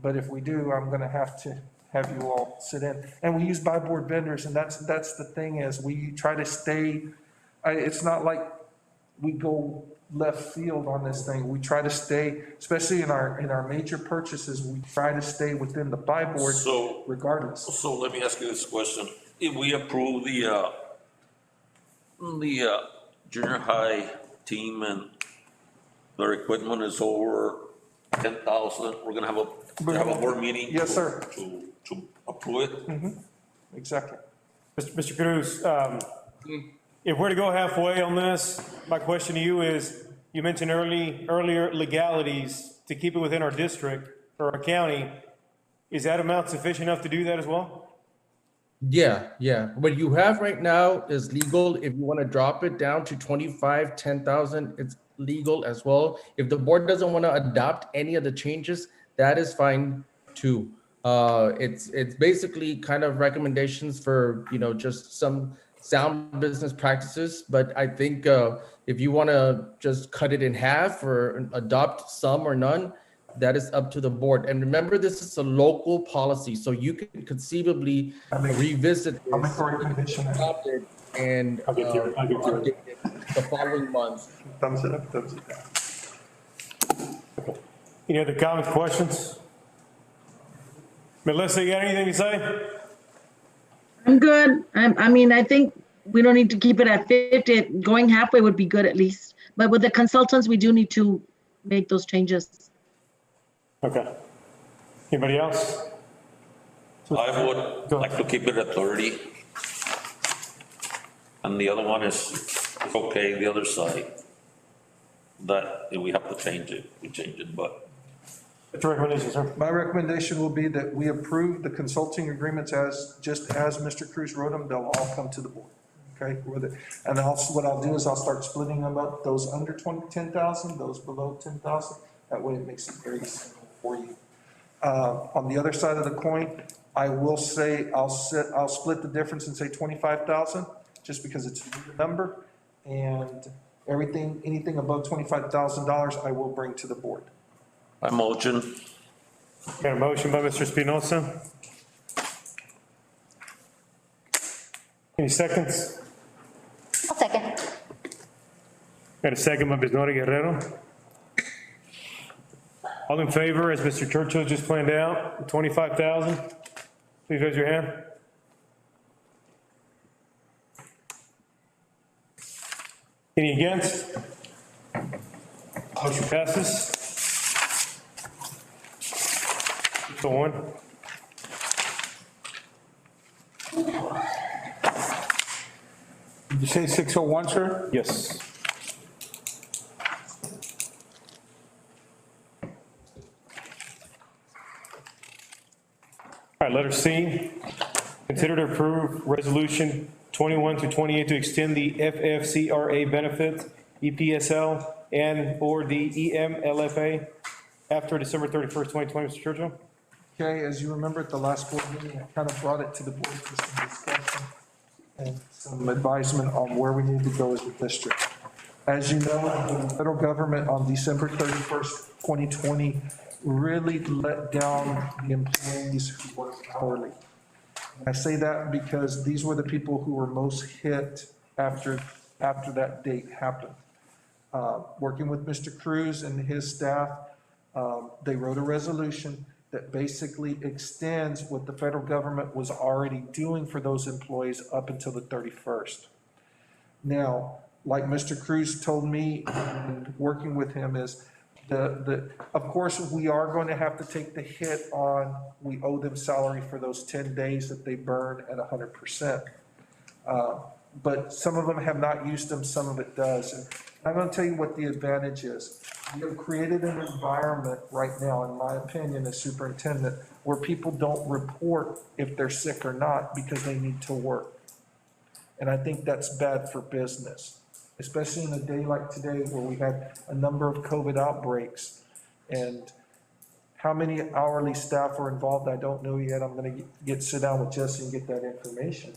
Speaker 4: but if we do, I'm gonna have to have you all sit in. And we use buy board vendors, and that's the thing is, we try to stay, it's not like we go left field on this thing. We try to stay, especially in our major purchases, we try to stay within the buy board
Speaker 6: So,
Speaker 4: regardless.
Speaker 6: so let me ask you this question. If we approve the junior high team and their equipment is over 10,000, we're gonna have a board meeting?
Speaker 4: Yes, sir.
Speaker 6: To approve it?
Speaker 4: Exactly.
Speaker 2: Mr. Cruz, if we're to go halfway on this, my question to you is, you mentioned earlier legalities to keep it within our district or our county. Is that amount sufficient enough to do that as well?
Speaker 11: Yeah. What you have right now is legal. If you want to drop it down to 25, 10,000, it's legal as well. If the board doesn't want to adopt any of the changes, that is fine too. It's basically kind of recommendations for, just some sound business practices. But I think if you want to just cut it in half or adopt some or none, that is up to the board. And remember, this is a local policy, so you can conceivably revisit
Speaker 4: I'll make
Speaker 11: this
Speaker 4: a recommendation.
Speaker 11: and update it the following month.
Speaker 4: Thumbs it up, thumbs it down.
Speaker 2: Any other comments, questions? Melissa, you got anything to say?
Speaker 7: I'm good. I think we don't need to keep it at 50. Going halfway would be good at least. But with the consultants, we do need to make those changes.
Speaker 2: Okay. Anybody else?
Speaker 6: I would like to keep it at 30. And the other one is okay, the other side. That if we have to change it, we change it, but.
Speaker 2: What's your recommendation, sir?
Speaker 4: My recommendation will be that we approve the consulting agreements just as Mr. Cruz wrote them, they'll all come to the board, okay? And what I'll do is I'll start splitting them up, those under 10,000, those below 10,000. That way it makes it very simple for you. On the other side of the coin, I will say, I'll split the difference and say 25,000, just because it's a bigger number. And anything above $25,000, I will bring to the board.
Speaker 6: I motion.
Speaker 2: Got a motion by Mr. Espinosa. Any seconds?
Speaker 9: I'll second.
Speaker 2: Got a second by Ms. Nori Guerrero. All in favor, as Mr. Churchill just planned out, 25,000? Please raise your hand. Any against? Motion passes. So one.
Speaker 8: Did you say 601, sir?
Speaker 2: Yes. All right, letter C, consider to approve resolution 21 to 28 to extend the FFCRA benefits, EPSL, and/or the EMLFA after December 31st, 2020, Mr. Churchill?
Speaker 4: Okay, as you remember at the last board meeting, I kind of brought it to the board for some discussion and some advisement on where we need to go as a district. As you know, the federal government on December 31st, 2020, really let down the employees who work hourly. I say that because these were the people who were most hit after that date happened. Working with Mr. Cruz and his staff, they wrote a resolution that basically extends what the federal government was already doing for those employees up until the 31st. Now, like Mr. Cruz told me, and working with him is, of course, we are going to have to take the hit on, we owe them salary for those 10 days that they burn at 100%. But some of them have not used them, some of it does. And I'm gonna tell you what the advantage is. We have created an environment right now, in my opinion, as superintendent, where people don't report if they're sick or not because they need to work. And I think that's bad for business, especially in a day like today where we had a number of COVID outbreaks. And how many hourly staff are involved, I don't know yet. I'm gonna sit down with Jesse and get that information.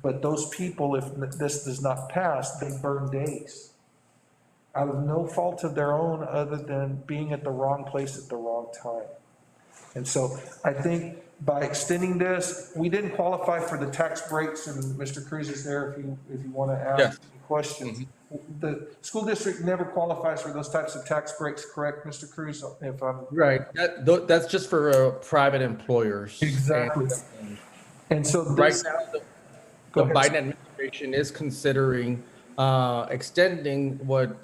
Speaker 4: But those people, if this does not pass, they burn days out of no fault of their own other than being at the wrong place at the wrong time. And so I think by extending this, we didn't qualify for the tax breaks, and Mr. Cruz is there if you want to ask
Speaker 11: Yes.
Speaker 4: questions. The school district never qualifies for those types of tax breaks, correct, Mr. Cruz? If I'm
Speaker 11: Right, that's just for private employers.
Speaker 4: exactly. And so
Speaker 11: Right
Speaker 4: this,
Speaker 11: now, the
Speaker 4: go ahead.
Speaker 11: Biden administration is considering extending what,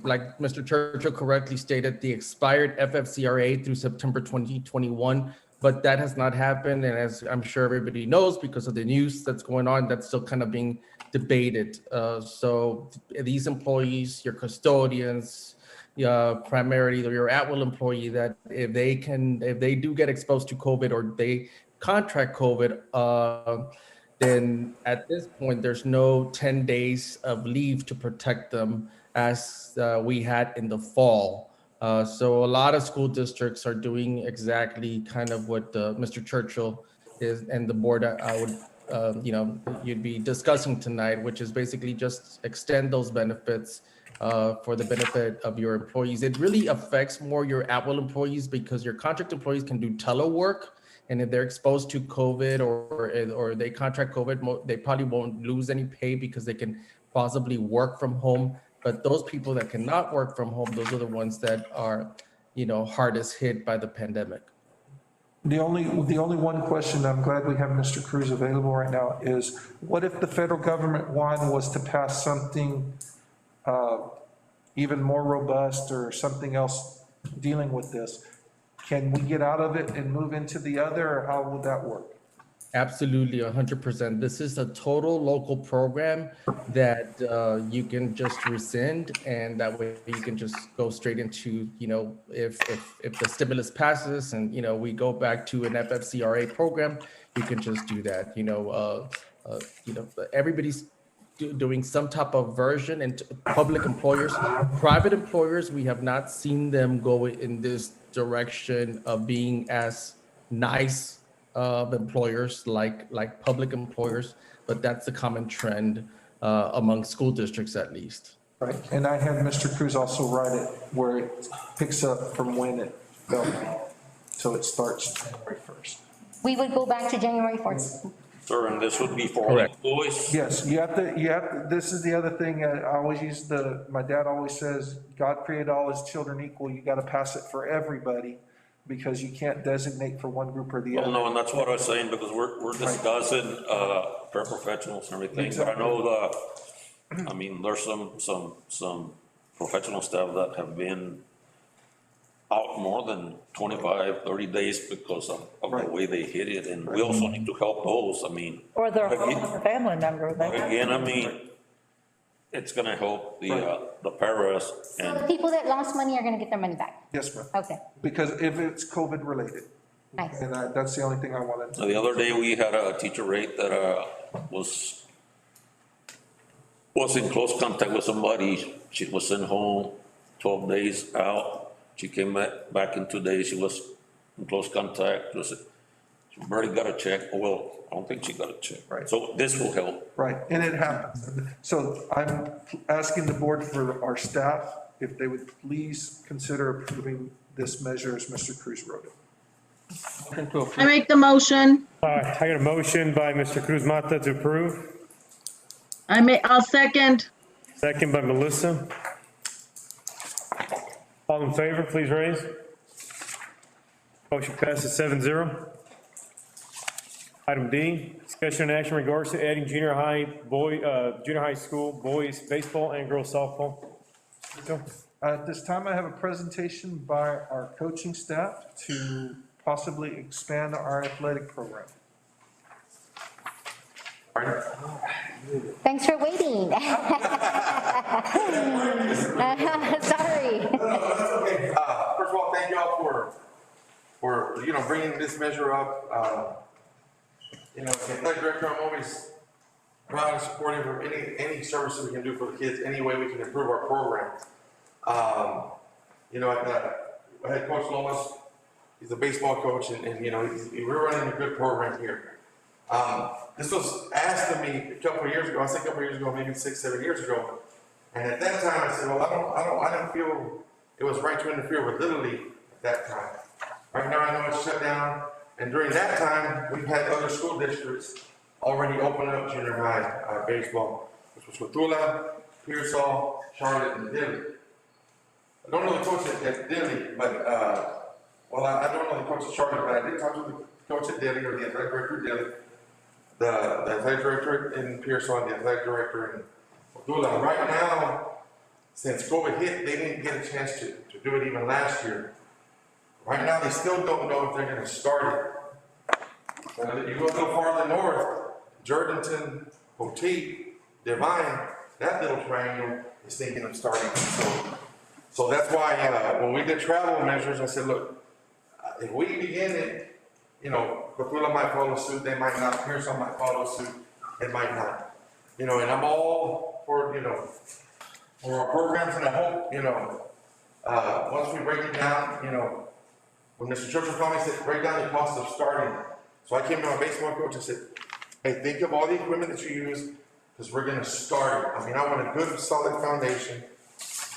Speaker 11: like Mr. Churchill correctly stated, the expired FFCRA through September 2021, but that has not happened. And as I'm sure everybody knows, because of the news that's going on, that's still kind of being debated. So these employees, your custodians, primarily your at-will employee, that if they do get exposed to COVID or they contract COVID, then at this point, there's no 10 days of leave to protect them as we had in the fall. So a lot of school districts are doing exactly kind of what Mr. Churchill is and the board I would, you'd be discussing tonight, which is basically just extend those benefits for the benefit of your employees. It really affects more your at-will employees because your contract employees can do telework. And if they're exposed to COVID or they contract COVID, they probably won't lose any pay because they can possibly work from home. But those people that cannot work from home, those are the ones that are, hardest hit by the pandemic.
Speaker 4: The only one question, I'm glad we have Mr. Cruz available right now, is what if the federal government was to pass something even more robust or something else dealing with this? Can we get out of it and move into the other, or how would that work?
Speaker 11: Absolutely, 100%. This is a total local program that you can just rescind, and that way you can just go straight into, if the stimulus passes and, we go back to an FFCRA program, you can just do that. Everybody's doing some type of version, and public employers, private employers, we have not seen them go in this direction of being as nice of employers like public employers, but that's the common trend among school districts at least.
Speaker 4: Right, and I had Mr. Cruz also write it where it picks up from when it fell out. So it starts January 1st.
Speaker 9: We would go back to January 4th.
Speaker 6: Sir, and this would be for all employees?
Speaker 4: Yes, you have to, this is the other thing, I always use my dad always says, God created all his children equal, you gotta pass it for everybody, because you can't designate for one group or the other.
Speaker 6: Well, no, and that's what I was saying, because we're discussing paraprofessionals and everything,
Speaker 4: Exactly.
Speaker 6: but I know there's some professional staff that have been out more than 25, 30 days because of the way they hit it, and we also need to help those,
Speaker 1: Or they're home with a family member.
Speaker 6: again, it's gonna help the paras,
Speaker 9: So the
Speaker 6: and
Speaker 9: people that lost money are gonna get their money back?
Speaker 4: Yes, ma'am,
Speaker 9: Okay,
Speaker 4: because if it's COVID related.
Speaker 9: nice.
Speaker 4: And that's the only thing I wanted to.
Speaker 6: the other day we had a teacher rate that was in close contact with somebody. She was sent home 12 days out. She came back in 2 days. She was in close contact. She barely got a check. Well, I don't think she got a check.
Speaker 4: Right.
Speaker 6: So this will help.
Speaker 4: Right, and it happens. So I'm asking the board for our staff, if they would please consider approving this measure as Mr. Cruz wrote it.
Speaker 7: I make the motion.
Speaker 2: I got a motion by Mr. Cruz Mata to approve,
Speaker 7: I'll second.
Speaker 2: second by Melissa. All in favor, please raise. Motion passes 7-0. Item D, discussion and action in regards to adding junior high school boys baseball and girls softball.
Speaker 4: At this time, I have a presentation by our coaching staff to possibly expand our athletic program.
Speaker 9: Thanks for waiting. Sorry.
Speaker 12: No, that's okay. First of all, thank y'all for, you know, bringing this measure up. You know, as athletic director, I'm always proud and supportive of any services we can do for the kids, any way we can improve our program. You know, I had Coach Lomas, he's a baseball coach, and you know, we're running a good program here. This was asked of me a couple of years ago, I say a couple of years ago, maybe 6, 7 years ago. And at that time I said, well, I don't feel it was right to interfere with Little League at that time. Right now I know it's shut down, and during that time, we've had other school districts already open up junior high baseball, which was Cotula, Pearsall, Charlotte, and Dilley. I don't know the coach at Dilley, but, well, I don't know the coach at Charlotte, but I did talk to the coach at Dilley, or the athletic director at Dilley, the athletic director in Pearsall, and the athletic director in Cotula. Right now, since COVID hit, they didn't get a chance to do it even last year. Right now, they still don't know if they're going to start it. You go a little farther north, Jordanton, Poteet, Divine, that little triangle is thinking of starting. So that's why when we did travel measures, I said, look, if we begin it, you know, Cotula might follow suit, they might not. Pearsall might follow suit, it might not. You know, and I'm all for, you know, for our programs, and I hope, you know, once we break it down, you know, when Mr. Churchill called me, he said, break down the cost of starting. So I came to my baseball coach and said, hey, think of all the equipment that you use, because we're going to start it. I mean, I want a good, solid foundation,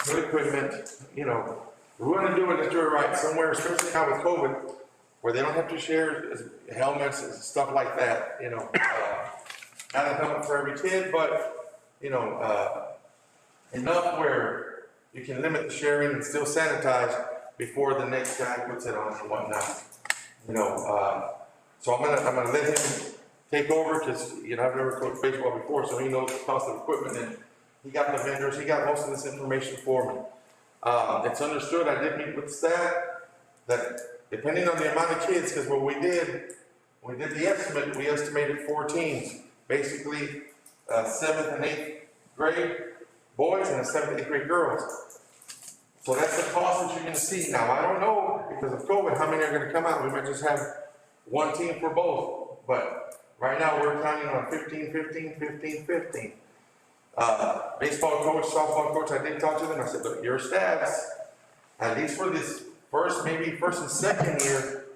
Speaker 12: good equipment, you know. We want to do it, let's do it right somewhere, especially now with COVID, where they don't have to share helmets and stuff like that, you know. Not a helmet for every kid, but, you know, enough where you can limit the sharing and still sanitize before the next guy puts it on and whatnot. You know, so I'm gonna let him take over, because, you know, I've never coached baseball before, so he knows the cost of equipment, and he got the vendors, he got most of this information for me. It's understood, I did meet with the staff, that depending on the amount of kids, because what we did the estimate, we estimated 4 teams, basically 7th and 8th grade boys and a 7th and 8th grade girls. So that's the cost that you're going to see. Now, I don't know, because of COVID, how many are going to come out. We might just have one team for both. But right now, we're counting on 15, 15, 15, 15. Baseball coach, softball coach, I did talk to them. I said, look, your staffs, at least for this first and second year,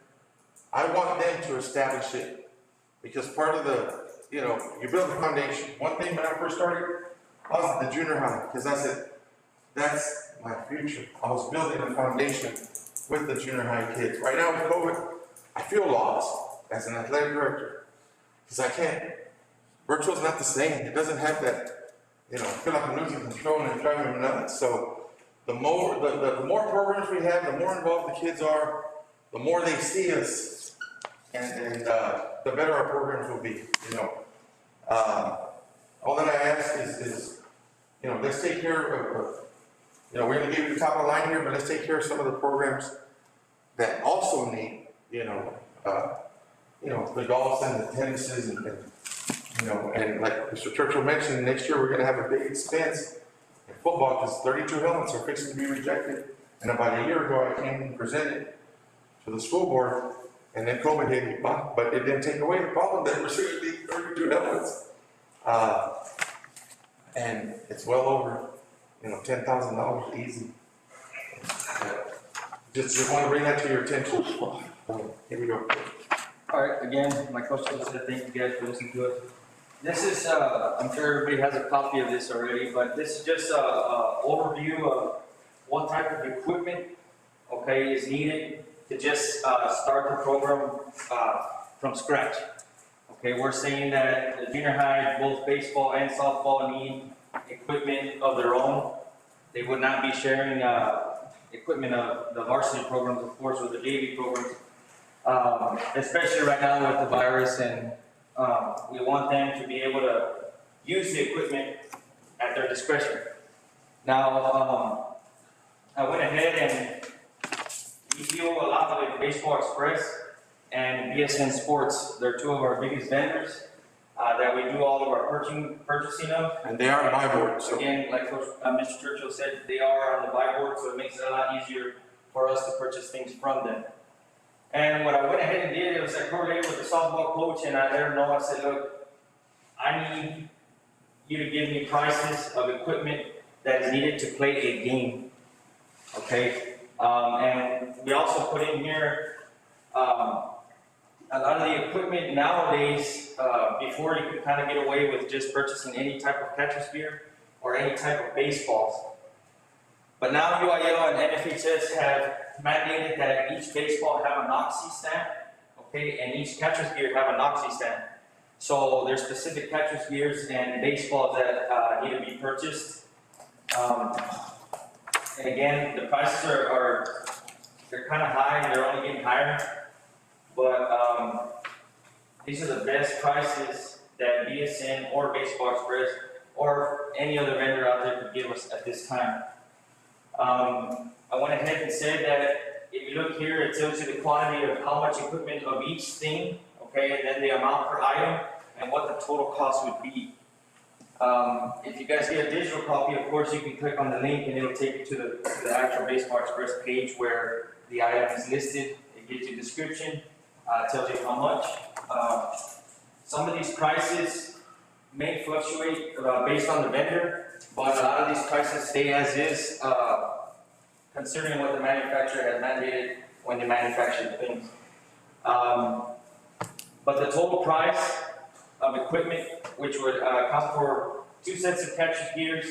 Speaker 12: I want them to establish it. Because part of the, you know, you build a foundation. One thing when I first started, I was at the junior high, because I said, that's my future. I was building a foundation with the junior high kids. Right now with COVID, I feel lost as an athletic director, because I can't, virtual's not the same. It doesn't have that, you know, I feel like I'm losing control and it's driving me nuts. So the more programs we have, the more involved the kids are, the more they see us, and the better our programs will be, you know. All that I ask is, you know, let's take care of, you know, we're going to give you the top of the line here, but let's take care of some of the programs that also need, you know, the golf and the tennises, and you know, and like Mr. Churchill mentioned, next year we're going to have a big expense in football, because 32 helmets are fixing to be rejected. And about a year ago, I came and presented to the school board, and then COVID hit, but it didn't take away the problem that we're seriously 32 helmets. And it's well over, you know, $10,000 easy. Just want to bring that to your attention. Here we go.
Speaker 13: All right, again, my question is, thank you guys for listening to it. This is, I'm sure everybody has a copy of this already, but this is just a overview of what type of equipment, okay, is needed to just start the program from scratch. Okay, we're saying that the junior high, both baseball and softball, need equipment of their own. They would not be sharing equipment of the varsity programs, of course, with the JV programs, especially right now with the virus, and we want them to be able to use the equipment at their discretion. Now, I went ahead and we deal a lot with Baseball Express and BSN Sports. They're two of our biggest vendors. that we do all of our purchasing of.
Speaker 12: And they are buy board, so.
Speaker 13: Again, like Mr. Churchill said, they are on the buy board, so it makes it a lot easier for us to purchase things from them. And what I went ahead and did, it was I coordinated with the softball coach, and I let him know, I said, look, I need you to give me prices of equipment that is needed to play a game, okay? And we also put in here, a lot of the equipment nowadays, before you could kind of get away with just purchasing any type of catcher's gear or any type of baseballs. But now UIL and NFHS have mandated that each baseball have an oxy stand, okay, and each catcher's gear have an oxy stand. So there's specific catcher's gears and baseballs that need to be purchased. And again, the prices they're kind of high, and they're only getting higher. But these are the best prices that BSN or Baseball Express or any other vendor out there could give us at this time. I went ahead and said that if you look here, it tells you the quantity of how much equipment of each thing, okay, and then the amount per item and what the total cost would be. If you guys get a digital copy, of course, you can click on the link and it'll take you to the actual Baseball Express page where the item is listed. It gives you a description, tells you how much. Some of these prices may fluctuate based on the vendor, but a lot of these prices stay as is, considering what the manufacturer has mandated when they manufacture the things. But the total price of equipment, which would cost for 2 sets of catcher's gears,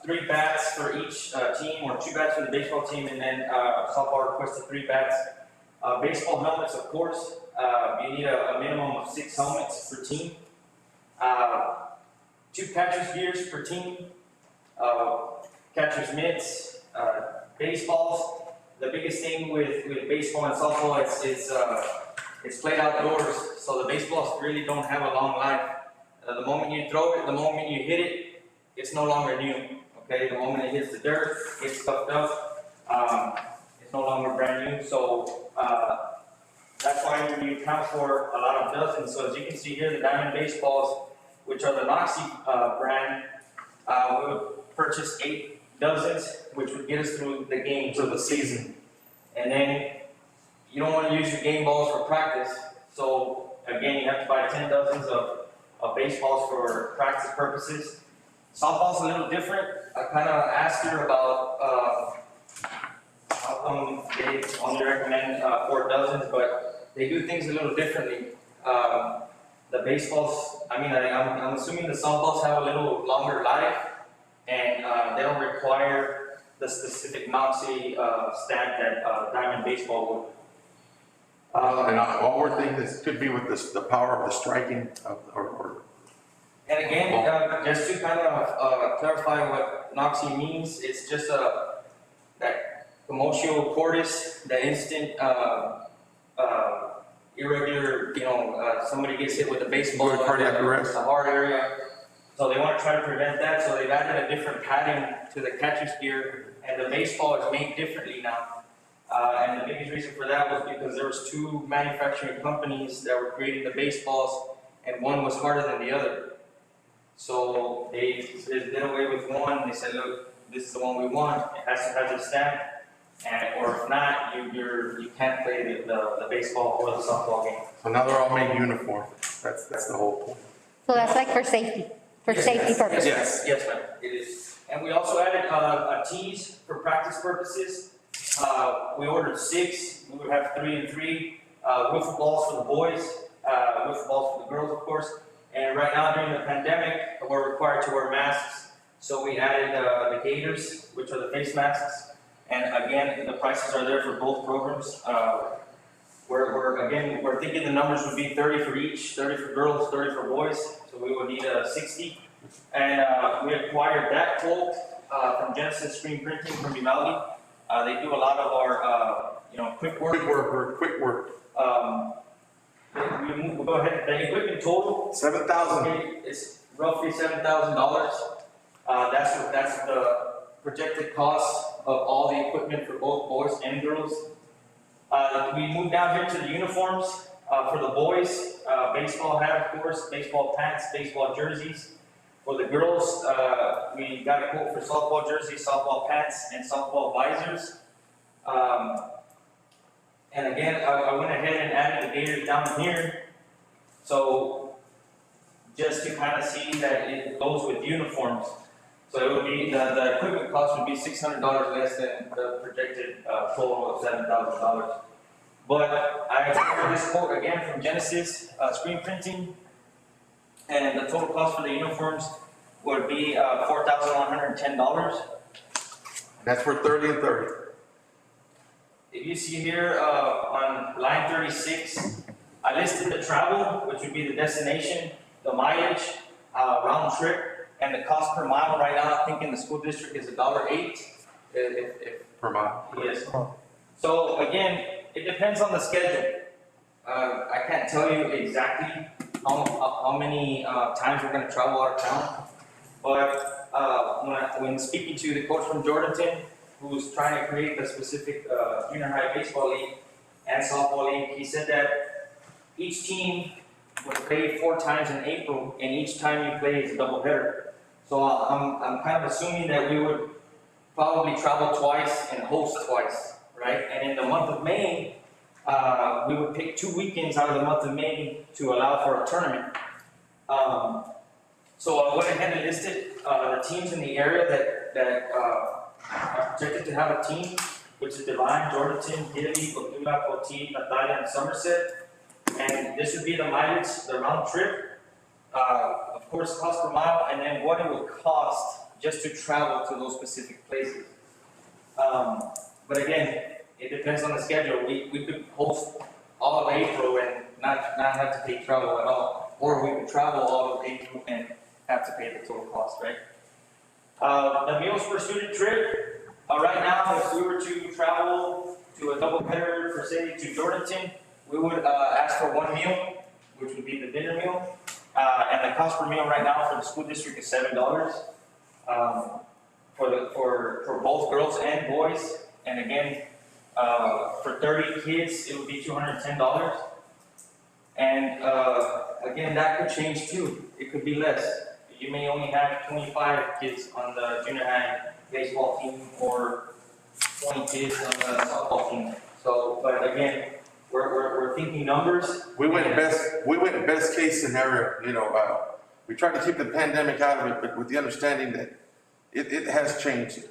Speaker 13: 3 bats for each team, or 2 bats for the baseball team, and then softball requested 3 bats. Baseball helmets, of course, you need a minimum of 6 helmets per team. 2 catcher's gears per team, catcher's mitts, baseballs. The biggest thing with baseball and softball, it's played outdoors, so the baseballs really don't have a long life. The moment you throw it, the moment you hit it, it's no longer new. Okay, the moment it hits the dirt, it's stuffed up. It's no longer brand new. So that's why you account for a lot of dozens. So as you can see here, the diamond baseballs, which are the Noxie brand, we would purchase 8 dozens, which would get us through the games of the season. And then you don't want to use your game balls for practice. So again, you have to buy 10 dozens of baseballs for practice purposes. Softball's a little different. I kind of asked her about how come they only recommend 4 dozens, but they do things a little differently. The baseballs, I mean, I'm assuming the softballs have a little longer life, and they don't require the specific Noxie stamp that diamond baseball would.
Speaker 12: And all we're thinking is could be with the power of the striking
Speaker 13: And again, just to kind of clarify what Noxie means, it's just that commotio cordis, the instant irregular, somebody gets hit with a baseball in the heart area. So they want to try to prevent that, so they've added a different padding to the catcher's gear, and the baseball is made differently now. And the biggest reason for that was because there was 2 manufacturing companies that were creating the baseballs, and one was harder than the other. So they did away with one. They said, look, this is the one we want. It has to have the stamp, or if not, you can't play the baseball or the softball game.
Speaker 12: So now they're all made uniform. That's the whole point.
Speaker 9: So that's like for safety purposes?
Speaker 13: Yes, ma'am, it is. And we also added a tees for practice purposes. We ordered 6. We would have 3 and 3. Wiffle balls for the boys, wiffle balls for the girls, of course. And right now during the pandemic, we're required to wear masks. So we added the gaiters, which are the face masks. And again, the prices are there for both programs. We're thinking the numbers would be 30 for each, 30 for girls, 30 for boys. So we would need 60. And we acquired that quote from Genesis Screen Printing from Uvalde. They do a lot of our, quick work.
Speaker 12: Quick work.
Speaker 13: We'll go ahead. The equipment total
Speaker 12: $7,000.
Speaker 13: It's roughly $7,000. That's the projected cost of all the equipment for both boys and girls. We moved down here to the uniforms. For the boys, baseball hat, of course, baseball pants, baseball jerseys. For the girls, we got a quote for softball jerseys, softball pants, and softball visors. And again, I went ahead and added the gators down here. So just to kind of see that it goes with uniforms. So it would be, the equipment cost would be $600 less than the projected total of $7,000. But I ordered this quote again from Genesis Screen Printing, and the total cost for the uniforms would be $4,110.
Speaker 12: That's for 30 and 30.
Speaker 13: If you see here on line 36, I listed the travel, which would be the destination, the mileage, round trip, and the cost per mile. Right now, I think in the school district is $1.08.
Speaker 12: Per mile.
Speaker 13: Yes. So again, it depends on the schedule. I can't tell you exactly how many times we're going to travel out of town, but when speaking to the coach from Jordanton, who's trying to create the specific junior high baseball league and softball league, he said that each team would play 4 times in April, and each time you play is a doubleheader. So I'm kind of assuming that we would probably travel twice and host twice, right? And in the month of May, we would pick 2 weekends out of the month of May to allow for a tournament. So I went ahead and listed the teams in the area that are projected to have a team, which is Divine, Jordanton, Gilly, Cotula, Cotuí, Natalia, and Somerset. And this would be the mileage, the round trip, of course, cost per mile, and then what it would cost just to travel to those specific places. But again, it depends on the schedule. We could host all of April and not have to pay travel at all, or we could travel all of April and have to pay the total cost, right? The meals per student trip, right now, if we were to travel to a double header per se to Jordanton, we would ask for 1 meal, which would be the dinner meal, and the cost per meal right now for the school district is $7 for both girls and boys, and again, for 30 kids, it would be $210. And again, that could change too. It could be less. You may only have 25 kids on the junior high baseball team or 20 kids on the softball team. So, but again, we're thinking numbers.
Speaker 12: We went best case scenario, you know, we tried to keep the pandemic out of it, but with the understanding that it has changed.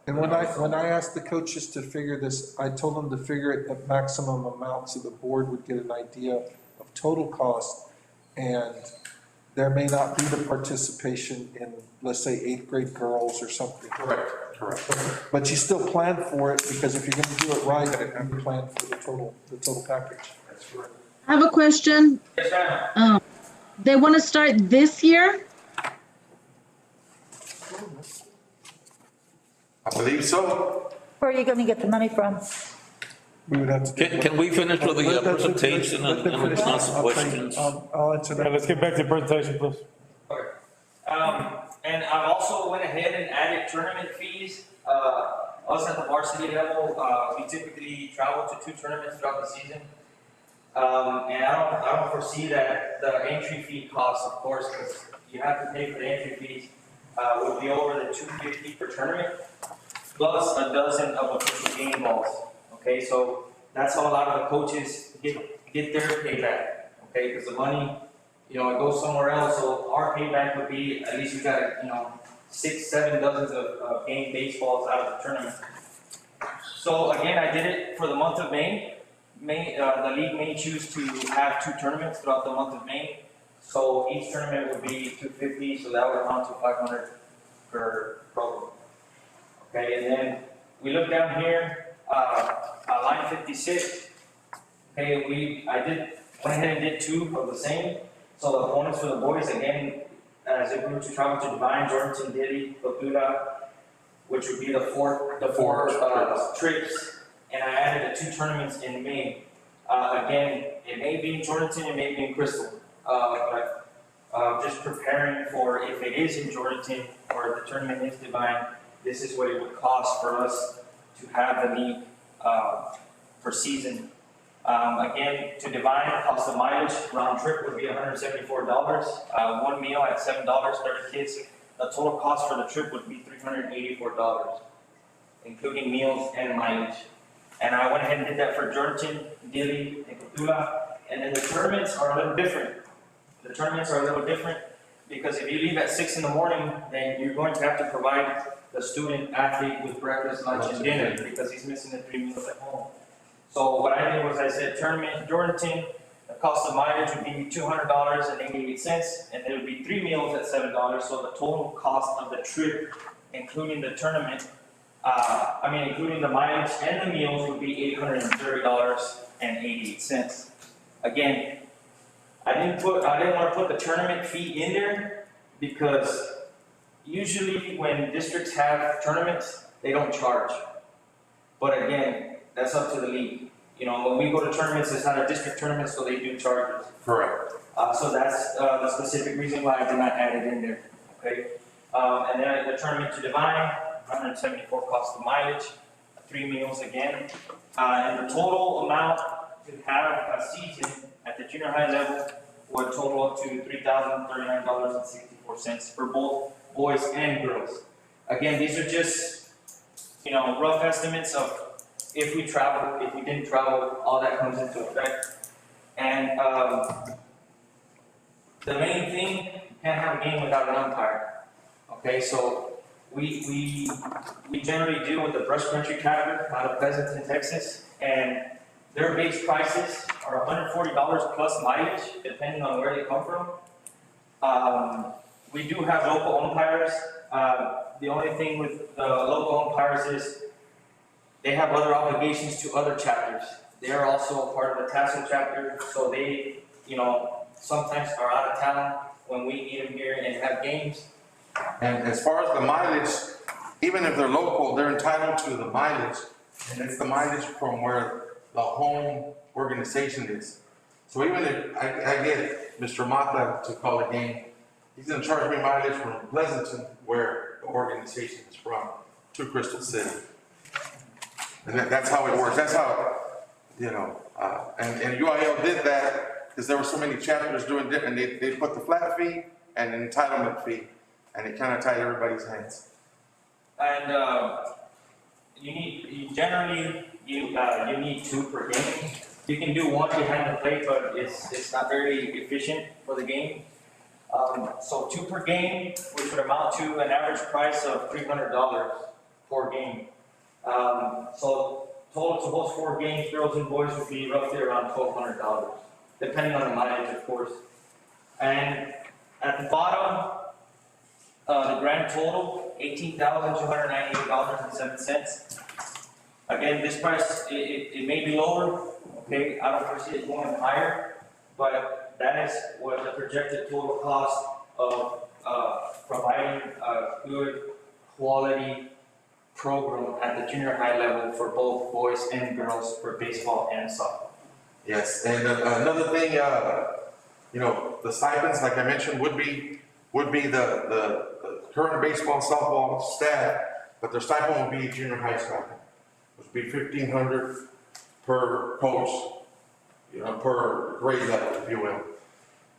Speaker 4: And when I asked the coaches to figure this, I told them to figure it at maximum amount so the board would get an idea of total cost. And there may not be the participation in, let's say, 8th grade girls or something.
Speaker 12: Correct.
Speaker 4: But you still plan for it, because if you're gonna do it right, you plan for the total package.
Speaker 12: That's correct.
Speaker 7: I have a question.
Speaker 13: Yes, ma'am.
Speaker 7: They want to start this year?
Speaker 12: I believe so.
Speaker 1: Where are you gonna get the money from?
Speaker 4: We would have to.
Speaker 6: Can we finish with the
Speaker 4: Let them
Speaker 6: presentation
Speaker 4: finish- let them
Speaker 6: and
Speaker 4: finish.
Speaker 6: response to
Speaker 4: I'll tell you.
Speaker 6: questions?
Speaker 4: I'll answer
Speaker 2: Yeah,
Speaker 4: that.
Speaker 2: let's get back to the presentation, please.
Speaker 13: Okay. And I also went ahead and added tournament fees. Us at the varsity level, we typically travel to 2 tournaments throughout the season. And I don't foresee that the entry fee costs, of course, because you have to pay for the entry fees, would be over the $250 per tournament, plus a dozen of official game balls. Okay, so that's how a lot of the coaches get their payback. Okay, because the money, you know, it goes somewhere else. So our payback would be, at least we got, you know, 6-7 dozens of game baseballs out of the tournament. So again, I did it for the month of May. The league may choose to have 2 tournaments throughout the month of May. So each tournament would be $250, so that would amount to $500 per program. Okay, and then we look down here, line 56. Okay, went ahead and did 2 of the same. So the bonus for the boys, again, as if we were to travel to Divine, Jordanton, Diddy, Cotula, which would be the four trips. And I added the 2 tournaments in May. Again, it may be in Jordanton, it may be in Crystal. But just preparing for if it is in Jordanton or if the tournament is Divine, this is what it would cost for us to have the league per season. Again, to Divine, cost of mileage, round trip would be $174. One meal at $7, 30 kids. The total cost for the trip would be $384, including meals and mileage. And I went ahead and did that for Jordan, Dili, and Cotula. And then the tournaments are a little different. The tournaments are a little different because if you leave at 6 in the morning, then you're going to have to provide the student athlete with breakfast, lunch, and dinner because he's missing the 3 meals at home. So what I did was I said tournament, Jordan, the cost of mileage would be $200.88, and it would be 3 meals at $7. So the total cost of the trip, including the tournament, including the mileage and the meals, would be $830.88. Again, I didn't want to put the tournament fee in there because usually when districts have tournaments, they don't charge. But again, that's up to the league. You know, when we go to tournaments, it's not a district tournament, so they do charges.
Speaker 12: Correct.
Speaker 13: So that's the specific reason why I did not add it in there. Okay. And then the tournament to Divine, 174 cost of mileage, 3 meals again, and the total amount to have a season at the junior high level would total up to $3,039.64 for both boys and girls. Again, these are just, you know, rough estimates of if we travel, if we didn't travel, all that comes into effect. And the main thing, you can't have a game without an umpire. Okay, so we generally deal with the Brush Country Capper out of Pleasanton, Texas, and their base prices are $140 plus mileage, depending on where they come from. We do have local umpires. The only thing with the local umpires is they have other obligations to other chapters. They are also a part of the TASL chapter, so they, you know, sometimes are out of town when we need them here and have games.
Speaker 12: And as far as the mileage, even if they're local, they're entitled to the mileage, and it's the mileage from where the home organization is. So even if I get Mr. Mata to call a game, he's gonna charge me mileage from Pleasanton, where the organization is from, to Crystal City. And that's how it works. That's how, you know, and UIL did that because there were so many chapters doing different. They put the flat fee and an entitlement fee, and it kind of tied everybody's hands.
Speaker 13: And you generally need 2 per game. You can do 1 behind the plate, but it's not very efficient for the game. So 2 per game, which would amount to an average price of $300 per game. So total to those 4 games, girls and boys, would be roughly around $1,200, depending on the mileage, of course. And at the bottom, the grand total, $18,298.07. Again, this price, it may be lower, okay? I don't foresee it going higher, but that is what the projected total cost of providing a good quality program at the junior high level for both boys and girls for baseball and softball.
Speaker 12: Yes, and another thing, you know, the stipends, like I mentioned, would be the current baseball and softball staff, but their stipend would be junior high stipend. It would be $1,500 per coach, you know, per grade level, if you will.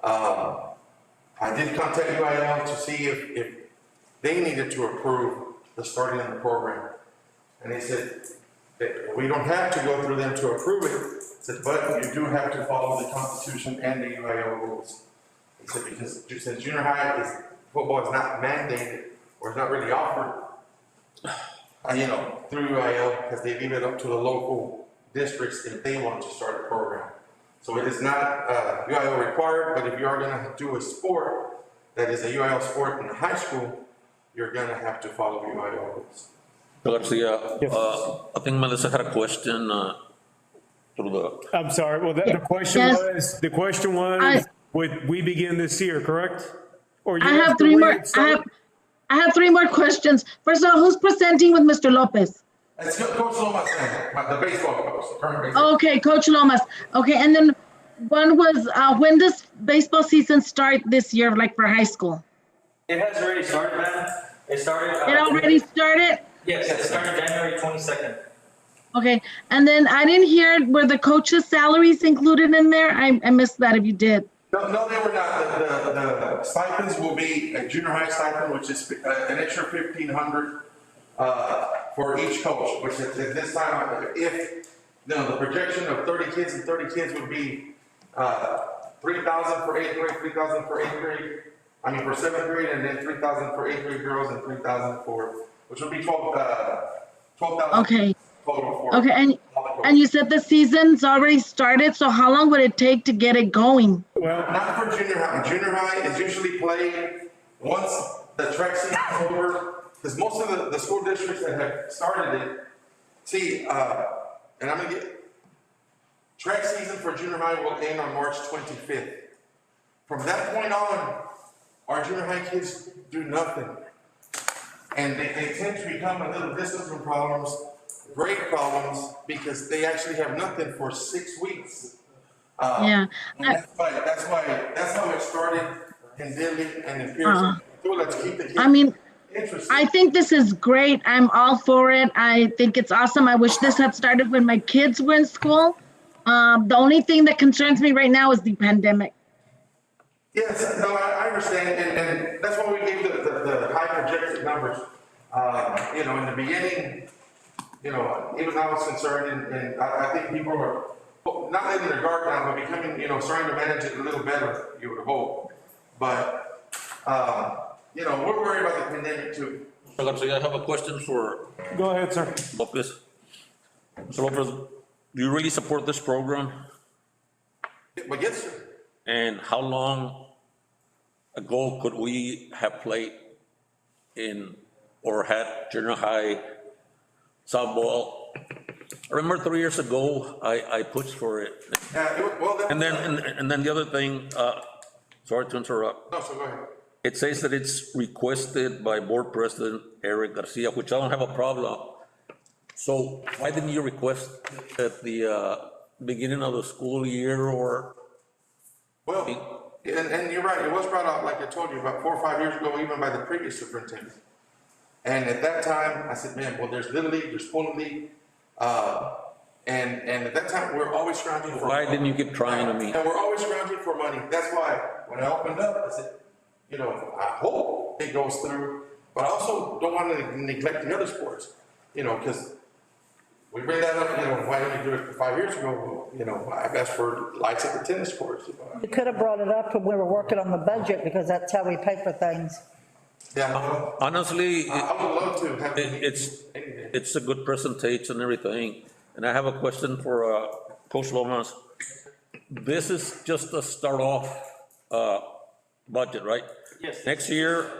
Speaker 12: I did contact UIL to see if they needed to approve the starting of the program, and they said that we don't have to go through them to approve it. I said, but you do have to follow the Constitution and the UIL rules. He said, because since junior high football is not mandated or is not really offered, you know, through UIL, because they leave it up to the local districts if they want to start a program. So it is not UIL required, but if you are going to do a sport that is a UIL sport in the high school, you're going to have to follow UIL rules.
Speaker 6: Garcia, I think Melissa had a question through the.
Speaker 2: I'm sorry, well, the question was, would we begin this year, correct? Or you
Speaker 7: I have 3 more, I have 3 more questions. First of all, who's presenting with Mr. Lopez?
Speaker 12: It's Coach Lomas, the baseball coach, the current baseball.
Speaker 7: Okay, Coach Lomas. Okay, and then one was, when does baseball season start this year, like for high school?
Speaker 13: It has already started, man. It started.
Speaker 7: It already started?
Speaker 13: Yes, it started January 22nd.
Speaker 7: Okay, and then I didn't hear, were the coaches' salaries included in there? I missed that if you did.
Speaker 12: No, they were not. The stipends will be a junior high stipend, which is an extra 1,500 for each coach, which at this time, if, the projection of 30 kids and 30 kids would be 3,000 for eighth grade, 3,000 for eighth grade, I mean for seventh grade, and then 3,000 for eighth grade girls and 3,000 for, which would be 12,000.
Speaker 7: Okay.
Speaker 12: Total for.
Speaker 7: Okay, and you said the season's already started, so how long would it take to get it going?
Speaker 2: Well,
Speaker 12: not for junior high. Junior high is usually played once the track season is over, because most of the school districts that have started it, see, and I'm gonna get, track season for junior high will end on March 25th. From that point on, our junior high kids do nothing. And they tend to become a little discipline problems, grade problems, because they actually have nothing for 6 weeks.
Speaker 7: Yeah.
Speaker 12: That's how it started in Dilley and in Pearson. Let's keep the kids interested.
Speaker 7: I think this is great. I'm all for it. I think it's awesome. I wish this had started when my kids were in school. The only thing that concerns me right now is the pandemic.
Speaker 12: Yes, no, I understand, and that's why we gave the high projected numbers. In the beginning, even I was concerned, and I think people are not letting their guard down, but becoming, starting to manage it a little better, you would hope. But, we're worried about the pandemic too.
Speaker 6: I have a question for.
Speaker 2: Go ahead, sir.
Speaker 6: Lopez. Mr. Lopez, do you really support this program?
Speaker 12: But yes, sir.
Speaker 6: And how long ago could we have played in or had junior high softball? I remember 3 years ago, I pushed for it. And then the other thing, sorry to interrupt.
Speaker 12: No, so go ahead.
Speaker 6: It says that it's requested by Board President Eric Garcia, which I don't have a problem. So why didn't you request at the beginning of the school year or?
Speaker 12: Well, and you're right, it was brought out, like I told you, about 4 or 5 years ago, even by the previous superintendent. And at that time, I said, man, well, there's Little League, there's Pony League, and at that time, we're always scrounging for money.
Speaker 6: Why didn't you keep trying to me?
Speaker 12: And we're always scrounging for money. That's why, when I opened up, I said, I hope it goes through, but I also don't want to neglect the other sports, because we bring that up, why didn't we do it 5 years ago? I've asked for lights at the tennis courts.
Speaker 1: You could have brought it up when we were working on the budget, because that's how we pay for things.
Speaker 12: Yeah.
Speaker 6: Honestly,
Speaker 12: I would love to have
Speaker 6: it's a good presentation and everything. And I have a question for Coach Lomas. This is just a start off budget, right?
Speaker 13: Yes.
Speaker 6: Next year,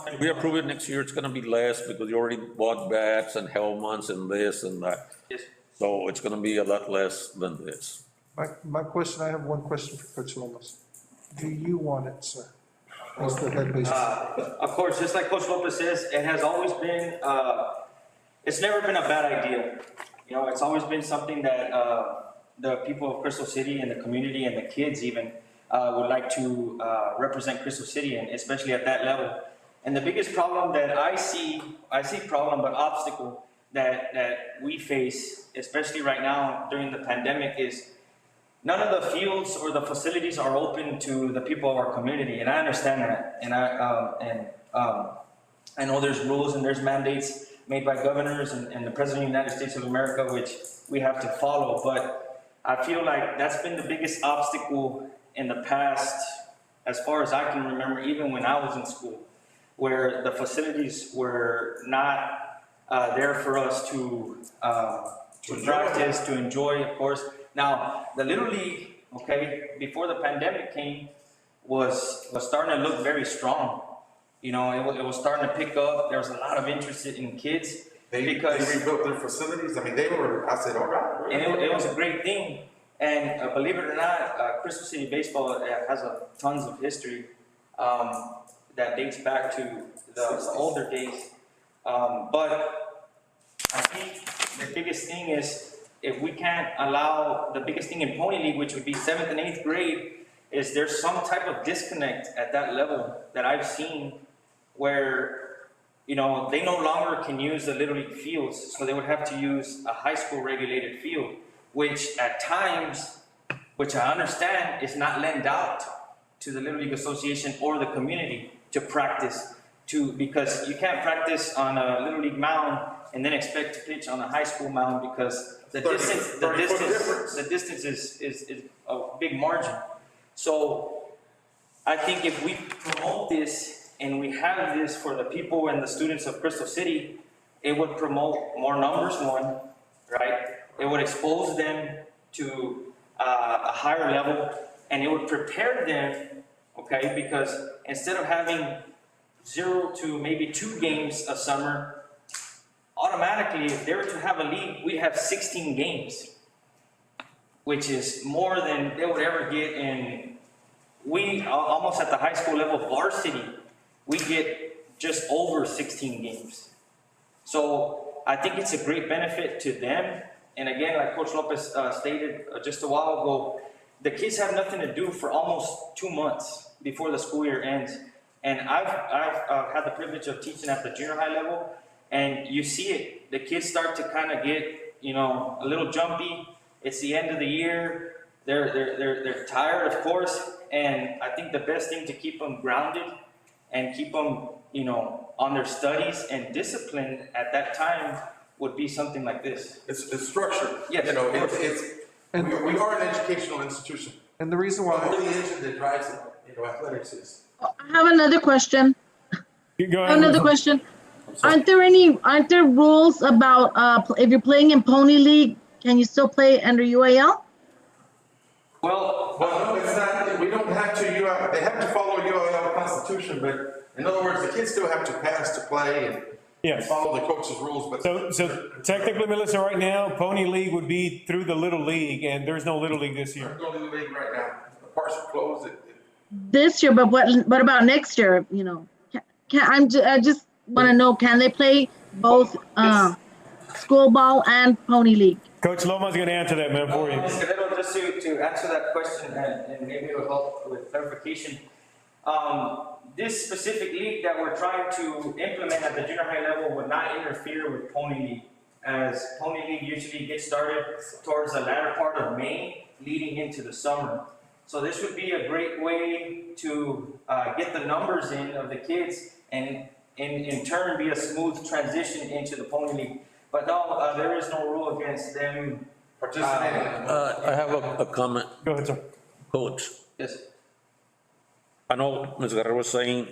Speaker 6: if we approve it next year, it's gonna be less because you already bought bats and helmets and this and that.
Speaker 13: Yes.
Speaker 6: So it's gonna be a lot less than this.
Speaker 4: My question, I have one question for Coach Lomas. Do you want it, sir? As the head basis?
Speaker 13: Of course, just like Coach Lopez says, it has always been, it's never been a bad idea. It's always been something that the people of Crystal City and the community and the kids even would like to represent Crystal City, and especially at that level. And the biggest problem that I see problem, but obstacle that we face, especially right now during the pandemic, is none of the fields or the facilities are open to the people of our community, and I understand that. And I know there's rules and there's mandates made by governors and the President of the United States of America, which we have to follow. But I feel like that's been the biggest obstacle in the past, as far as I can remember, even when I was in school, where the facilities were not there for us to practice, to enjoy, of course. Now, the Little League, before the pandemic came, was starting to look very strong. It was starting to pick up. There was a lot of interest in kids.
Speaker 12: They rebuilt their facilities. I mean, I said, all right.
Speaker 13: And it was a great thing. And believe it or not, Crystal City baseball has tons of history that dates back to the older days. But I think the biggest thing is, if we can't allow, the biggest thing in Pony League, which would be 7th and 8th grade, is there's some type of disconnect at that level that I've seen, where you know, they no longer can use the Little League fields, so they would have to use a high school regulated field, which at times, which I understand, is not lent out to the Little League Association or the community to practice, because you can't practice on a Little League mound and then expect to pitch on a high school mound, because the distance is a big margin. So I think if we promote this and we have this for the people and the students of Crystal City, it would promote more numbers, one, right? It would expose them to a higher level, and it would prepare them, okay? Because instead of having 0 to maybe 2 games a summer, automatically, if they were to have a league, we'd have 16 games, which is more than they would ever get in, almost at the high school level, varsity, we get just over 16 games. So I think it's a great benefit to them. And again, like Coach Lopez stated just a while ago, the kids have nothing to do for almost 2 months before the school year ends. And I've had the privilege of teaching at the junior high level, and you see it. The kids start to kind of get, you know, a little jumpy. It's the end of the year. They're tired, of course. And I think the best thing to keep them grounded and keep them, you know, on their studies and disciplined at that time would be something like this.
Speaker 12: It's structured.
Speaker 13: Yes.
Speaker 12: You know, we are an educational institution.
Speaker 4: And the reason why.
Speaker 12: But the engine that drives it, you know, athletics is.
Speaker 7: I have another question.
Speaker 2: Go ahead.
Speaker 7: Another question. Aren't there rules about if you're playing in Pony League, can you still play under UAL?
Speaker 12: Well, no, it's not. We don't have to. They have to follow UAL Constitution, but in other words, the kids still have to pass to play and
Speaker 2: Yes.
Speaker 12: follow the coach's rules. But
Speaker 2: So technically, Melissa, right now, Pony League would be through the Little League, and there's no Little League this year.
Speaker 12: there's no Little League right now. The parks are closed.
Speaker 7: This year, but what about next year? You know, I just want to know, can they play both school ball and Pony League?
Speaker 2: Coach Loma's going to answer that, man, for you.
Speaker 13: Just to answer that question, and maybe it'll help with clarification. This specific league that we're trying to implement at the junior high level would not interfere with Pony League, as Pony League usually gets started towards the latter part of May, leading into the summer. So this would be a great way to get the numbers in of the kids, and in turn be a smooth transition into the Pony League. But no, there is no rule against them participating.
Speaker 6: I have a comment.
Speaker 2: Go ahead, sir.
Speaker 6: Coach,
Speaker 13: Yes.
Speaker 6: I know Ms. Guerrero was saying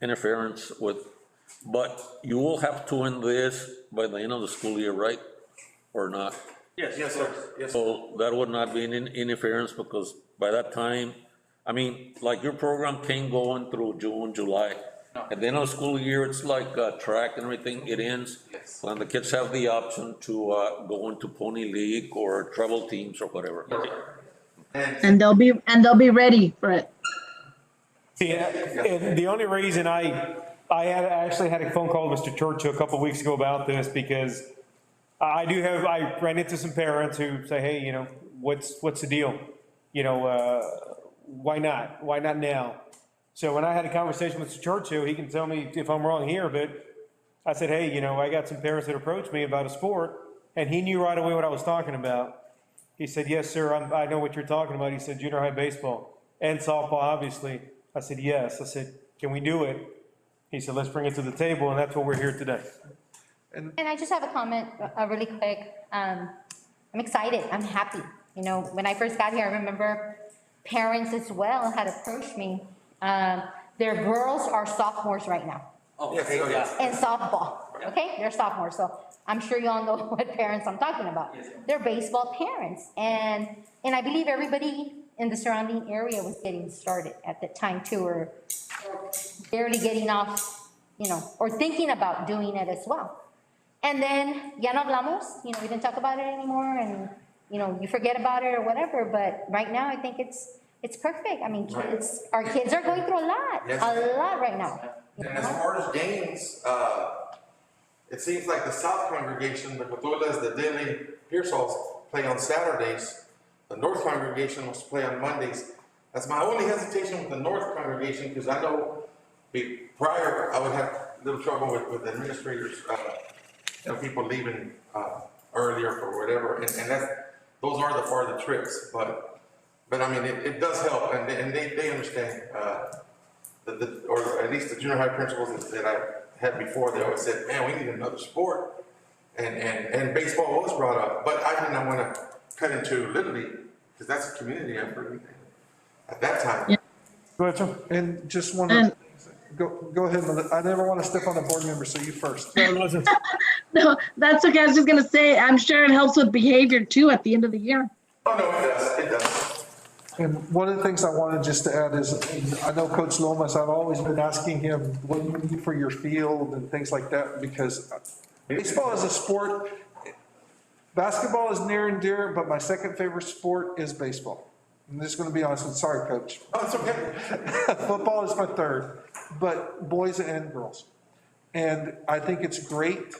Speaker 6: interference but you will have to end this by the end of the school year, right? Or not?
Speaker 13: Yes,
Speaker 12: Yes, sir. Yes.
Speaker 6: So that would not be an interference, because by that time, I mean, like your program can go on through June, July. At the end of the school year, it's like track and everything, it ends.
Speaker 12: Yes.
Speaker 6: And the kids have the option to go into Pony League or travel teams or whatever.
Speaker 7: And they'll be ready for it.
Speaker 2: Yeah, and the only reason I actually had a phone call with Mr. Churchill a couple of weeks ago about this, because I ran into some parents who say, hey, you know, what's the deal? You know, why not? Why not now? So when I had a conversation with Mr. Churchill, he can tell me if I'm wrong here, but I said, hey, you know, I got some parents that approached me about a sport, and he knew right away what I was talking about. He said, yes, sir, I know what you're talking about. He said, junior high baseball and softball, obviously. I said, yes. I said, can we do it? He said, let's bring it to the table, and that's what we're here today.
Speaker 9: And I just have a comment, really quick. I'm excited, I'm happy. You know, when I first got here, I remember parents as well had approached me. Their girls are sophomores right now.
Speaker 13: Oh,
Speaker 12: Yes, oh, yes.
Speaker 9: In softball, okay? They're sophomores, so I'm sure you all know what parents I'm talking about. They're baseball parents, and I believe everybody in the surrounding area was getting started at that time too, or barely getting off, you know, or thinking about doing it as well. And then, ya no hablamos, you know, we didn't talk about it anymore, and, you know, you forget about it or whatever, but right now I think it's perfect. I mean, our kids are going through a lot right now.
Speaker 12: And as far as games, it seems like the South congregation, the Cotulas, the Dilley, Pearsalls play on Saturdays. The North congregation must play on Mondays. That's my only hesitation with the North congregation, because I know prior I would have little trouble with administrators, people leaving, earlier for whatever, and those are the part of the trips, but I mean, it does help, and they understand, or at least the junior high principals that I had before, they always said, man, we need another sport, and baseball was brought up, but I did not want to cut into Little League, because that's a community effort at that time.
Speaker 7: Yeah.
Speaker 2: Go ahead, Tom.
Speaker 4: And just want to, go ahead, Melissa. I never want to step on a board member, so you first.
Speaker 2: No, listen.
Speaker 7: No, that's okay. I was just gonna say, I'm sure it helps with behavior too at the end of the year.
Speaker 12: Oh, no, it does.
Speaker 4: And one of the things I wanted just to add is, I know Coach Lomas, I've always been asking him, what do you need for your field and things like that, because baseball is a sport, basketball is near and dear, but my second favorite sport is baseball. I'm just gonna be honest, sorry, Coach.
Speaker 12: Oh, it's okay.
Speaker 4: Football is my third, but boys and girls. And I think it's great.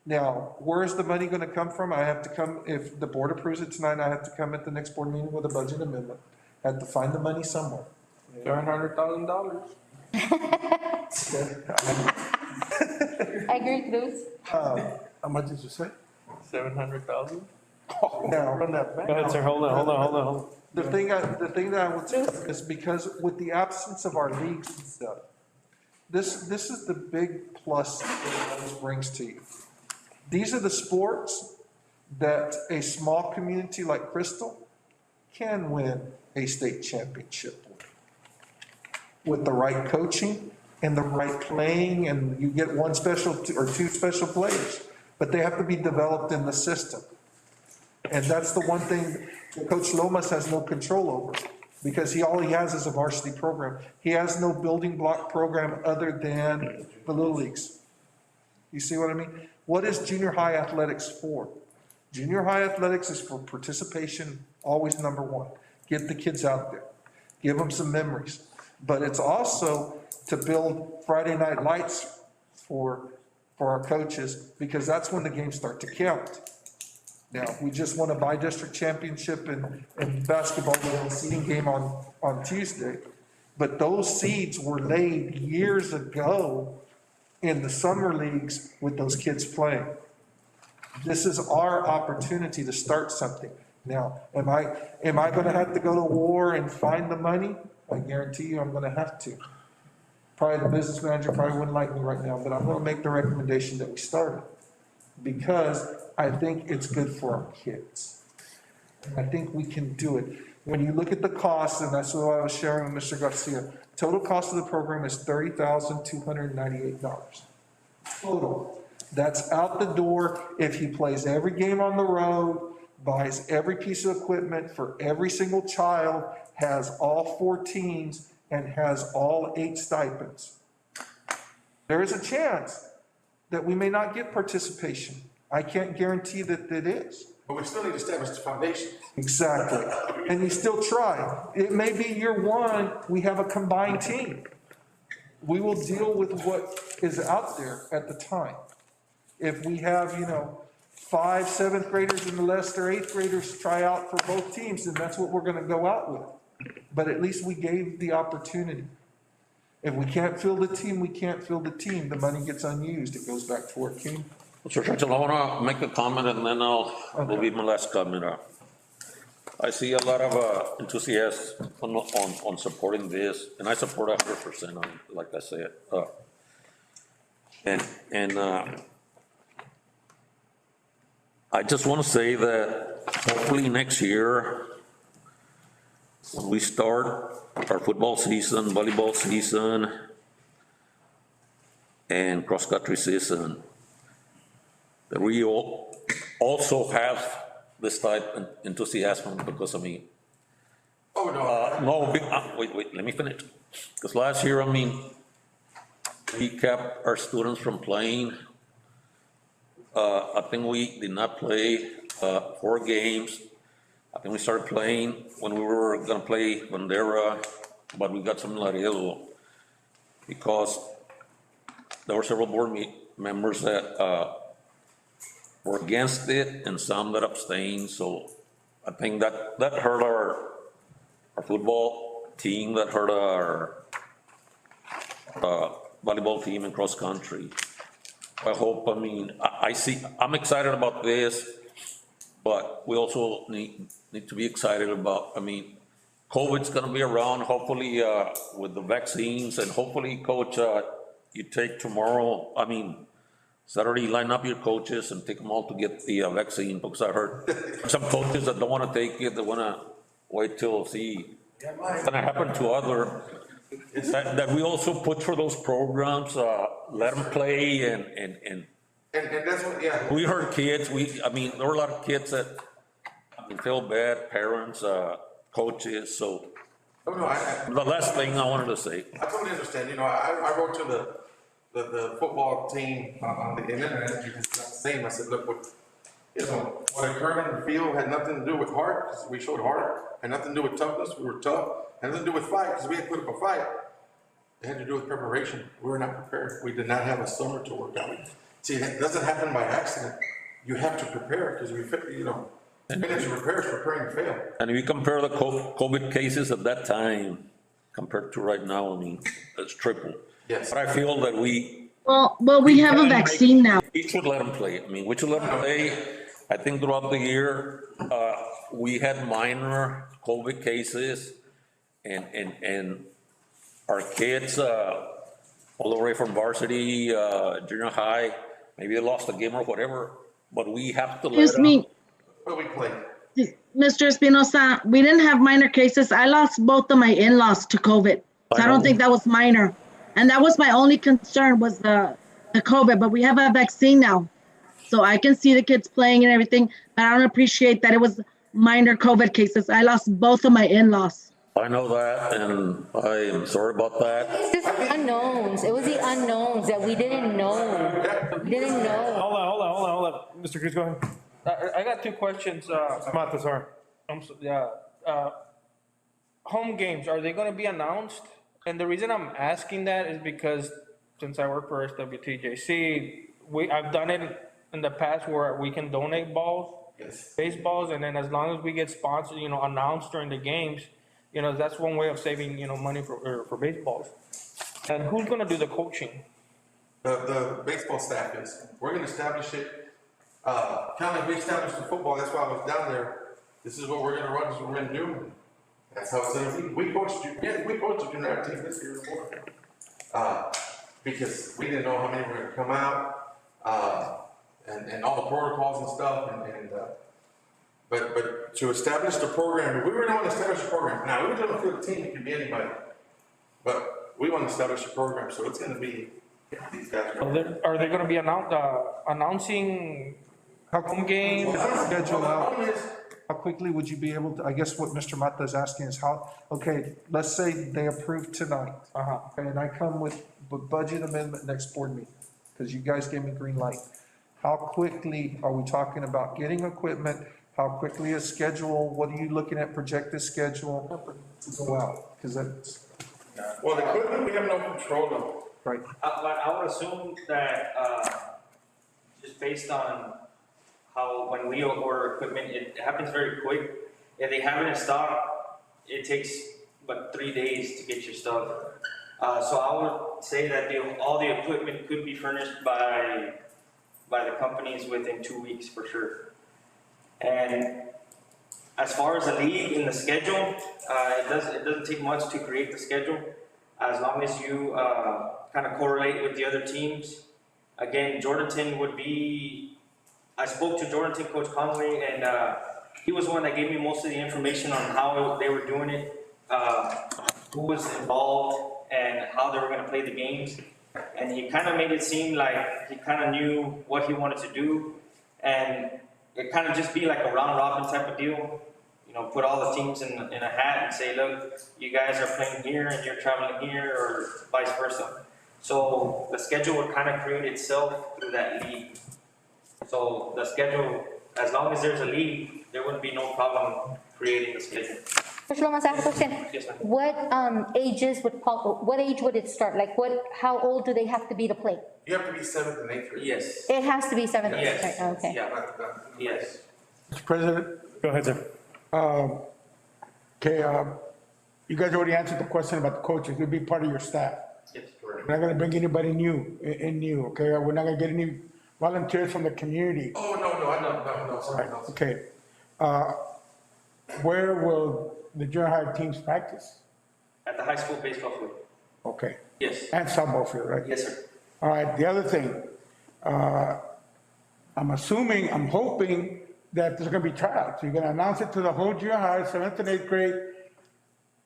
Speaker 4: Now, where's the money gonna come from? I have to come, if the board approves it tonight, I have to come at the next board meeting with a budget amendment. I have to find the money somewhere.
Speaker 11: $700,000.
Speaker 9: I agree, Cruz.
Speaker 8: How much did you say?
Speaker 11: 700,000?
Speaker 4: Now,
Speaker 8: Run that back.
Speaker 2: Go ahead, sir. Hold on.
Speaker 4: the thing that I would say is because with the absence of our leagues and stuff, this is the big plus that this brings to you. These are the sports that a small community like Crystal can win a state championship with the right coaching and the right playing, and you get one special or two special players, but they have to be developed in the system. And that's the one thing that Coach Lomas has no control over, because all he has is a varsity program. He has no building block program other than the little leagues. You see what I mean? What is junior high athletics for? Junior high athletics is for participation, always number one. Get the kids out there, give them some memories. But it's also to build Friday night lights for our coaches, because that's when the games start to count. Now, we just won a by-district championship in basketball, we had a seeding game on Tuesday. But those seeds were laid years ago in the summer leagues with those kids playing. This is our opportunity to start something. Now, am I gonna have to go to war and find the money? I guarantee you I'm gonna have to. Probably the business manager probably wouldn't like me right now, but I'm gonna make the recommendation that we start it. Because I think it's good for our kids. I think we can do it. When you look at the cost, and that's what I was sharing with Mr. Garcia, total cost of the program is $30,298. Total. That's out the door if he plays every game on the road, buys every piece of equipment for every single child, has all 4 teams, and has all 8 stipends. There is a chance that we may not get participation. I can't guarantee that it is.
Speaker 12: But we still need to establish the foundation.
Speaker 4: Exactly. And you still try. It may be year one, we have a combined team. We will deal with what is out there at the time. If we have, 5 7th graders and the Lester 8th graders try out for both teams, then that's what we're gonna go out with. But at least we gave the opportunity. If we can't fill the team, we can't fill the team. The money gets unused. It goes back to our team.
Speaker 6: Mr. Churchill, I want to make a comment and then will be my last comment. I see a lot of enthusiasm on supporting this, and I support 100% on, like I said. I just want to say that hopefully next year, when we start our football season, volleyball season, and cross-country season, that we all also have this type of enthusiasm, because wait, let me finish. Because last year, we kept our students from playing. I think we did not play 4 games. I think we started playing when we were gonna play Bandera, but we got some Laredo, because there were several board members that were against it and some that abstained. So I think that hurt our football team, that hurt our volleyball team and cross country. I hope, I mean, I'm excited about this, but we also need to be excited about, I mean, COVID's gonna be around, hopefully, with the vaccines, and hopefully, Coach, you take tomorrow, I mean, Saturday, line up your coaches and take them all to get the vaccine, because I heard some coaches that don't wanna take it, they wanna wait till see. It's gonna happen to other, that we also put for those programs, let them play
Speaker 12: And that's what, yeah.
Speaker 6: we heard kids, I mean, there were a lot of kids that, I mean, feel bad, parents, coaches, so.
Speaker 12: Oh, no,
Speaker 6: The last thing I wanted to say.
Speaker 12: I totally understand, you know, I wrote to the football team on the internet, because it's not the same, I said, look, what occurred on the field had nothing to do with heart, because we showed heart, had nothing to do with toughness, we were tough, had nothing to do with fight, because we had put up a fight. It had to do with preparation, we were not prepared, we did not have a summer to work out. See, that doesn't happen by accident, you have to prepare, because you know, finish to prepare is preparing to fail.
Speaker 6: And if you compare the COVID cases at that time compared to right now, I mean, it's triple.
Speaker 12: Yes.
Speaker 6: But I feel that
Speaker 7: Well, we have a vaccine now.
Speaker 6: we should let them play. I mean, we should let them play. I think throughout the year, we had minor COVID cases, and our kids, all the way from varsity, junior high, maybe they lost a game or whatever, but we have to let
Speaker 7: Excuse
Speaker 6: them.
Speaker 7: me,
Speaker 12: But we played.
Speaker 7: Mr. Espinosa, we didn't have minor cases. I lost both of my in-laws to COVID. So I don't think that was minor. And that was my only concern, was the COVID, but we have a vaccine now. So I can see the kids playing and everything, but I don't appreciate that it was minor COVID cases. I lost both of my in-laws.
Speaker 6: I know that, and I am sorry about that.
Speaker 9: It's just unknowns. It was the unknowns that we didn't know. We didn't know.
Speaker 2: Hold on. Mr. Cruz, go ahead.
Speaker 14: I got two questions.
Speaker 2: Martha, sorry.
Speaker 14: Home games, are they gonna be announced? And the reason I'm asking that is because since I work for SWTJC, I've done it in the past where we can donate balls,
Speaker 12: Yes.
Speaker 14: baseballs, and then as long as we get sponsored, announced during the games, that's one way of saving, money for baseballs. And who's gonna do the coaching?
Speaker 12: The baseball staff is, we're gonna establish it, kind of like we established the football, that's why I was down there. This is what we're gonna run, this is what we're gonna do. That's how it's gonna be. We coached the junior team this year before. Because we didn't know how many were gonna come out, and all the protocols and stuff, but to establish the program, if we really want to establish a program, now, we were doing a field team, it can be anybody, but we want to establish a program, so it's gonna be these guys.
Speaker 14: Are they gonna be announcing home games?
Speaker 4: Schedule out. How quickly would you be able to, I guess what Mr. Mata is asking is okay, let's say they approve tonight. Okay, and I come with budget amendment next board meeting, because you guys gave me green light. How quickly are we talking about getting equipment? How quickly is schedule? What are you looking at projected schedule to go out? Because that's.
Speaker 12: Well, the equipment, we have no control of.
Speaker 4: Right.
Speaker 13: I would assume that, just based on how, when we order equipment, it happens very quick. If they have it in stock, it takes but 3 days to get your stuff. So I would say that all the equipment could be furnished by the companies within 2 weeks for sure. And as far as the league in the schedule, it doesn't take much to create the schedule, as long as you kind of correlate with the other teams. Again, Jordanton would be, I spoke to Jordanton Coach Conway, and he was one that gave me most of the information on how they were doing it, who was involved, and how they were going to play the games. And he kind of made it seem like he kind of knew what he wanted to do, and it kind of just be like a round robin type of deal. Put all the teams in a hat and say, look, you guys are playing here and you're traveling here, or vice versa. So the schedule would kind of create itself through that league. So the schedule, as long as there's a league, there wouldn't be no problem creating the schedule.
Speaker 9: Mr. Lomas, I have a question.
Speaker 13: Yes, ma'am.
Speaker 9: What age would it start? Like how old do they have to be to play?
Speaker 12: You have to be 7th and 8th grade.
Speaker 13: Yes.
Speaker 9: It has to be 7th.
Speaker 13: Yes.
Speaker 9: Right, okay.
Speaker 13: Yeah. Yes.
Speaker 8: Mr. President,
Speaker 2: Go ahead, sir.
Speaker 8: okay, you guys already answered the question about the coaches, it'll be part of your staff.
Speaker 12: Yes, correct.
Speaker 8: We're not gonna bring anybody new, new, okay? We're not gonna get any volunteers from the community.
Speaker 12: Oh, no, sorry, no.
Speaker 8: Okay. Where will the junior high teams practice?
Speaker 13: At the high school baseball field.
Speaker 8: Okay.
Speaker 13: Yes.
Speaker 8: And softball field, right?
Speaker 13: Yes, sir.
Speaker 8: All right, the other thing, I'm hoping that there's gonna be tryouts. You're gonna announce it to the whole junior high, 7th and 8th grade.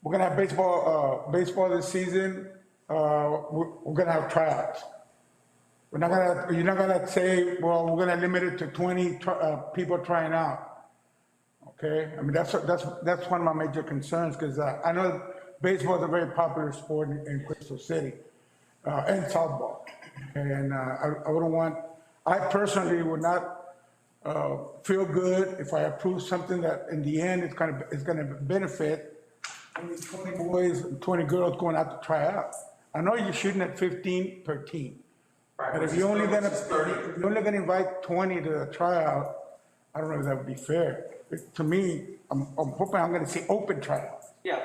Speaker 8: We're gonna have baseball this season. We're gonna have tryouts. You're not gonna say, well, we're gonna limit it to 20 people trying out. Okay, I mean, that's one of my major concerns, because I know baseball is a very popular sport in Crystal City, and softball. And I personally would not feel good if I approve something that in the end is gonna benefit only 20 boys, 20 girls going out to try out. I know you're shooting at 15 per team, but if you're only gonna invite 20 to the tryout, I don't know if that would be fair. To me, I'm hoping I'm gonna see open tryouts.
Speaker 13: Yeah,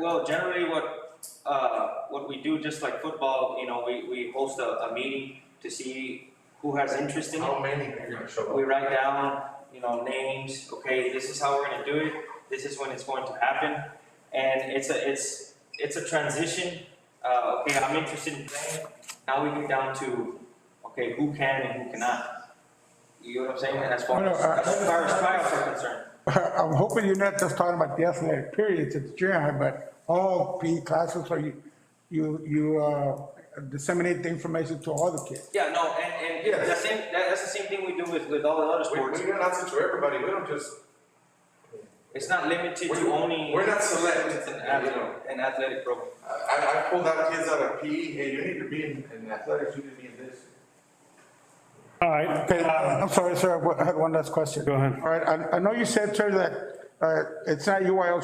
Speaker 13: well, generally what we do, just like football, you know, we host a meeting to see who has interest in it.
Speaker 12: How many are you gonna show up?
Speaker 13: We write down, you know, names, okay, this is how we're gonna do it, this is when it's going to happen. And it's a transition, okay, I'm interested in playing, now we get down to, okay, who can and who cannot. You know what I'm saying? As far as tryouts are concerned.
Speaker 8: I'm hoping you're not just talking about the athletic periods at the junior high, but all PE classes, or you disseminate the information to all the kids.
Speaker 13: Yeah, no, and that's the same thing we do with all the other sports.
Speaker 12: We announce it to everybody, we don't just.
Speaker 13: It's not limited to only.
Speaker 12: We're not select.
Speaker 13: An athletic program.
Speaker 12: I pulled out kids out of PE, hey, you need to be in athletics, you need to be in this.
Speaker 2: All right.
Speaker 8: Okay, I'm sorry, sir, I had one last question.
Speaker 2: Go ahead.
Speaker 8: All right, I know you said, sir, that it's not UIL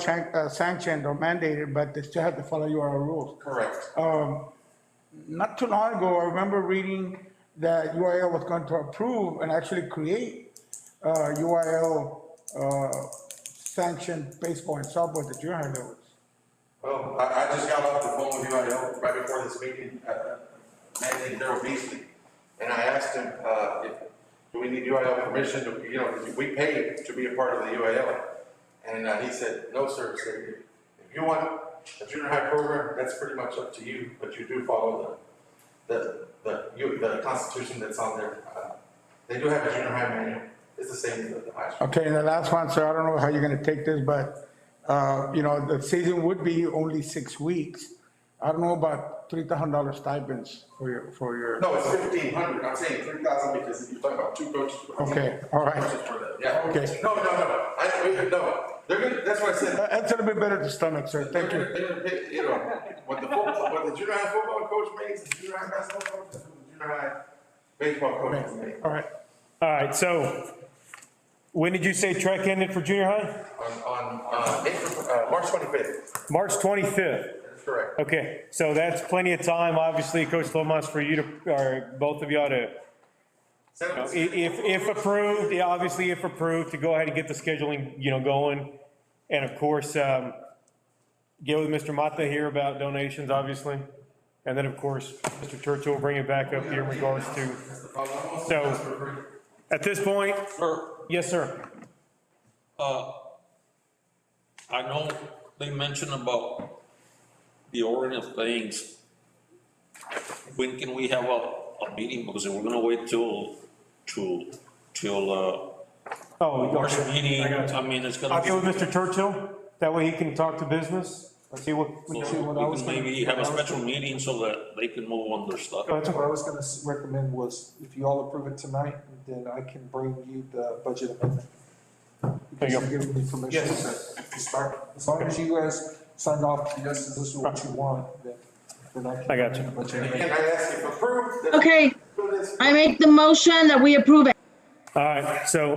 Speaker 8: sanctioned or mandated, but they still have to follow UIL rules.
Speaker 12: Correct.
Speaker 8: Not too long ago, I remember reading that UIL was going to approve and actually create UIL sanctioned baseball and softball at the junior high levels.
Speaker 12: Well, I just got off the phone with UIL right before this meeting, managing Daryl Beasley, and I asked him, do we need UIL permission? We pay to be a part of the UIL. And he said, no, sir. If you want a junior high program, that's pretty much up to you, but you do follow the constitution that's on there. They do have a junior high manual. It's the same as the high school.
Speaker 8: Okay, and the last one, sir, I don't know how you're gonna take this, but, the season would be only 6 weeks. I don't know about $3,000 stipends for your.
Speaker 12: No, it's 1,500. I'm saying 3,000 because you're talking about two coaches.
Speaker 8: Okay, all right.
Speaker 12: Yeah.
Speaker 8: Okay.
Speaker 12: No. No. They're good. That's what I said.
Speaker 8: That's a little bit better to stomach, sir. Thank you.
Speaker 12: They're gonna pay, what the junior high football coach makes, the junior high basketball coach, that's what the junior high baseball coach makes.
Speaker 8: All right.
Speaker 2: All right, so when did you say track ended for junior high?
Speaker 12: On April, March 25th.
Speaker 2: March 25th.
Speaker 12: That's correct.
Speaker 2: Okay, so that's plenty of time, obviously, Coach Lomas, for you to, or both of y'all to, if approved, yeah, obviously if approved, to go ahead and get the scheduling, going. And of course, get with Mr. Mata here about donations, obviously. And then, of course, Mr. Churchill will bring it back up here in regards to, so, at this point, yes, sir.
Speaker 6: I know they mentioned about the ordering of things. When can we have a meeting? Because we're gonna wait till March meeting. I mean, it's gonna
Speaker 2: I'll
Speaker 6: be.
Speaker 2: get with Mr. Churchill, that way he can talk to business, let's see what.
Speaker 6: We can maybe have a special meeting so that they can move on their stuff.
Speaker 4: What I was gonna recommend was, if you all approve it tonight, then I can bring you the budget amendment. Because you're giving me permission to start, as long as you guys signed off, yes, this is what you want, then I can.
Speaker 2: I got you.
Speaker 4: bring the budget amendment.
Speaker 12: And I ask if approved.
Speaker 7: Okay, I make the motion that we approve it.
Speaker 2: All right, so,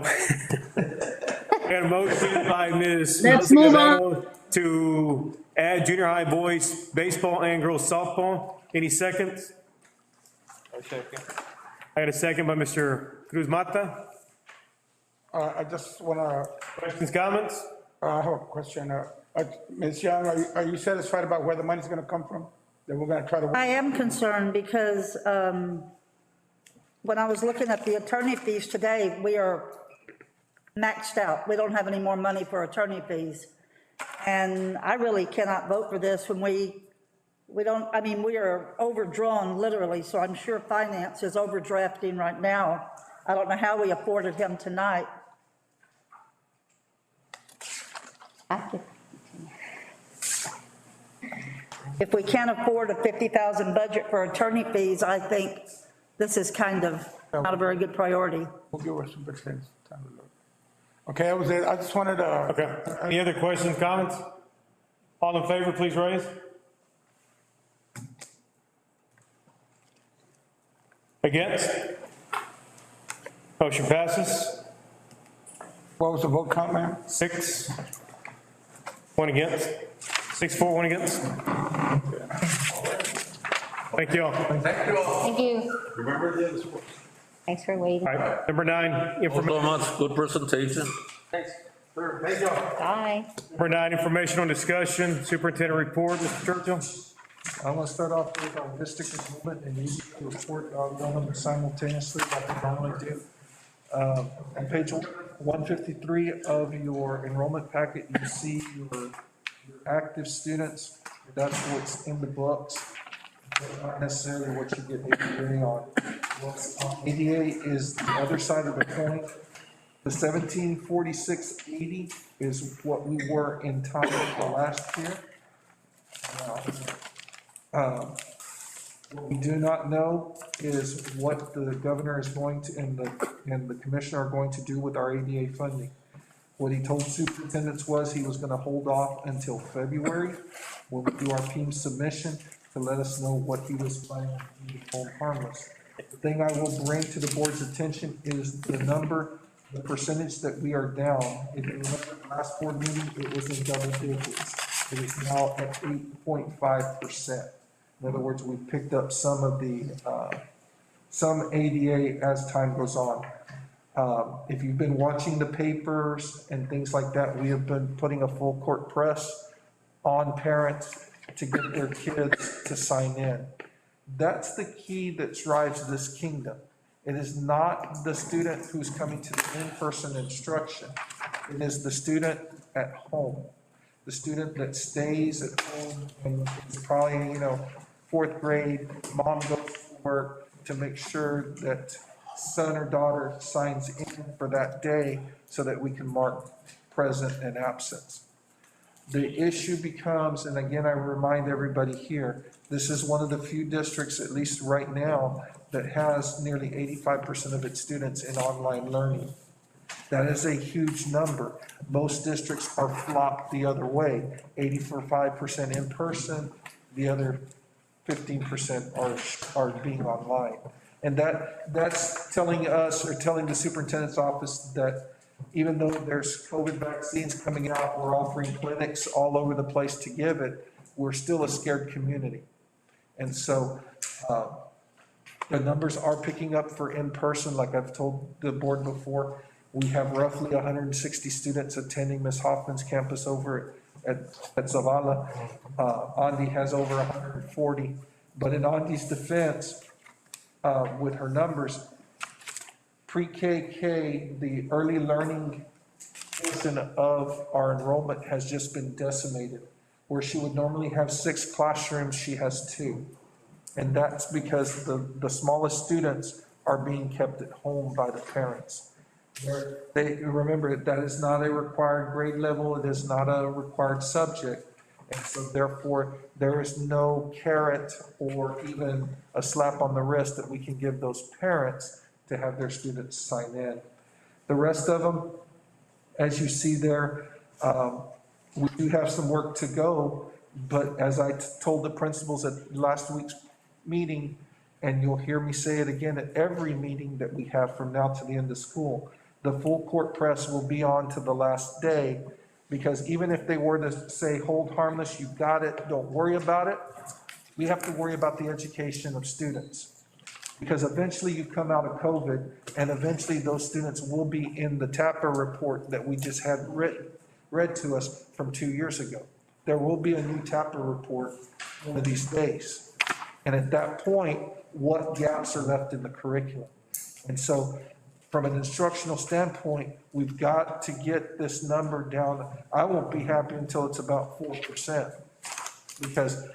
Speaker 2: got a motion by Ms.
Speaker 7: Let's move on.
Speaker 2: To add junior high boys baseball and girls softball. Any seconds? I got a second by Mr. Cruz Mata.
Speaker 8: I just wanna,
Speaker 2: Questions, comments?
Speaker 8: I have a question. Ms. Young, are you satisfied about where the money's gonna come from? that we're gonna try to.
Speaker 1: I am concerned because when I was looking at the attorney fees today, we are maxed out. We don't have any more money for attorney fees. And I really cannot vote for this when we don't, I mean, we are overdrawn literally, so I'm sure finance is overdrafting right now. I don't know how we afforded him tonight. If we can't afford a 50,000 budget for attorney fees, I think this is kind of not a very good priority.
Speaker 8: We'll give our superintendent time to look. Okay, that was it. I just wanted to.
Speaker 2: Okay. Any other questions, comments? All in favor, please raise. Against? Motion passes.
Speaker 8: What was the vote count, ma'am?
Speaker 2: 6, 1 against. 6, 4, 1 against. Thank you all.
Speaker 12: Thank you all.
Speaker 9: Thank you.
Speaker 12: Remember this.
Speaker 9: Thanks for waiting.
Speaker 2: All right, number 9,
Speaker 6: Thank you so
Speaker 2: information.
Speaker 6: much, good presentation.
Speaker 12: Thanks. Sure, thank you all.
Speaker 9: Bye.
Speaker 2: Number 9, information on discussion, superintendent report, Mr. Churchill.
Speaker 4: I'm gonna start off with our district enrollment and ED report. I'll run them simultaneously like I normally do. On page 153 of your enrollment packet, you see your active students. That's what's in the books, but not necessarily what you get ADA on. ADA is the other side of the coin. The 1746.80 is what we were in time for last year. What we do not know is what the governor is going to, and the commissioner are going to do with our ADA funding. What he told superintendents was he was gonna hold off until February, when we do our PEEM submission, to let us know what he was planning to do to hold harmless. The thing I will bring to the board's attention is the number, the percentage that we are down. If you remember the last board meeting, it was in double digits. It is now at 8.5%. In other words, we picked up some of the, some ADA as time goes on. If you've been watching the papers and things like that, we have been putting a full court press on parents to get their kids to sign in. That's the key that drives this kingdom. It is not the student who's coming to the in-person instruction. It is the student at home. The student that stays at home and is probably, 4th grade, mom goes to work to make sure that son or daughter signs in for that day so that we can mark present and absence. The issue becomes, and again, I remind everybody here, this is one of the few districts, at least right now, that has nearly 85% of its students in online learning. That is a huge number. Most districts are flopped the other way, 85% in person, the other 15% are being online. And that's telling us, or telling the superintendent's office, that even though there's COVID vaccines coming out, we're offering clinics all over the place to give it, we're still a scared community. And so the numbers are picking up for in-person, like I've told the board before. We have roughly 160 students attending Ms. Hoffman's campus over at Zavala. Andi has over 140, but in Andi's defense, with her numbers, pre-KK, the early learning portion of our enrollment has just been decimated. Where she would normally have 6 classrooms, she has 2. And that's because the smallest students are being kept at home by the parents. Remember, that is not a required grade level, it is not a required subject. And so therefore, there is no carrot or even a slap on the wrist that we can give those parents to have their students sign in. The rest of them, as you see there, we do have some work to go, but as I told the principals at last week's meeting, and you'll hear me say it again at every meeting that we have from now to the end of school, the full court press will be on to the last day, because even if they were to say, hold harmless, you got it, don't worry about it, we have to worry about the education of students. Because eventually you come out of COVID, and eventually those students will be in the TAPA report that we just had read to us from 2 years ago. There will be a new TAPA report one of these days. And at that point, what gaps are left in the curriculum? And so from an instructional standpoint, we've got to get this number down. I won't be happy until it's about 4%, because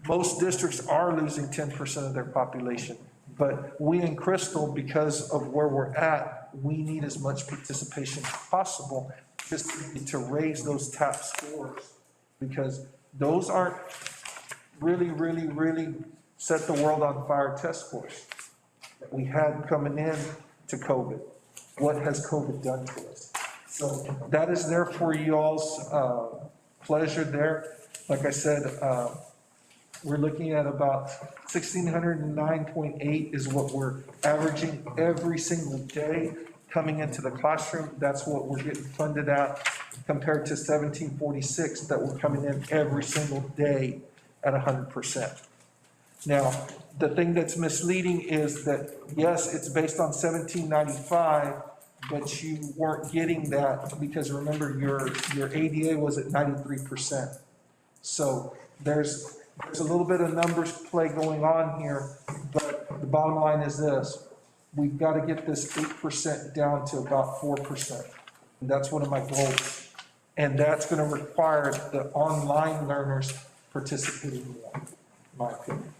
Speaker 4: most districts are losing 10% of their population. But we in Crystal, because of where we're at, we need as much participation as possible just to raise those TAP scores, because those aren't really set the world on fire test scores that we had coming in to COVID. What has COVID done to us? So that is there for you all's pleasure there. Like I said, we're looking at about 1,609.8 is what we're averaging every single day coming into the classroom. That's what we're getting funded at, compared to 1,746 that we're coming in every single day at 100%. Now, the thing that's misleading is that, yes, it's based on 1795, but you weren't getting that because remember, your ADA was at 93%. So there's a little bit of numbers play going on here, but the bottom line is this: we've got to get this 8% down to about 4%. And that's one of my goals. And that's going to require the online learners participating more, in my opinion.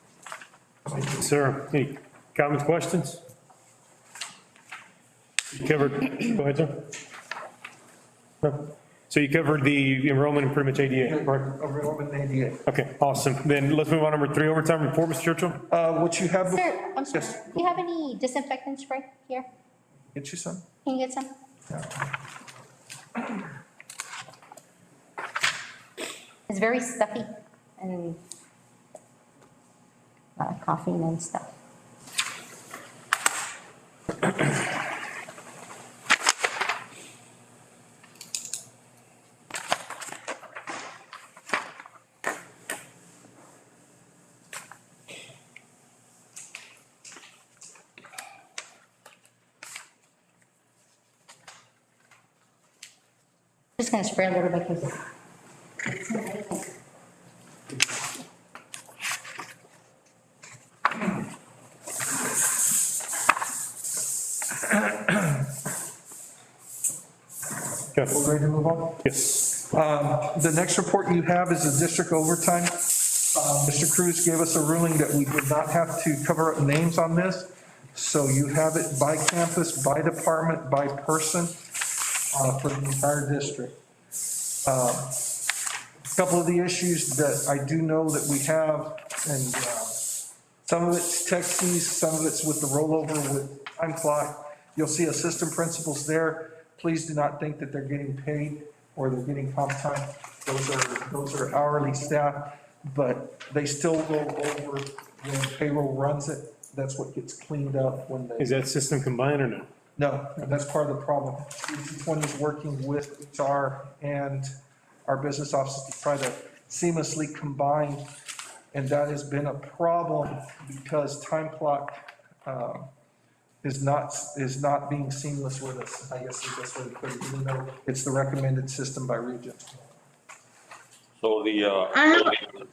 Speaker 2: Thank you, sir. Any comments, questions? You covered, go ahead, sir. No. So you covered the enrollment and pretty much ADA, right?
Speaker 4: Enrollment and ADA.
Speaker 2: Okay, awesome. Then let's move on to number 3, overtime report, Mr. Churchill.
Speaker 4: What you have.
Speaker 9: Sir, I'm sorry,
Speaker 4: Yes.
Speaker 9: do you have any disinfectant spray here?
Speaker 4: Get you some?
Speaker 9: Can you get some? It's very stuffy and coughing and stuff. Just gonna spray a little bit because
Speaker 4: We're ready to move on?
Speaker 2: Yes.
Speaker 4: The next report you have is the district overtime. Mr. Cruz gave us a ruling that we would not have to cover up names on this. So you have it by campus, by department, by person, for the entire district. A couple of the issues that I do know that we have, and some of it's tech fees, some of it's with the rollover with time clock. You'll see assistant principals there. Please do not think that they're getting paid or they're getting comp time. Those are hourly staff, but they still go over when payroll runs it. That's what gets cleaned up when they.
Speaker 2: Is that system combined or no?
Speaker 4: No, that's part of the problem. DC20 is working with HR and our business offices to try to seamlessly combine, and that has been a problem because time clock is not being seamless with us, I guess is the best way to put it, even though it's the recommended system by region.
Speaker 6: So the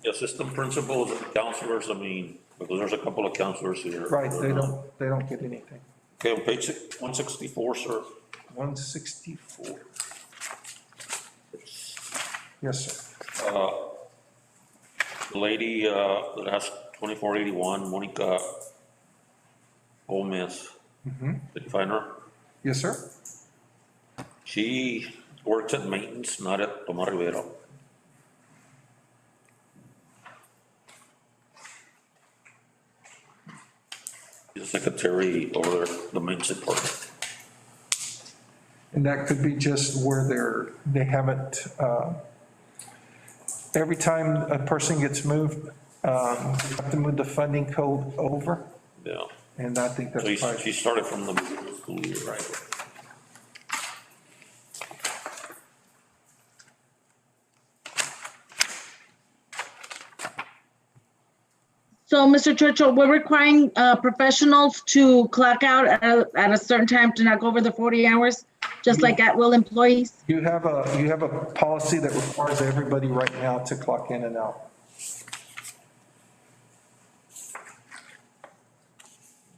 Speaker 6: assistant principals and counselors, I mean, because there's a couple of counselors here.
Speaker 4: Right, they don't get anything.
Speaker 6: Okay, on page 164, sir.
Speaker 4: 164. Yes, sir.
Speaker 6: The lady that has 2481, Monica Gomez. Did you find her?
Speaker 4: Yes, sir.
Speaker 6: She works at maintenance, not at Tomás Rivera. She's a secretary over there, the maintenance department.
Speaker 4: And that could be just where they haven't, every time a person gets moved, you have to move the funding code over.
Speaker 6: Yeah.
Speaker 4: And I think that's
Speaker 6: So
Speaker 4: fine.
Speaker 6: she started from the school year, right?
Speaker 7: So, Mr. Churchill, we're requiring professionals to clock out at a certain time to not go over the 40 hours, just like at-will employees?
Speaker 4: You have a policy that requires everybody right now to clock in and out.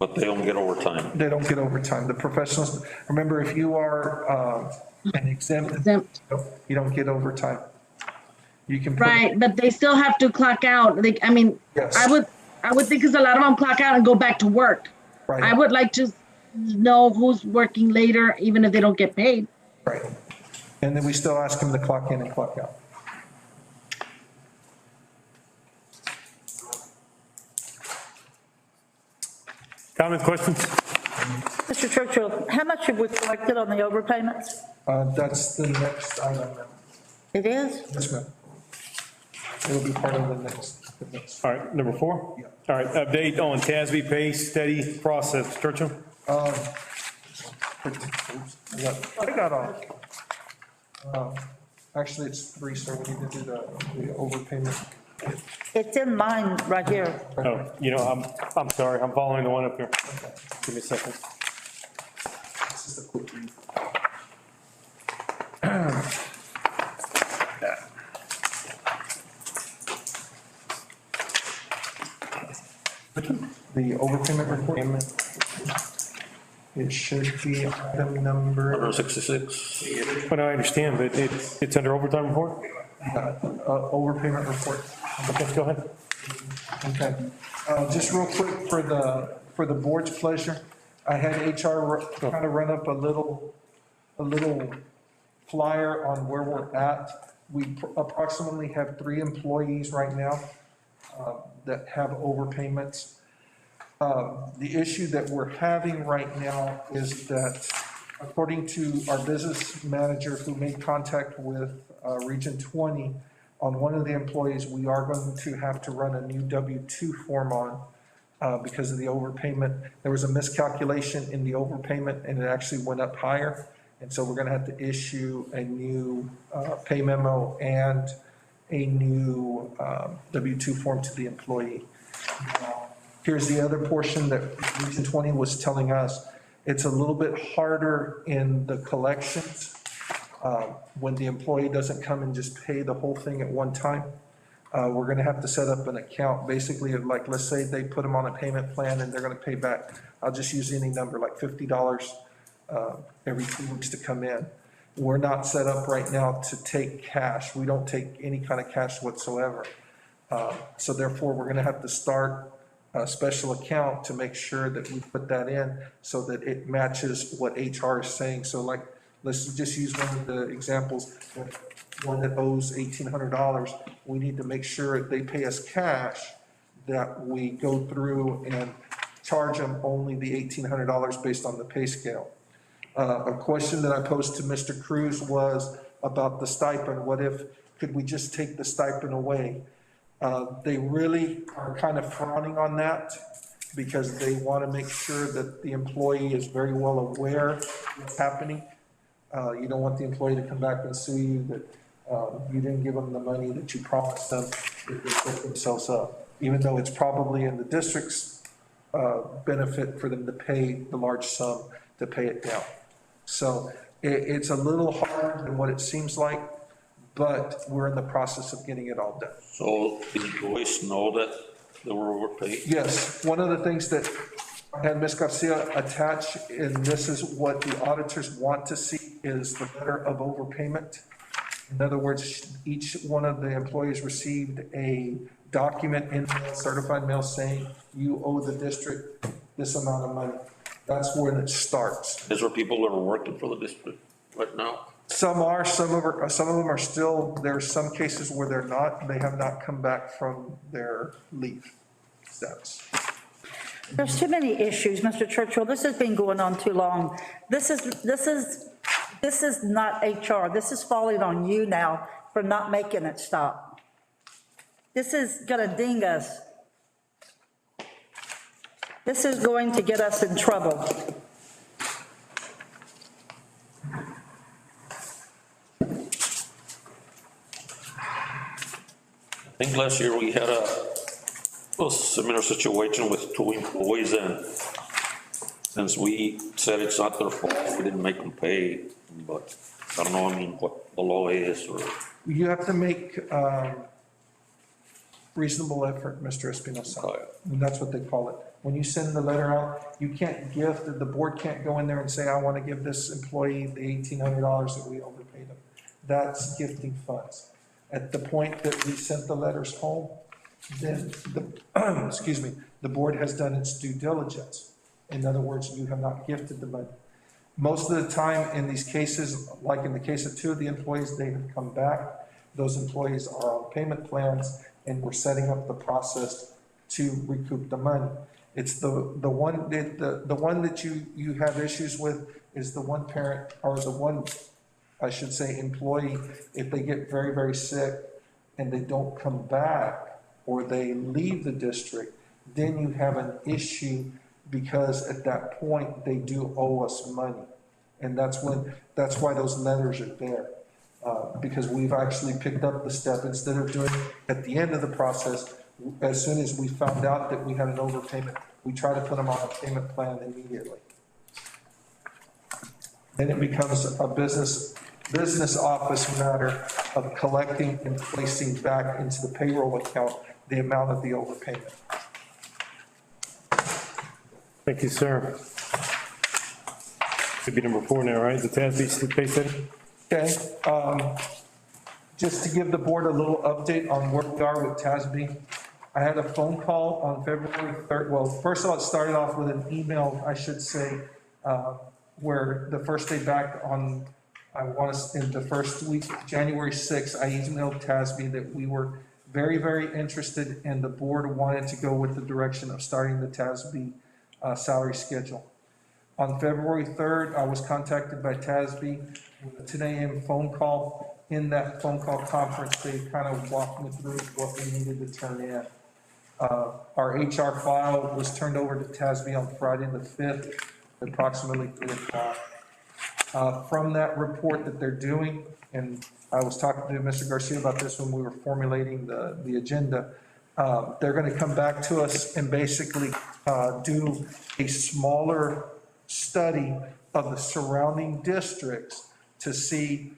Speaker 6: But they don't get overtime.
Speaker 4: They don't get overtime. The professionals, remember, if you are an exempt, you don't get overtime. You can.
Speaker 7: Right, but they still have to clock out. Like, I mean,
Speaker 4: Yes.
Speaker 7: I would think because a lot of them clock out and go back to work.
Speaker 4: Right.
Speaker 7: I would like to know who's working later, even if they don't get paid.
Speaker 4: Right. And then we still ask them to clock in and clock out.
Speaker 2: Comments, questions?
Speaker 1: Mr. Churchill, how much have we collected on the overpayments?
Speaker 4: That's the next item.
Speaker 1: It is?
Speaker 4: Yes, ma'am. It'll be part of the next.
Speaker 2: All right, number 4?
Speaker 4: Yeah.
Speaker 2: All right, update on TASB pay study process, Churchill?
Speaker 4: I got all. Actually, it's 3, so we need to do the overpayment.
Speaker 1: It's in mine right here.
Speaker 2: Oh, you know, I'm sorry, I'm following the one up here. Give me a second.
Speaker 4: This is the quick read. The overpayment report. It should be item number.
Speaker 6: 166.
Speaker 2: But I understand, but it's under overtime report?
Speaker 4: Overpayment report.
Speaker 2: Okay, go ahead.
Speaker 4: Okay, just real quick for the board's pleasure, I had HR kind of run up a little flyer on where we're at. We approximately have 3 employees right now that have overpayments. The issue that we're having right now is that according to our business manager who made contact with Region 20, on one of the employees, we are going to have to run a new W-2 form on because of the overpayment. There was a miscalculation in the overpayment and it actually went up higher. And so we're gonna have to issue a new pay memo and a new W-2 form to the employee. Here's the other portion that Region 20 was telling us. It's a little bit harder in the collections when the employee doesn't come and just pay the whole thing at one time. We're gonna have to set up an account, basically, like, let's say they put them on a payment plan and they're gonna pay back, I'll just use any number, like $50 every 2 weeks to come in. We're not set up right now to take cash. We don't take any kind of cash whatsoever. So therefore, we're gonna have to start a special account to make sure that we put that in so that it matches what HR is saying. So like, let's just use one of the examples, one that owes $1,800. We need to make sure they pay us cash, that we go through and charge them only the $1,800 based on the pay scale. A question that I posed to Mr. Cruz was about the stipend. What if, could we just take the stipend away? They really are kind of frowning on that because they want to make sure that the employee is very well aware of what's happening. You don't want the employee to come back and sue you that you didn't give them the money that you promised them if they set themselves up, even though it's probably in the district's benefit for them to pay the large sum to pay it down. So it's a little harder than what it seems like, but we're in the process of getting it all done.
Speaker 6: So the employees know that they were overpaid?
Speaker 4: Yes, one of the things that I had Ms. Garcia attach, and this is what the auditors want to see, is the letter of overpayment. In other words, each one of the employees received a document in certified mail saying you owe the district this amount of money. That's where it starts.
Speaker 6: Is there people that are working for the district right now?
Speaker 4: Some are, some of them are still, there are some cases where they're not, they have not come back from their leave status.
Speaker 1: There's too many issues, Mr. Churchill. This has been going on too long. This is not HR. This is falling on you now for not making it stop. This is gonna ding us. This is going to get us in trouble.
Speaker 6: I think last year we had a similar situation with 2 employees, and since we said it's not their fault, we didn't make them pay, but I don't know, I mean, what the law is, or.
Speaker 4: You have to make reasonable effort, Mr. Espinosa, and that's what they call it. When you send the letter out, you can't gift, the board can't go in there and say, I want to give this employee the $1,800 that we overpaid them. That's gifting funds. At the point that we sent the letters home, then the, excuse me, the board has done its due diligence. In other words, you have not gifted the money. Most of the time in these cases, like in the case of 2 of the employees, they have come back. Those employees are on payment plans, and we're setting up the process to recoup the money. It's the one that you have issues with is the one parent, or the one, I should say, employee, if they get very, very sick and they don't come back, or they leave the district, then you have an issue, because at that point, they do owe us money. And that's why those letters are there. Because we've actually picked up the step, instead of doing it at the end of the process, as soon as we found out that we had an overpayment, we try to put them on a payment plan immediately. Then it becomes a business office matter of collecting and placing back into the payroll account the amount of the overpayment.
Speaker 2: Thank you, sir. Should be number 4 now, right? The TASB pay study?
Speaker 4: Okay, just to give the board a little update on where we are with TASB. I had a phone call on February 3rd. Well, first of all, it started off with an email, I should say, where the first day back on, I want to, in the first week, January 6th, I emailed TASB that we were very, very interested, and the board wanted to go with the direction of starting the TASB salary schedule. On February 3rd, I was contacted by TASB with a 10 a.m. phone call. In that phone call conference, they kind of walked me through what we needed to turn in. Our HR file was turned over to TASB on Friday the 5th, approximately 3 o'clock. From that report that they're doing, and I was talking to Mr. Garcia about this when we were formulating the agenda, they're going to come back to us and basically do a smaller study of the surrounding districts to see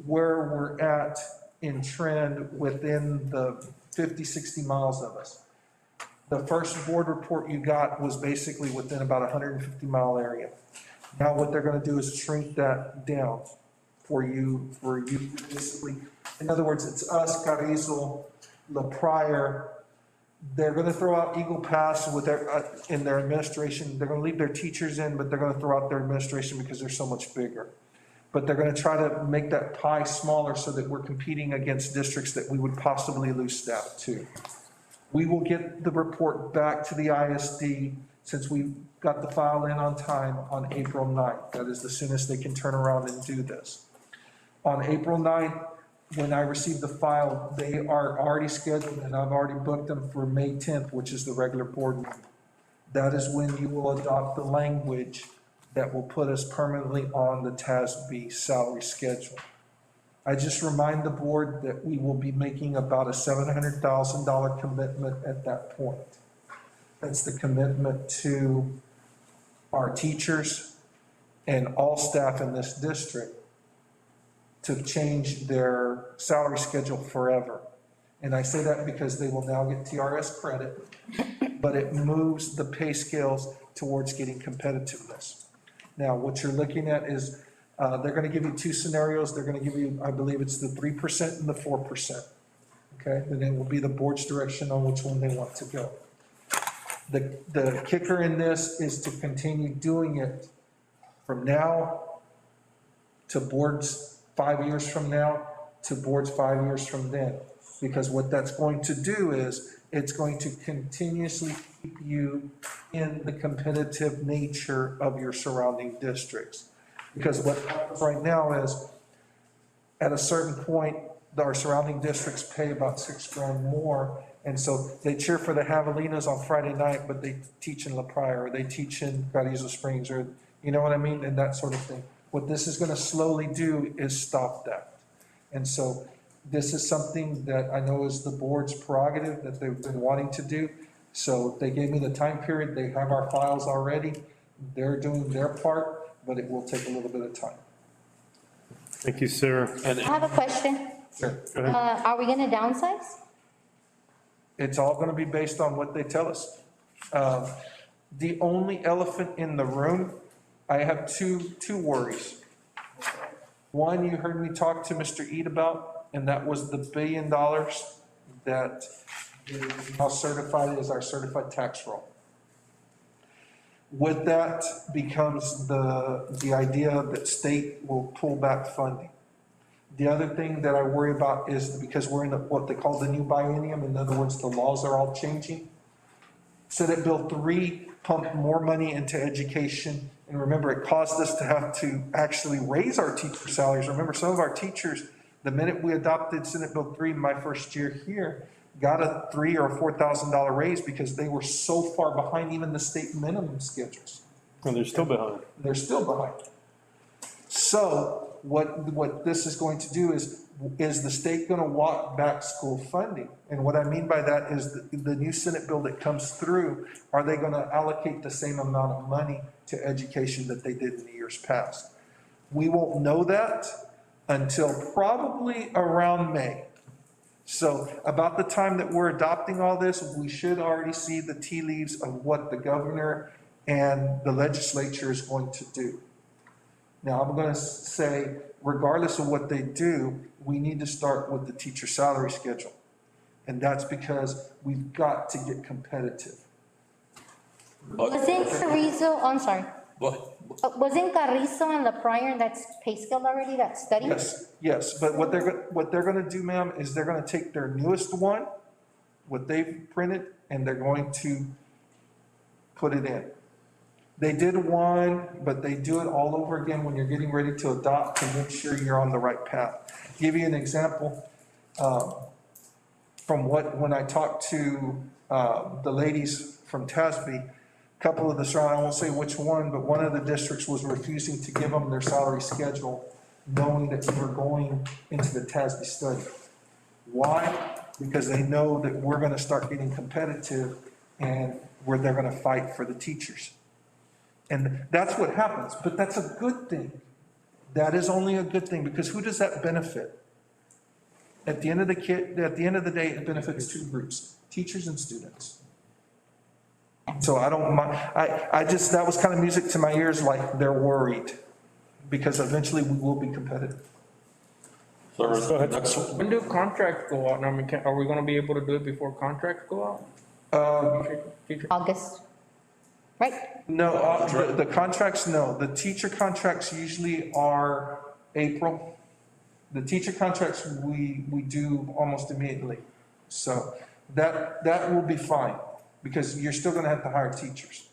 Speaker 4: where we're at in trend within the 50, 60 miles of us. The first board report you got was basically within about 150 mile area. Now what they're going to do is shrink that down for you basically. In other words, it's us, Carrizo, La Pryor. They're going to throw out Eagle Pass with in their administration. They're going to leave their teachers in, but they're going to throw out their administration because they're so much bigger. But they're going to try to make that pie smaller so that we're competing against districts that we would possibly lose staff to. We will get the report back to the ISD, since we got the file in on time, on April 9th. That is the soonest they can turn around and do this. On April 9th, when I receive the file, they are already scheduled, and I've already booked them for May 10th, which is the regular board meeting. That is when you will adopt the language that will put us permanently on the TASB salary schedule. I just remind the board that we will be making about a $700,000 commitment at that point. That's the commitment to our teachers and all staff in this district to change their salary schedule forever. And I say that because they will now get TRS credit, but it moves the pay scales towards getting competitiveness. Now, what you're looking at is they're going to give you 2 scenarios. They're going to give you, I believe it's the 3% and the 4%. Okay, and it will be the board's direction on which one they want to go. The kicker in this is to continue doing it from now to boards 5 years from now to boards 5 years from then. Because what that's going to do is it's going to continuously keep you in the competitive nature of your surrounding districts. Because what happens right now is, at a certain point, our surrounding districts pay about $6,000 more. And so they cheer for the Javelinas on Friday night, but they teach in La Pryor, or they teach in Carrizo Springs, or you know what I mean? And that sort of thing. What this is going to slowly do is stop that. And so this is something that I know is the board's prerogative that they've been wanting to do. So they gave me the time period. They have our files already. They're doing their part, but it will take a little bit of time.
Speaker 2: Thank you, sir.
Speaker 9: I have a question.
Speaker 4: Sure.
Speaker 9: Are we gonna downsize?
Speaker 4: It's all going to be based on what they tell us. The only elephant in the room, I have two worries. One, you heard me talk to Mr. Eid about, and that was the $1 billion that is now certified as our certified tax roll. With that becomes the idea that state will pull back funding. The other thing that I worry about is because we're in what they call the new biennium, in other words, the laws are all changing. Senate Bill 3 pumped more money into education, and remember, it caused us to have to actually raise our teacher salaries. Remember, some of our teachers, the minute we adopted Senate Bill 3 in my first year here, got a $3,000 or $4,000 raise because they were so far behind even the state minimum schedules.
Speaker 2: And they're still behind.
Speaker 4: They're still behind. So what this is going to do is the state going to walk back school funding? And what I mean by that is the new Senate bill that comes through, are they going to allocate the same amount of money to education that they did in the years past? We won't know that until probably around May. So about the time that we're adopting all this, we should already see the tea leaves of what the governor and the legislature is going to do. Now, I'm going to say, regardless of what they do, we need to start with the teacher salary schedule. And that's because we've got to get competitive.
Speaker 9: Wasn't Carrizo, I'm sorry,
Speaker 6: What?
Speaker 9: wasn't Carrizo on the prior, that's pay scale already, that study?
Speaker 4: Yes, but what they're going to do, ma'am, is they're going to take their newest one, what they've printed, and they're going to put it in. They did one, but they do it all over again when you're getting ready to adopt to make sure you're on the right path. Give you an example from when I talked to the ladies from TASB, a couple of the, I won't say which one, but one of the districts was refusing to give them their salary schedule, knowing that we were going into the TASB study. Why? Because they know that we're going to start getting competitive and where they're going to fight for the teachers. And that's what happens, but that's a good thing. That is only a good thing, because who does that benefit? At the end of the day, it benefits two groups, teachers and students. So I don't mind, I just, that was kind of music to my ears, like they're worried, because eventually we will be competitive.
Speaker 14: When do contracts go out? I mean, are we gonna be able to do it before contracts go out?
Speaker 9: August, right?
Speaker 4: No, the contracts, no. The teacher contracts usually are April. The teacher contracts, we do almost immediately. So that will be fine, because you're still gonna have to hire teachers.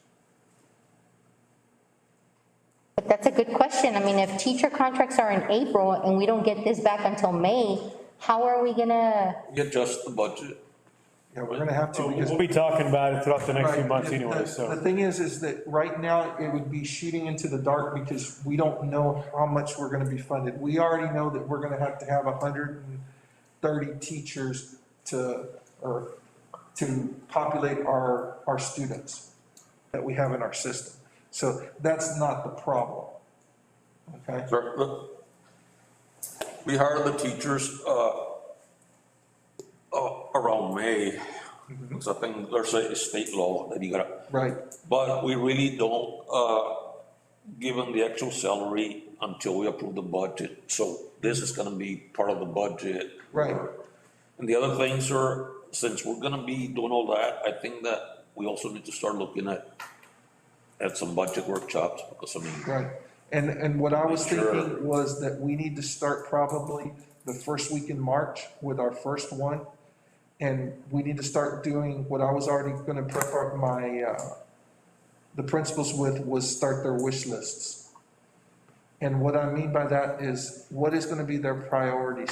Speaker 9: But that's a good question. I mean, if teacher contracts are in April and we don't get this back until May, how are we gonna?
Speaker 6: You adjust the budget.
Speaker 4: Yeah, we're gonna have to.
Speaker 2: We'll be talking about it throughout the next few months anyway, so.
Speaker 4: The thing is that right now, it would be shooting into the dark because we don't know how much we're gonna be funded. We already know that we're gonna have to have 130 teachers to populate our students that we have in our system. So that's not the problem, okay?
Speaker 6: Sir, look, we hired the teachers, around May. Because I think there's a state law that you gotta.
Speaker 4: Right.
Speaker 6: But we really don't, give them the actual salary until we approve the budget. So this is gonna be part of the budget.
Speaker 4: Right.
Speaker 6: And the other things are, since we're gonna be doing all that, I think that we also need to start looking at some budget workshops, because I mean.
Speaker 4: Right. And what I was
Speaker 6: Sure.
Speaker 4: thinking was that we need to start probably the first week in March with our first one. And we need to start doing what I was already gonna prep the principals with, was start their wish lists. And what I mean by that is, what is gonna be their priorities?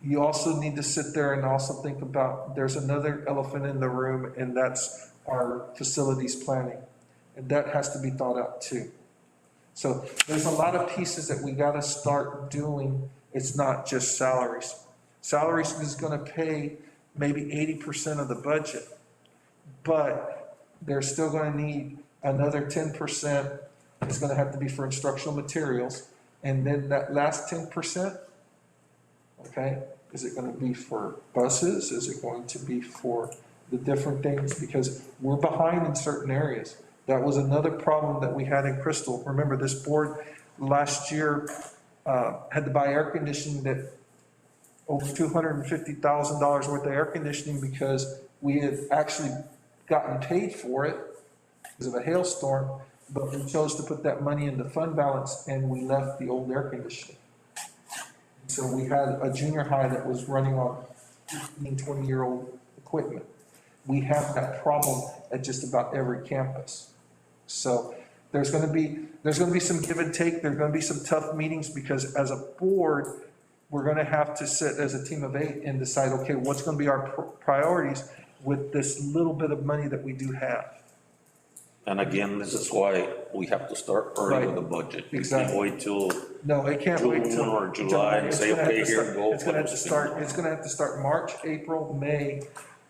Speaker 4: You also need to sit there and also think about, there's another elephant in the room, and that's our facilities planning. And that has to be thought out too. So there's a lot of pieces that we gotta start doing. It's not just salaries. Salaries is gonna pay maybe 80% of the budget, but they're still gonna need another 10% is gonna have to be for instructional materials. And then that last 10%, okay, is it gonna be for buses? Is it going to be for the different things, because we're behind in certain areas. That was another problem that we had in Crystal. Remember, this board last year had to buy air conditioning that over $250,000 worth of air conditioning because we had actually gotten paid for it because of a hailstorm, but we chose to put that money into fund balance and we left the old air conditioning. So we had a junior high that was running on 15, 20-year-old equipment. We have that problem at just about every campus. So there's gonna be some give and take, there's gonna be some tough meetings, because as a board, we're gonna have to sit as a team of 8 and decide, okay, what's gonna be our priorities with this little bit of money that we do have.
Speaker 6: And again, this is why we have to start early with the budget.
Speaker 4: Exactly.
Speaker 6: We can't wait till
Speaker 4: No, it can't wait
Speaker 6: June
Speaker 4: till.
Speaker 6: or July and say, okay, here, go.
Speaker 4: It's gonna have to start March, April, May,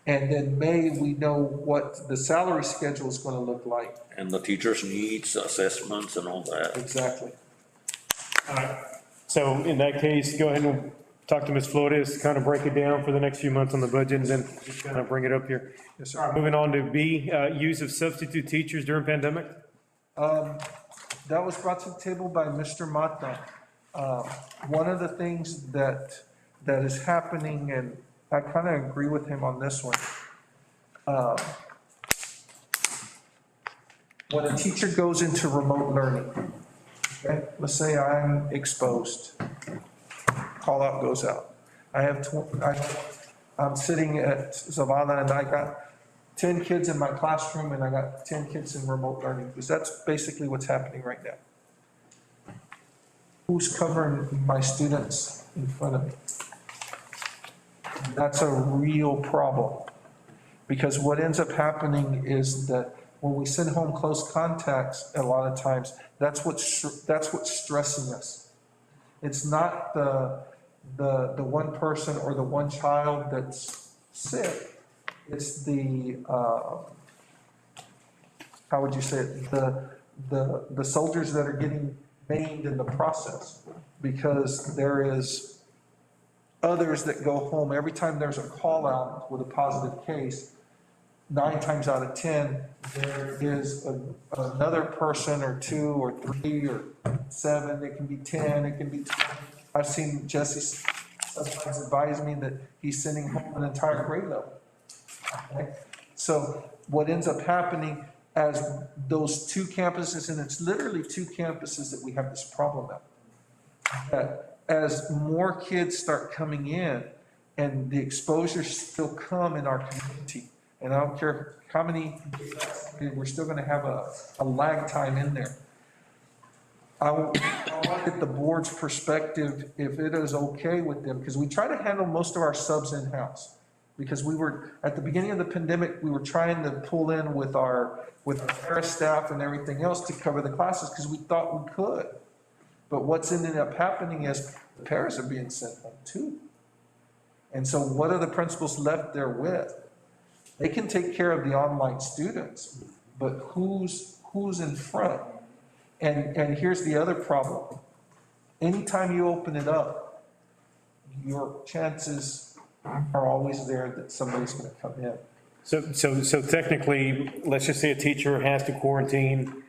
Speaker 4: and then May, we know what the salary schedule is gonna look like.
Speaker 6: And the teachers' needs, assessments and all that.
Speaker 4: Exactly.
Speaker 2: All right. So in that case, go ahead and talk to Ms. Flores, kind of break it down for the next few months on the budget, and then just kind of bring it up here.
Speaker 4: Yes, sir.
Speaker 2: All right, moving on to B, use of substitute teachers during pandemic.
Speaker 4: That was brought to the table by Mr. Mata. One of the things that is happening, and I kind of agree with him on this one. When a teacher goes into remote learning, okay, let's say I'm exposed, call out goes out. I'm sitting at Savannah and I got 10 kids in my classroom and I got 10 kids in remote learning, because that's basically what's happening right now. Who's covering my students in front of me? That's a real problem, because what ends up happening is that when we send home close contacts, a lot of times, that's what's stressing us. It's not the one person or the one child that's sick. It's the, how would you say it? The soldiers that are getting maimed in the process, because there is others that go home. Every time there's a call out with a positive case, 9 times out of 10, there is another person or 2 or 3 or 7, it can be 10, it can be 20. I've seen Jesse sometimes advise me that he's sending home an entire grade level. Okay? So what ends up happening as those 2 campuses, and it's literally 2 campuses that we have this problem at, that as more kids start coming in and the exposures still come in our community, and I don't care how many, we're still gonna have a lag time in there. I want to get the board's perspective, if it is okay with them, because we try to handle most of our subs in-house. Because we were, at the beginning of the pandemic, we were trying to pull in with our para staff and everything else to cover the classes, because we thought we could. But what's ended up happening is the paras are being sent home too. And so what are the principals left there with? They can take care of the online students, but who's in front? And here's the other problem. Anytime you open it up, your chances are always there that somebody's gonna come in.
Speaker 2: So technically, let's just say a teacher has to quarantine,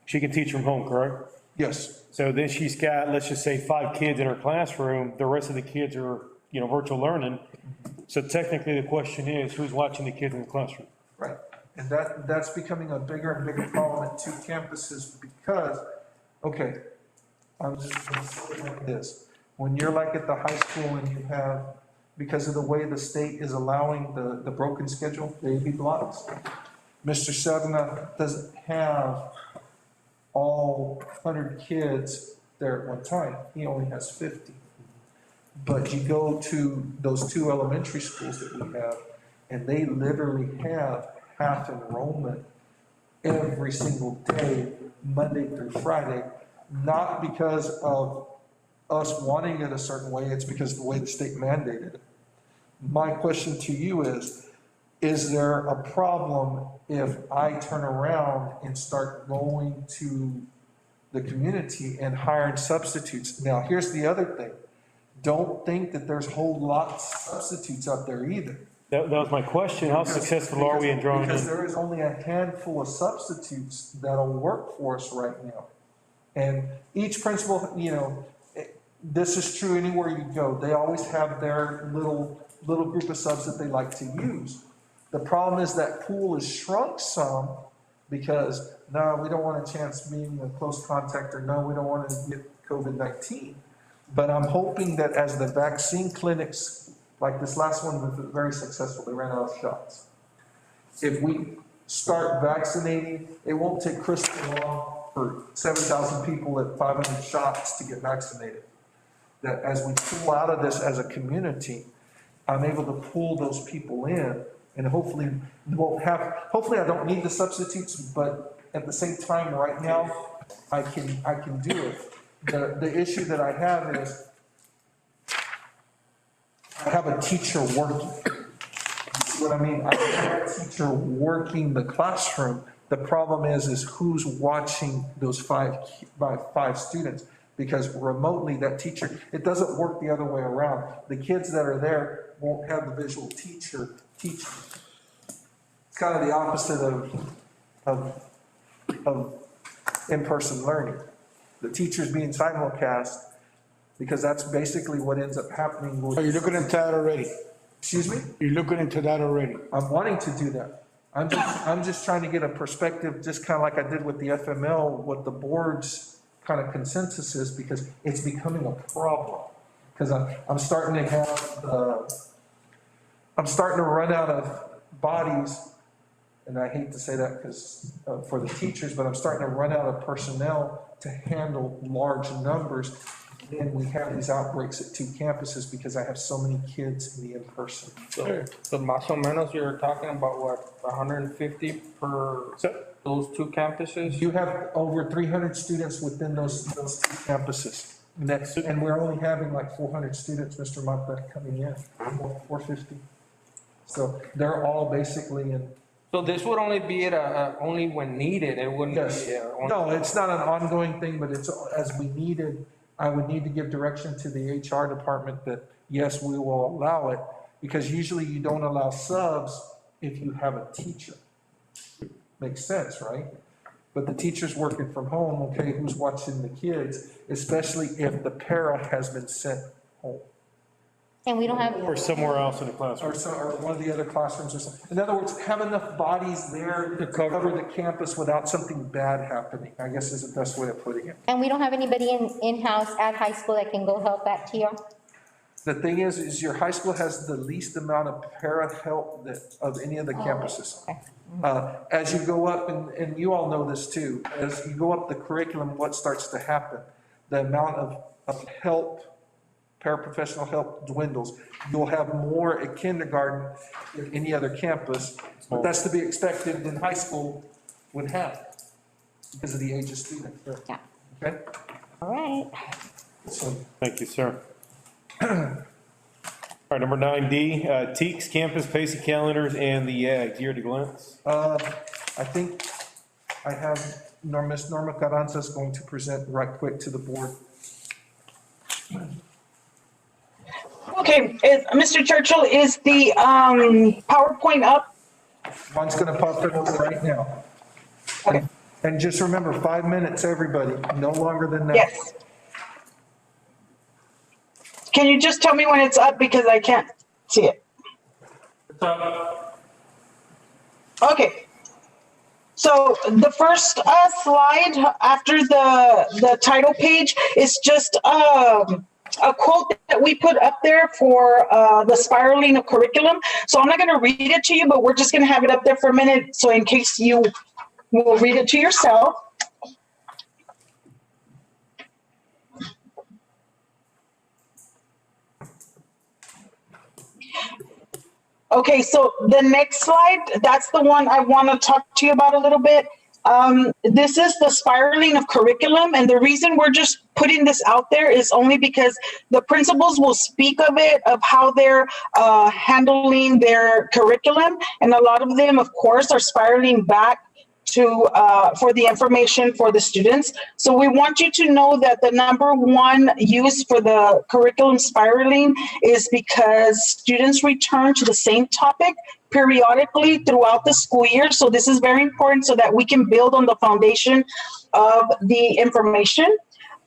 Speaker 2: she can teach from home, correct?
Speaker 4: Yes.
Speaker 2: So then she's got, let's just say 5 kids in her classroom, the rest of the kids are, virtual learning. So technically the question is, who's watching the kids in the classroom?
Speaker 4: Right, and that's becoming a bigger and bigger problem at 2 campuses, because, okay, I'm just gonna say it like this. When you're like at the high school and you have, because of the way the state is allowing the broken schedule, the AB blocks, Mr. Serna doesn't have all 100 kids there at one time, he only has 50. But you go to those 2 elementary schools that we have, and they literally have half enrollment every single day, Monday through Friday, not because of us wanting it a certain way, it's because of the way the state mandated it. My question to you is there a problem if I turn around and start going to the community and hiring substitutes? Now, here's the other thing. Don't think that there's whole lots of substitutes out there either.
Speaker 2: That was my question. How successful are we in drawing
Speaker 4: Because
Speaker 2: in?
Speaker 4: there is only a handful of substitutes that'll work for us right now. And each principal, this is true anywhere you go. They always have their little group of subs that they like to use. The problem is that pool is shrunk some because, no, we don't want a chance being a close contact, or no, we don't want to get COVID-19. But I'm hoping that as the vaccine clinics, like this last one was very successful, they ran out of shots. If we start vaccinating, it won't take Crystal long for 7,000 people at 500 shots to get vaccinated. That as we pull out of this as a community, I'm able to pull those people in, and hopefully hopefully I don't need the substitutes, but at the same time, right now, I can do it. The issue that I have is I have a teacher working. You see what I mean? I have a teacher working the classroom. The problem is who's watching those five students? Because remotely, that teacher, it doesn't work the other way around. The kids that are there won't have the visual teacher teaching. It's kind of the opposite of in-person learning. The teacher's being simulcast, because that's basically what ends up happening.
Speaker 8: So you're looking into that already?
Speaker 4: Excuse me?
Speaker 8: You're looking into that already?
Speaker 4: I'm wanting to do that. I'm just trying to get a perspective, just kind of like I did with the FML, what the board's kind of consensus is, because it's becoming a problem. Because I'm starting to have, I'm starting to run out of bodies, and I hate to say that because for the teachers, but I'm starting to run out of personnel to handle large numbers. And we have these outbreaks at 2 campuses because I have so many kids in the in-person.
Speaker 14: So más o menos you're talking about what, 150 per those 2 campuses?
Speaker 4: You have over 300 students within those 2 campuses. And we're only having like 400 students, Mr. Mata, coming in, 450. So they're all basically in.
Speaker 14: So this would only be at only when needed, it wouldn't
Speaker 4: Yes.
Speaker 14: be.
Speaker 4: No, it's not an ongoing thing, but it's as we needed. I would need to give direction to the HR department that, yes, we will allow it, because usually you don't allow subs if you have a teacher. Makes sense, right? But the teacher's working from home, okay, who's watching the kids, especially if the para has been sent home.
Speaker 9: And we don't have.
Speaker 2: Or somewhere else in the classroom.
Speaker 4: Or one of the other classrooms or something. In other words, have enough bodies there to cover the campus without something bad happening, I guess is the best way of putting it.
Speaker 9: And we don't have anybody in-house at high school that can go help at TR?
Speaker 4: The thing is your high school has the least amount of para help of any of the campuses.
Speaker 9: Okay.
Speaker 4: As you go up, and you all know this too, as you go up the curriculum, what starts to happen? The amount of help, paraprofessional help dwindles. You'll have more at kindergarten than any other campus, but that's to be expected in high school would have because of the age of student.
Speaker 9: Yeah.
Speaker 4: Okay?
Speaker 9: All right.
Speaker 4: So,
Speaker 2: Thank you, sir. All right, number 9D, TEEX campus pacing calendars and the YAGs, year at a glance.
Speaker 4: I think I have Miss Norma Carranza is going to present right quick to the board.
Speaker 15: Okay, Mr. Churchill, is the PowerPoint up?
Speaker 4: Mine's gonna pop it up right now.
Speaker 15: Okay.
Speaker 4: And just remember, 5 minutes, everybody, no longer than that.
Speaker 15: Yes. Can you just tell me when it's up because I can't see it? Okay. So the first slide after the title page is just a quote that we put up there for the spiraling of curriculum. So I'm not going to read it to you, but we're just going to have it up there for a minute. So in case you will read it to yourself. Okay, so the next slide, that's the one I want to talk to you about a little bit. This is the spiraling of curriculum, and the reason we're just putting this out there is only because the principals will speak of it, of how they're handling their curriculum, and a lot of them, of course, are spiraling back for the information for the students. So we want you to know that the number one use for the curriculum spiraling is because students return to the same topic periodically throughout the school year. So this is very important so that we can build on the foundation of the information.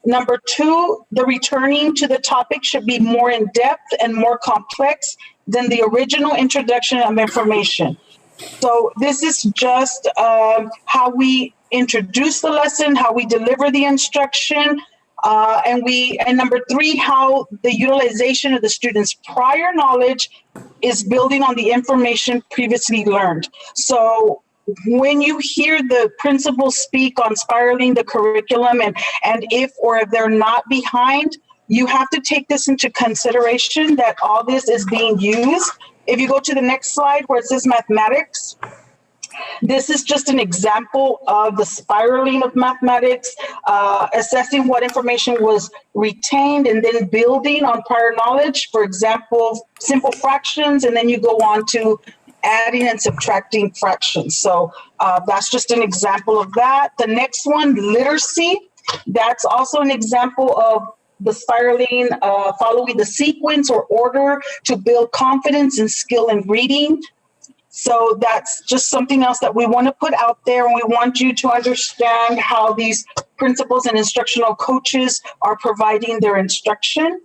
Speaker 15: Number two, the returning to the topic should be more in depth and more complex than the original introduction of information. So this is just how we introduce the lesson, how we deliver the instruction, and number three, how the utilization of the students' prior knowledge is building on the information previously learned. So when you hear the principals speak on spiraling the curriculum and if they're not behind, you have to take this into consideration that all this is being used. If you go to the next slide where it says mathematics, this is just an example of the spiraling of mathematics, assessing what information was retained and then building on prior knowledge. For example, simple fractions, and then you go on to adding and subtracting fractions. So that's just an example of that. The next one, literacy, that's also an example of the spiraling, following the sequence or order to build confidence and skill in reading. So that's just something else that we want to put out there, and we want you to understand how these principals and instructional coaches are providing their instruction.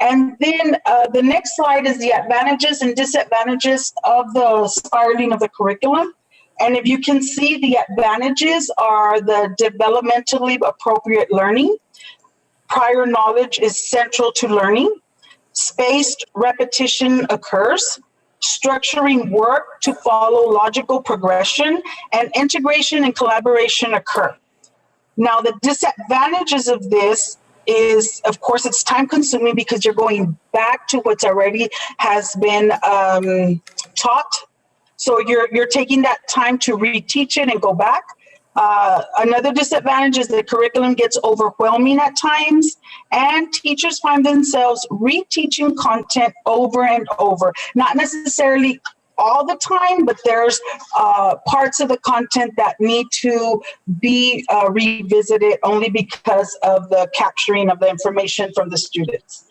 Speaker 15: And then the next slide is the advantages and disadvantages of the spiraling of the curriculum. And if you can see, the advantages are the developmentally appropriate learning. Prior knowledge is central to learning. Spaced repetition occurs. Structuring work to follow logical progression, and integration and collaboration occur. Now, the disadvantages of this is, of course, it's time consuming because you're going back to what's already has been taught. So you're taking that time to reteach it and go back. Another disadvantage is the curriculum gets overwhelming at times, and teachers find themselves reteaching content over and over. Not necessarily all the time, but there's parts of the content that need to be revisited only because of the capturing of the information from the students.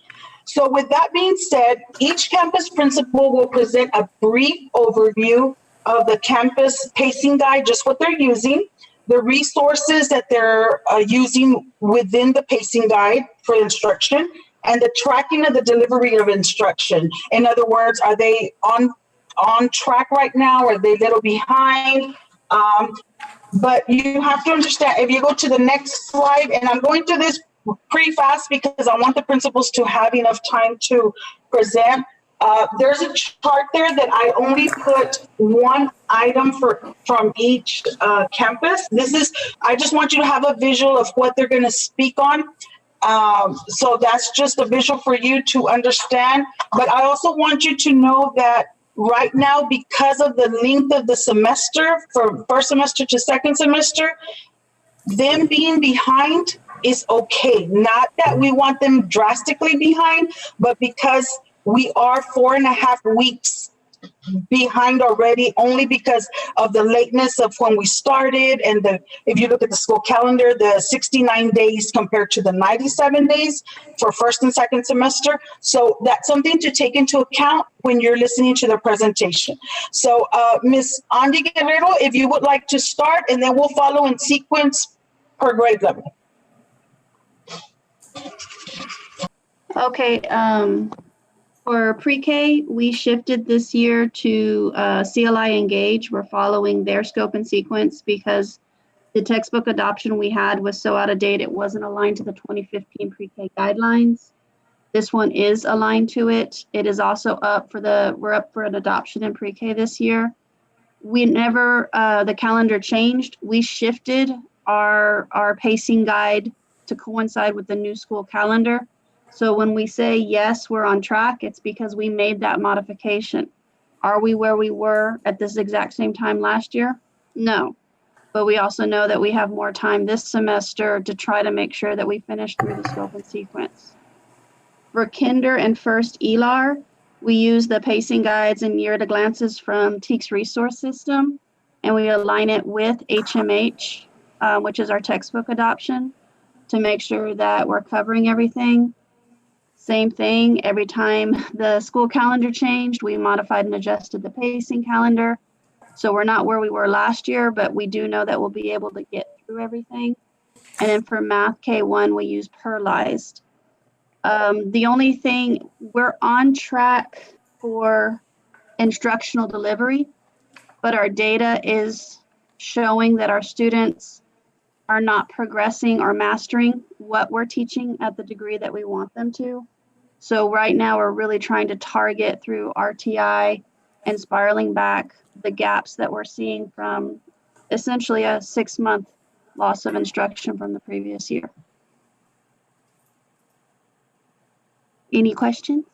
Speaker 15: So with that being said, each campus principal will present a brief overview of the campus pacing guide, just what they're using, the resources that they're using within the pacing guide for instruction, and the tracking of the delivery of instruction. In other words, are they on track right now? Are they a little behind? But you have to understand, if you go to the next slide, and I'm going through this pretty fast because I want the principals to have enough time to present. There's a chart there that I only put one item from each campus. I just want you to have a visual of what they're going to speak on. So that's just a visual for you to understand. But I also want you to know that right now, because of the length of the semester, from first semester to second semester, them being behind is okay. Not that we want them drastically behind, but because we are 4.5 weeks behind already, only because of the lateness of when we started. And if you look at the school calendar, the 69 days compared to the 97 days for first and second semester. So that's something to take into account when you're listening to the presentation. So Ms. Andy Guerrero, if you would like to start, and then we'll follow in sequence per grade level.
Speaker 3: Okay, for pre-K, we shifted this year to CLI Engage. We're following their scope and sequence because the textbook adoption we had was so out of date, it wasn't aligned to the 2015 pre-K guidelines. This one is aligned to it. It is also we're up for an adoption in pre-K this year. We never, the calendar changed. We shifted our pacing guide to coincide with the new school calendar. So when we say, yes, we're on track, it's because we made that modification. Are we where we were at this exact same time last year? No. But we also know that we have more time this semester to try to make sure that we finish through the scope and sequence. For kinder and first ELAR, we use the pacing guides and year to glances from TEAC's resource system. and we align it with HMH, which is our textbook adoption, to make sure that we're covering everything. Same thing, every time the school calendar changed, we modified and adjusted the pacing calendar. So we're not where we were last year, but we do know that we'll be able to get through everything. And then for math K1, we use Perlized. The only thing, we're on track for instructional delivery, but our data is showing that our students are not progressing or mastering what we're teaching at the degree that we want them to. So right now we're really trying to target through RTI and spiraling back the gaps that we're seeing from essentially a 6-month loss of instruction from the previous year. Any questions?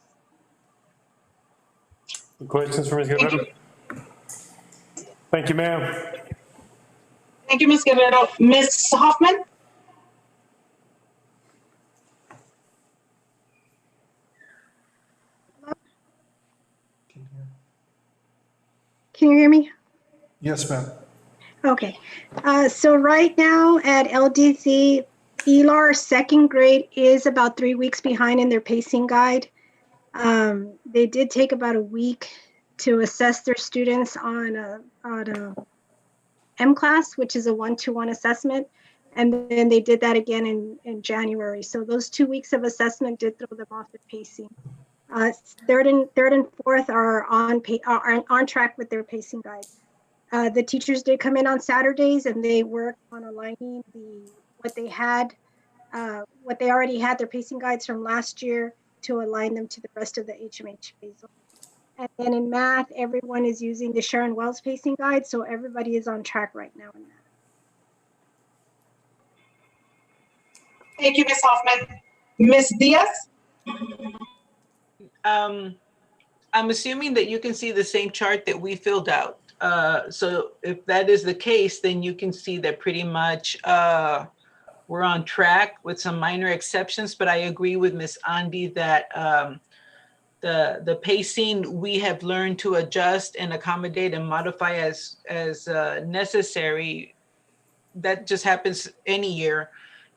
Speaker 2: Questions for Ms. Guerrero? Thank you, ma'am.
Speaker 15: Thank you, Ms. Guerrero. Ms. Hoffman?
Speaker 16: Can you hear me?
Speaker 4: Yes, ma'am.
Speaker 16: Okay. So right now at LDC, ELAR second grade is about 3 weeks behind in their pacing guide. They did take about a week to assess their students on a M class, which is a 1-to-1 assessment. And then they did that again in January. So those 2 weeks of assessment did throw them off the pacing. Third and fourth are on track with their pacing guide. The teachers did come in on Saturdays and they worked on aligning what they already had, their pacing guides from last year, to align them to the rest of the HMH phase. And then in math, everyone is using the Sharon Wells pacing guide, so everybody is on track right now in math.
Speaker 15: Thank you, Ms. Hoffman. Ms. Diaz?
Speaker 17: I'm assuming that you can see the same chart that we filled out. So if that is the case, then you can see that pretty much we're on track with some minor exceptions, but I agree with Ms. Andy that the pacing we have learned to adjust and accommodate and modify as necessary. That just happens any year.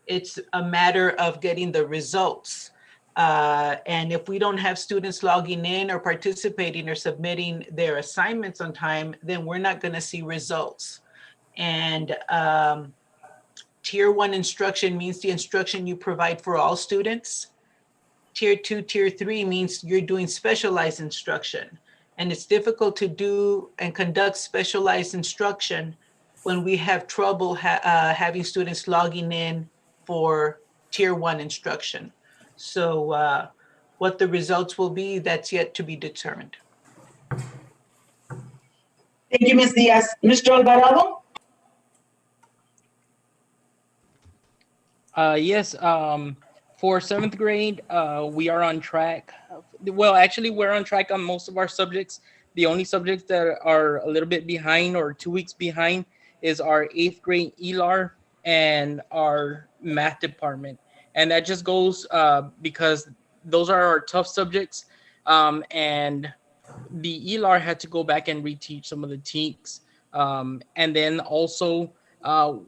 Speaker 17: It's a matter of getting the results. And if we don't have students logging in or participating or submitting their assignments on time, then we're not going to see results. And Tier 1 instruction means the instruction you provide for all students. Tier 2, Tier 3 means you're doing specialized instruction. And it's difficult to do and conduct specialized instruction when we have trouble having students logging in for Tier 1 instruction. So what the results will be, that's yet to be determined.
Speaker 15: Thank you, Ms. Diaz. Mr. Alvarado?
Speaker 18: Yes, for 7th grade, we are on track. Well, actually, we're on track on most of our subjects. The only subjects that are a little bit behind or 2 weeks behind is our 8th grade ELAR and our math department. And that just goes because those are our tough subjects. And the ELAR had to go back and reteach some of the TEKs. And then also,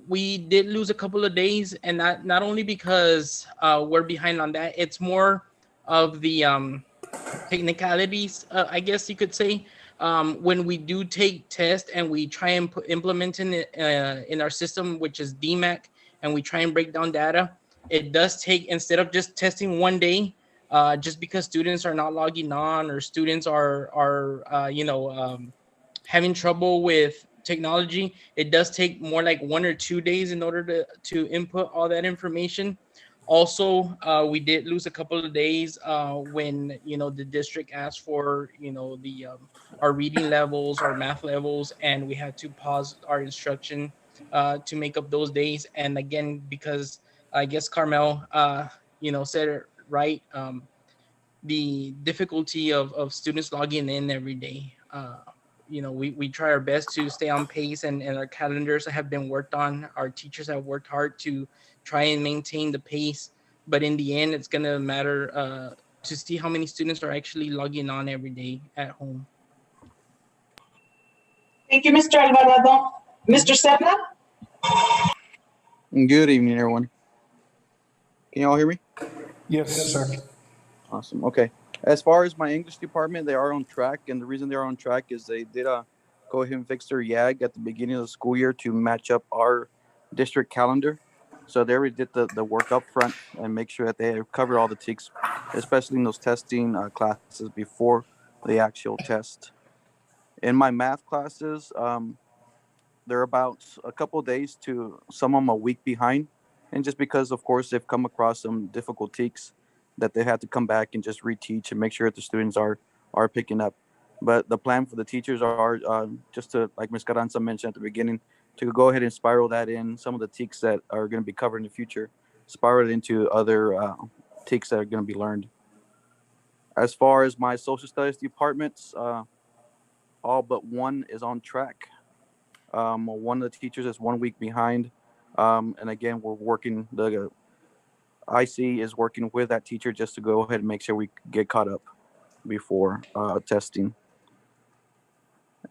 Speaker 18: we did lose a couple of days, and not only because we're behind on that, it's more of the technicalities, I guess you could say. When we do take tests and we try and implement it in our system, which is DMAC, and we try and break down data, it does take, instead of just testing one day, just because students are not logging on or students are having trouble with technology, it does take more like 1 or 2 days in order to input all that information. Also, we did lose a couple of days when the district asked for our reading levels, our math levels, and we had to pause our instruction to make up those days. And again, because I guess Carmel said it right, the difficulty of students logging in every day. We try our best to stay on pace, and our calendars have been worked on. Our teachers have worked hard to try and maintain the pace, but in the end, it's gonna matter to see how many students are actually logging on every day at home.
Speaker 15: Thank you, Mr. Alvarado. Mr. Sedna?
Speaker 19: Good evening, everyone. Can you all hear me?
Speaker 4: Yes, sir.
Speaker 19: Awesome. Okay. As far as my English department, they are on track, and the reason they're on track is they did go ahead and fix their YAG at the beginning of the school year to match up our district calendar. So they already did the work up front and make sure that they have covered all the TICs, especially in those testing classes before the actual test. In my math classes, they're about a couple of days to some of them a week behind. And just because, of course, they've come across some difficult TICs that they had to come back and just reteach and make sure that the students are picking up. But the plan for the teachers are just to, like Ms. Carranza mentioned at the beginning, to go ahead and spiral that in, some of the TICs that are going to be covered in the future, spiral it into other TICs that are going to be learned. As far as my social studies departments, all but one is on track. One of the teachers is 1 week behind. And again, we're working, the IC is working with that teacher just to go ahead and make sure we get caught up before testing.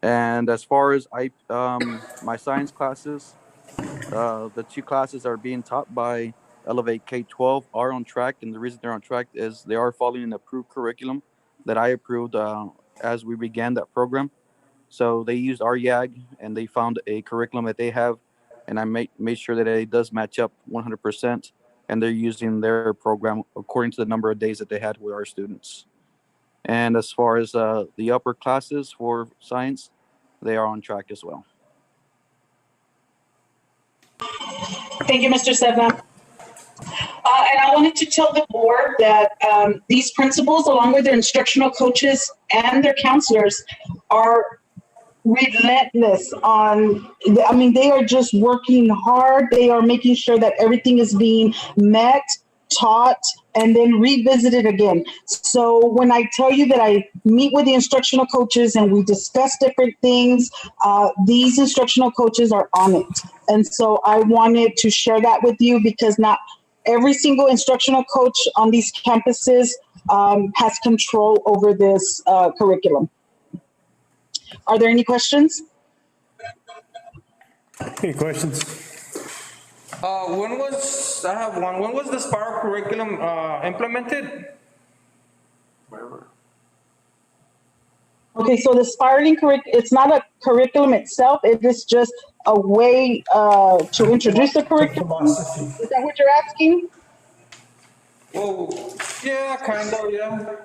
Speaker 19: And as far as my science classes, the two classes that are being taught by Elevate K-12 are on track. And the reason they're on track is they are following an approved curriculum that I approved as we began that program. So they used our YAG and they found a curriculum that they have, and I made sure that it does match up 100%, and they're using their program according to the number of days that they had with our students. And as far as the upper classes for science, they are on track as well.
Speaker 15: Thank you, Mr. Sedna. And I wanted to tell the board that these principals, along with their instructional coaches and their counselors, are relentless on, I mean, they are just working hard. They are making sure that everything is being met, taught, and then revisited again. So when I tell you that I meet with the instructional coaches and we discuss different things, these instructional coaches are on it. And so I wanted to share that with you because not every single instructional coach on these campuses has control over this curriculum. Are there any questions?
Speaker 2: Any questions?
Speaker 14: I have one. When was the Spiral curriculum implemented?
Speaker 15: Okay, so the spiraling curriculum, it's not a curriculum itself. It is just a way to introduce the curriculum. Is that what you're asking?
Speaker 14: Well, yeah, kind of, yeah.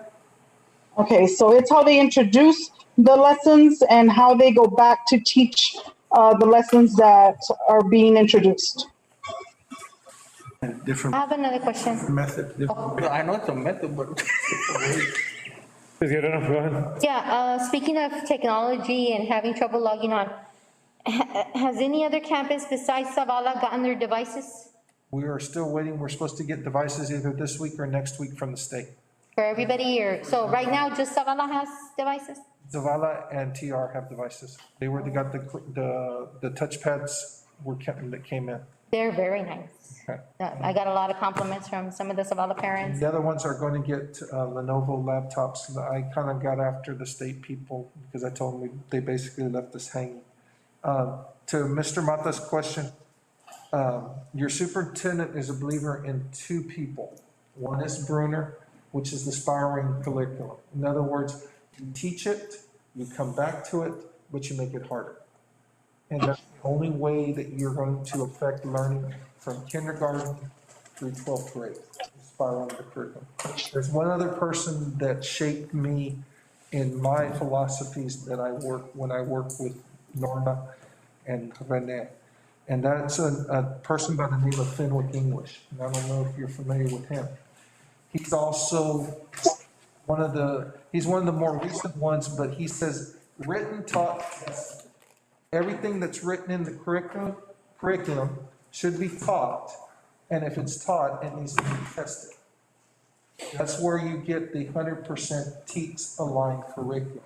Speaker 15: Okay, so it's how they introduce the lessons and how they go back to teach the lessons that are being introduced.
Speaker 4: Different
Speaker 9: I have another question.
Speaker 4: method.
Speaker 14: I know it's a method, but.
Speaker 2: Is good enough? Go ahead.
Speaker 9: Yeah, speaking of technology and having trouble logging on, has any other campus besides Zavala gotten their devices
Speaker 4: We are still waiting. We're supposed to get devices either this week or next week from the state.
Speaker 9: for everybody? Or so right now, just Zavala has devices?
Speaker 4: Zavala and TR have devices. They got the touchpads that came in.
Speaker 9: They're very nice.
Speaker 4: Okay.
Speaker 9: I got a lot of compliments from some of the Zavala parents.
Speaker 4: The other ones are going to get Lenovo laptops. I kind of got after the state people because I told them they basically left us hanging. To Mr. Mata's question, your superintendent is a believer in two people. One is Bruner, which is the spiraling curriculum. In other words, you teach it, you come back to it, but you make it harder. And that's the only way that you're going to affect learning from kindergarten through 12th grade, spiraling the curriculum. There's one other person that shaped me in my philosophies that when I work with Norma and Renee. And that's a person by the name of Fenwick English. And I don't know if you're familiar with him. He's also one of the more recent ones, but he says written, taught, tested. Everything that's written in the curriculum should be taught, and if it's taught, it needs to be tested. That's where you get the 100% TEKS aligned curriculum.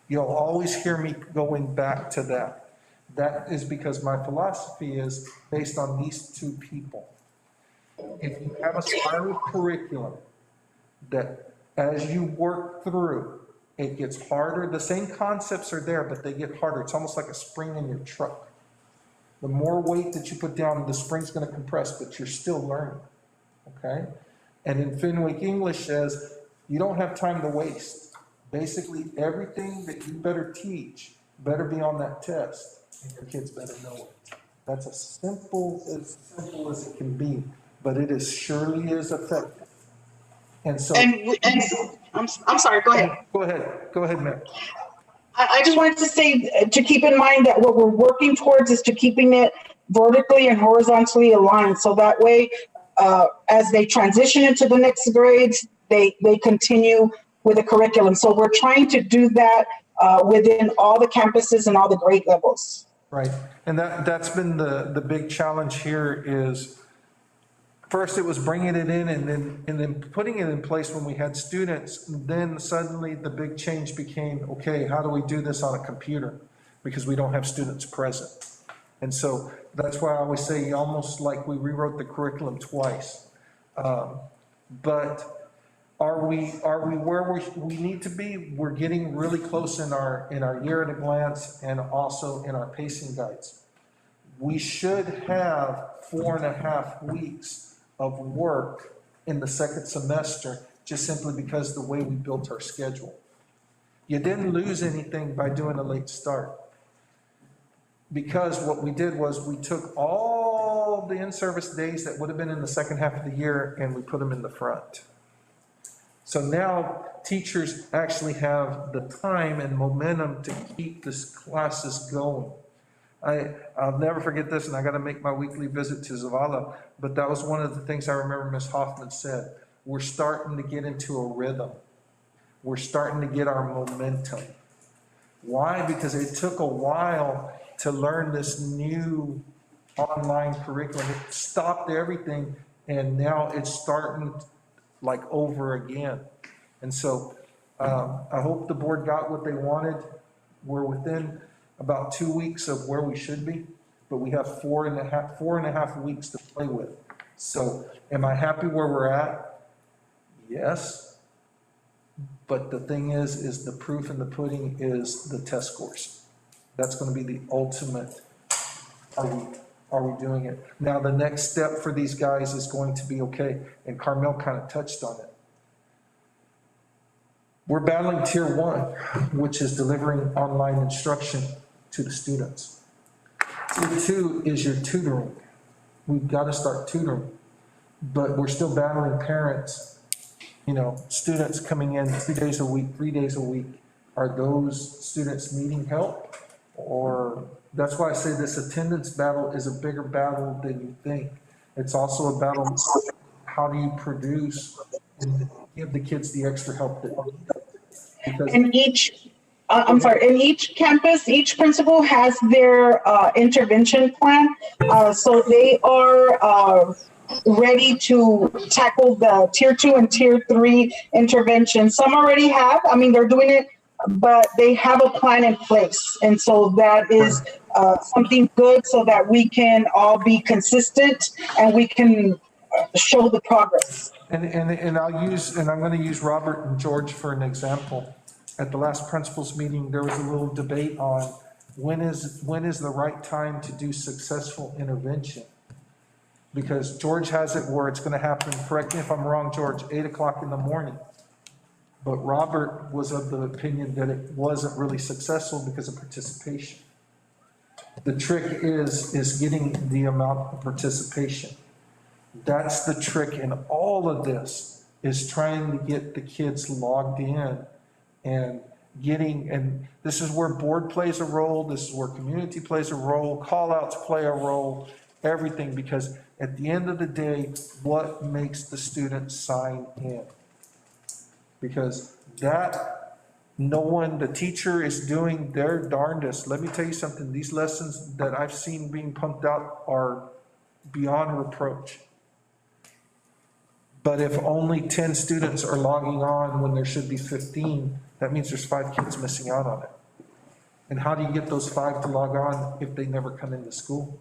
Speaker 4: You'll always hear me going back to that. That is because my philosophy is based on these two people. If you have a spiral curriculum that as you work through, it gets harder. The same concepts are there, but they get harder. It's almost like a spring in your truck. The more weight that you put down, the spring's gonna compress, but you're still learning, okay? And in Fenwick English says, you don't have time to waste. Basically, everything that you better teach better be on that test, and your kids better know it. That's as simple as it can be, but it is surely is effective. And so.
Speaker 15: I'm sorry, go ahead.
Speaker 4: Go ahead, Matt.
Speaker 15: I just wanted to say to keep in mind that what we're working towards is to keeping it vertically and horizontally aligned. So that way, as they transition into the next grades, they continue with the curriculum. So we're trying to do that within all the campuses and all the grade levels.
Speaker 4: Right, and that's been the big challenge here is, first it was bringing it in and then putting it in place when we had students. Then suddenly the big change became, okay, how do we do this on a computer? Because we don't have students present. And so that's why I always say almost like we rewrote the curriculum twice. But are we where we need to be? We're getting really close in our year at a glance and also in our pacing guides. We should have 4.5 weeks of work in the second semester, just simply because the way we built our schedule. You didn't lose anything by doing a late start. Because what we did was we took all the in-service days that would have been in the second half of the year and we put them in the front. So now teachers actually have the time and momentum to keep this classes going. I'll never forget this, and I got to make my weekly visit to Zavala, but that was one of the things I remember Ms. Hoffman said. We're starting to get into a rhythm. We're starting to get our momentum. Why? Because it took a while to learn this new online curriculum. It stopped everything, and now it's starting like over again. And so I hope the board got what they wanted. We're within about 2 weeks of where we should be, but we have 4.5 weeks to play with. So am I happy where we're at? Yes. But the thing is the proof in the pudding is the test scores. That's going to be the ultimate, are we doing it? Now, the next step for these guys is going to be, okay, and Carmel kind of touched on it. We're battling tier 1, which is delivering online instruction to the students. Tier 2 is your tutoring. We've got to start tutoring, but we're still battling parents, students coming in 2 days a week, 3 days a week. Are those students needing help? Or that's why I say this attendance battle is a bigger battle than you think. It's also a battle, how do you produce and give the kids the extra help that they need?
Speaker 15: And in each campus, each principal has their intervention plan. So they are ready to tackle the tier 2 and tier 3 intervention. Some already have, they're doing it, but they have a plan in place. And so that is something good so that we can all be consistent and we can show the progress.
Speaker 4: And I'm going to use Robert and George for an example. At the last principals meeting, there was a little debate on when is the right time to do successful intervention. Because George has it where it's going to happen, correct me if I'm wrong, George, 8 o'clock in the morning. But Robert was of the opinion that it wasn't really successful because of participation. The trick is getting the amount of participation. That's the trick in all of this, is trying to get the kids logged in and this is where board plays a role, this is where community plays a role, call outs play a role, everything, because at the end of the day, what makes the student sign in? Because the teacher is doing their darndest. Let me tell you something, these lessons that I've seen being pumped out are beyond reproach. But if only 10 students are logging on when there should be 15, that means there's 5 kids missing out on it. And how do you get those 5 to log on if they never come into school?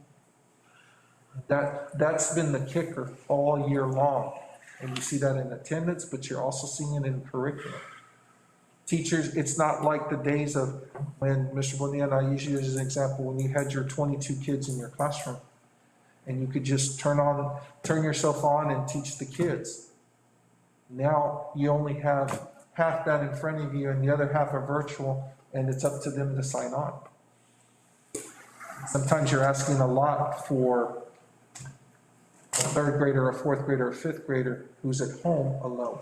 Speaker 4: That's been the kicker all year long. And you see that in attendance, but you're also seeing it in curriculum. Teachers, it's not like the days of when Mr. Bonilla and I usually use as an example, when you had your 22 kids in your classroom and you could just turn yourself on and teach the kids. Now you only have half that in front of you and the other half are virtual, and it's up to them to sign on. Sometimes you're asking a lot for a third grader, a fourth grader, a fifth grader who's at home alone.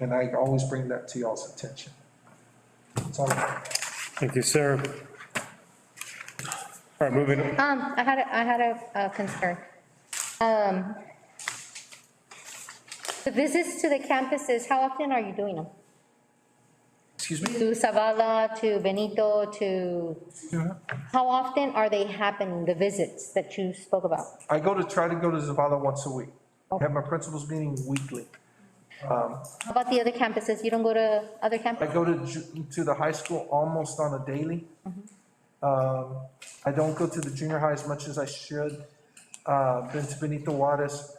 Speaker 4: And I always bring that to y'all's attention. That's all I have.
Speaker 2: Thank you, sir. All right, moving on.
Speaker 9: I had a concern. The visits to the campuses, how often are you doing them?
Speaker 4: Excuse me?
Speaker 9: To Zavala, to Benito, to, how often are they happening, the visits that you spoke about?
Speaker 4: I try to go to Zavala once a week. I have my principals meeting weekly.
Speaker 9: How about the other campuses? You don't go to other campuses?
Speaker 4: I go to the high school almost on a daily. I don't go to the junior high as much as I should. Been to Benito Juarez.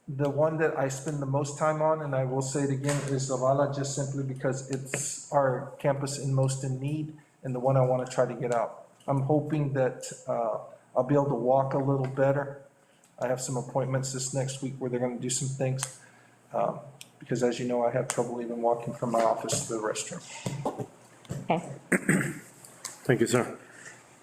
Speaker 4: The one that I spend the most time on, and I will say it again, is Zavala, just simply because it's our campus most in need and the one I want to try to get out. I'm hoping that I'll be able to walk a little better. I have some appointments this next week where they're going to do some things. Because as you know, I have trouble even walking from my office to the restroom.
Speaker 9: Okay.
Speaker 2: Thank you, sir.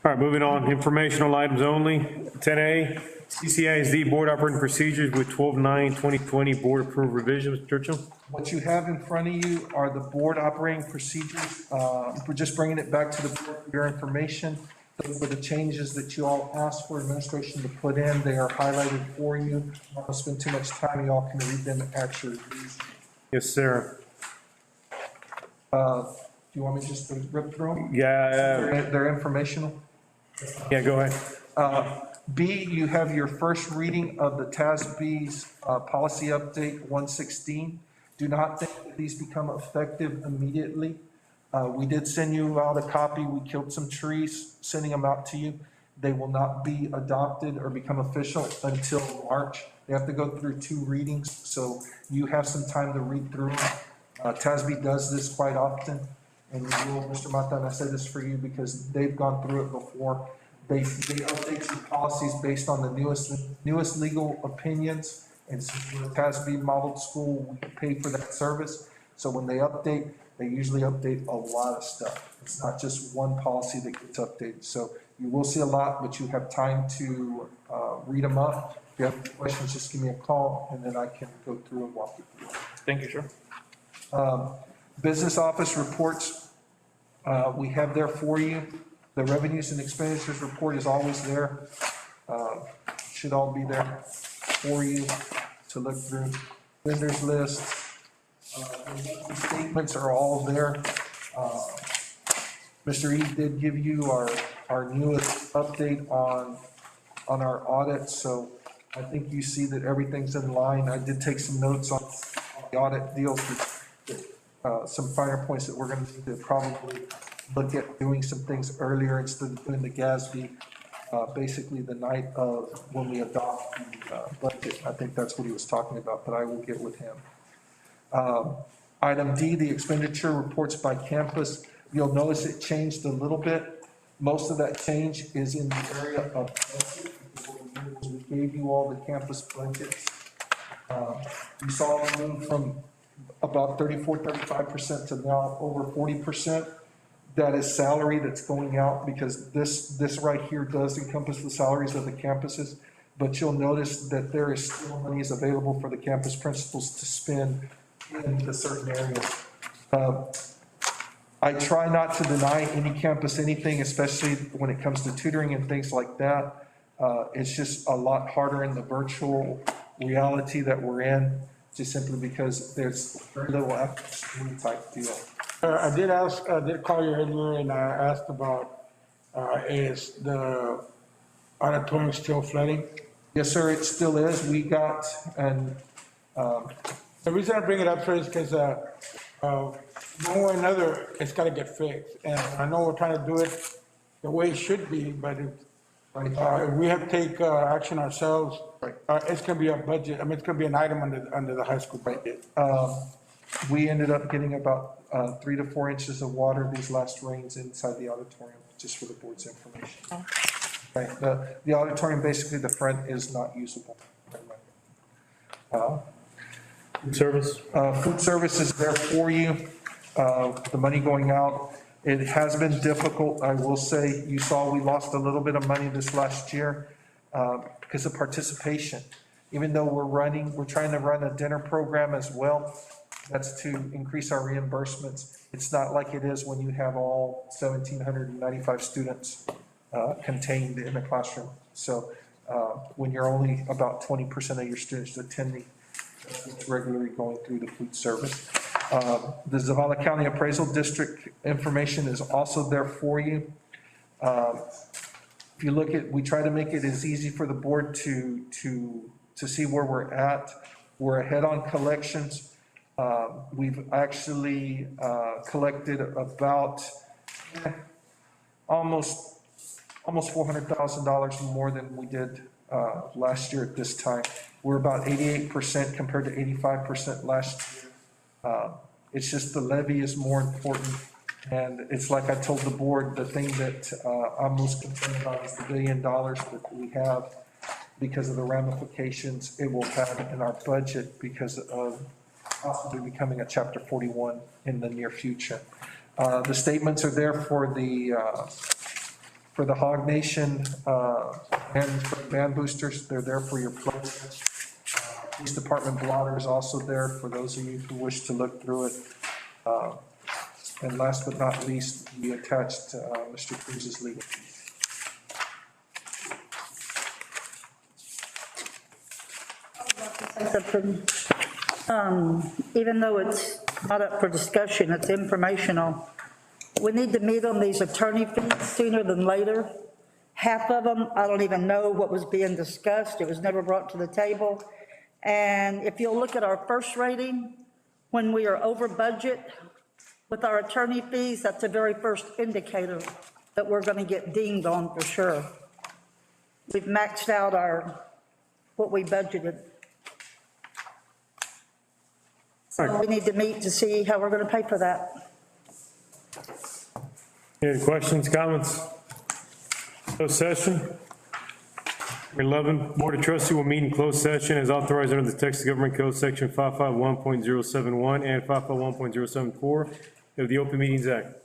Speaker 2: All right, moving on, informational items only. 10A, CCI ISD Board Operating Procedures with 12/9/2020 Board Approved Revisions. Mr. Churchill?
Speaker 4: What you have in front of you are the board operating procedures. We're just bringing it back to the board for your information. Those are the changes that you all asked for administration to put in. They are highlighted for you. I'm not going to spend too much time. You all can read them at your leisure.
Speaker 2: Yes, sir.
Speaker 4: Do you want me just to rip through them?
Speaker 2: Yeah.
Speaker 4: They're informational.
Speaker 2: Yeah, go ahead.
Speaker 4: B, you have your first reading of the TASB's policy update 116. Do not think that these become effective immediately. We did send you out a copy. We killed some trees, sending them out to you. They will not be adopted or become official until March. They have to go through 2 readings, so you have some time to read through them. TASB does this quite often, and you will, Mr. Mata, and I say this for you because they've gone through it before. They update your policies based on the newest legal opinions, and since we're a TASB modeled school, we pay for that service. So when they update, they usually update a lot of stuff. It's not just one policy that gets updated. So you will see a lot, but you have time to read them up. If you have any questions, just give me a call, and then I can go through and walk you through.
Speaker 14: Thank you, sir.
Speaker 4: Business office reports, we have there for you. The revenues and expenditures report is always there. Should all be there for you to look through. Vendors list, the statements are all there. Mr. E did give you our newest update on our audit, so I think you see that everything's in line. I did take some notes on the audit deals with some finer points that we're going to need to probably look at doing some things earlier instead of doing the GASB, basically the night of when we adopt the budget. I think that's what he was talking about, but I will get with him. Item D, the expenditure reports by campus. You'll notice it changed a little bit. Most of that change is in the area of budget. We gave you all the campus budgets. We saw it move from about 35% to now over 40%. That is salary that's going out because this right here does encompass the salaries of the campuses. But you'll notice that there is still monies available for the campus principals to spend in the certain areas. I try not to deny any campus anything, especially when it comes to tutoring and things like that. It's just a lot harder in the virtual reality that we're in, just simply because there's very little after school type deal.
Speaker 8: I did call you earlier and I asked about, is the auditorium still flooding?
Speaker 4: Yes, sir, it still is. We got, and
Speaker 8: the reason I bring it up, sir, is because one way or another, it's got to get fixed. And I know we're trying to do it the way it should be, but if we have to take action ourselves, it's going to be a budget. I mean, it's going to be an item under the high school budget.
Speaker 4: We ended up getting about 3 to 4 inches of water these last rains inside the auditorium, just for the board's information. Right, the auditorium, basically the front is not usable.
Speaker 2: Service?
Speaker 4: Food service is there for you. The money going out, it has been difficult. I will say, you saw we lost a little bit of money this last year because of participation. Even though we're trying to run a dinner program as well. That's to increase our reimbursements. It's not like it is when you have all 1,795 students contained in a classroom. So when you're only about 20% of your students attending, that's regularly going through the food service. The Zavala County Appraisal District information is also there for you. If you look at, we try to make it as easy for the board to see where we're at. We're ahead on collections. We've actually collected about almost $400,000 more than we did last year at this time. We're about 88% compared to 85% last year. It's just the levy is more important. And it's like I told the board, the thing that I'm most concerned about is the $1 billion that we have because of the ramifications it will have in our budget because of possibly becoming a Chapter 41 in the near future. The statements are there for the Hog Nation and for band boosters. They're there for your pleasure. Police Department blotter is also there for those of you who wish to look through it. And last but not least, we attached Mr. Cruz's legal fees.
Speaker 1: Even though it's not up for discussion, it's informational. We need to meet on these attorney fees sooner than later. Half of them, I don't even know what was being discussed. It was never brought to the table. And if you'll look at our first rating, when we are over budget with our attorney fees, that's the very first indicator that we're going to get dinged on for sure. We've maxed out what we budgeted. So we need to meet to see how we're going to pay for that.
Speaker 2: Any questions, comments? Closed session. 11, Board of Trustees will meet in closed session as authorized under the Texas Government Code Section 551.071 and 551.074 of the Open Meetings Act.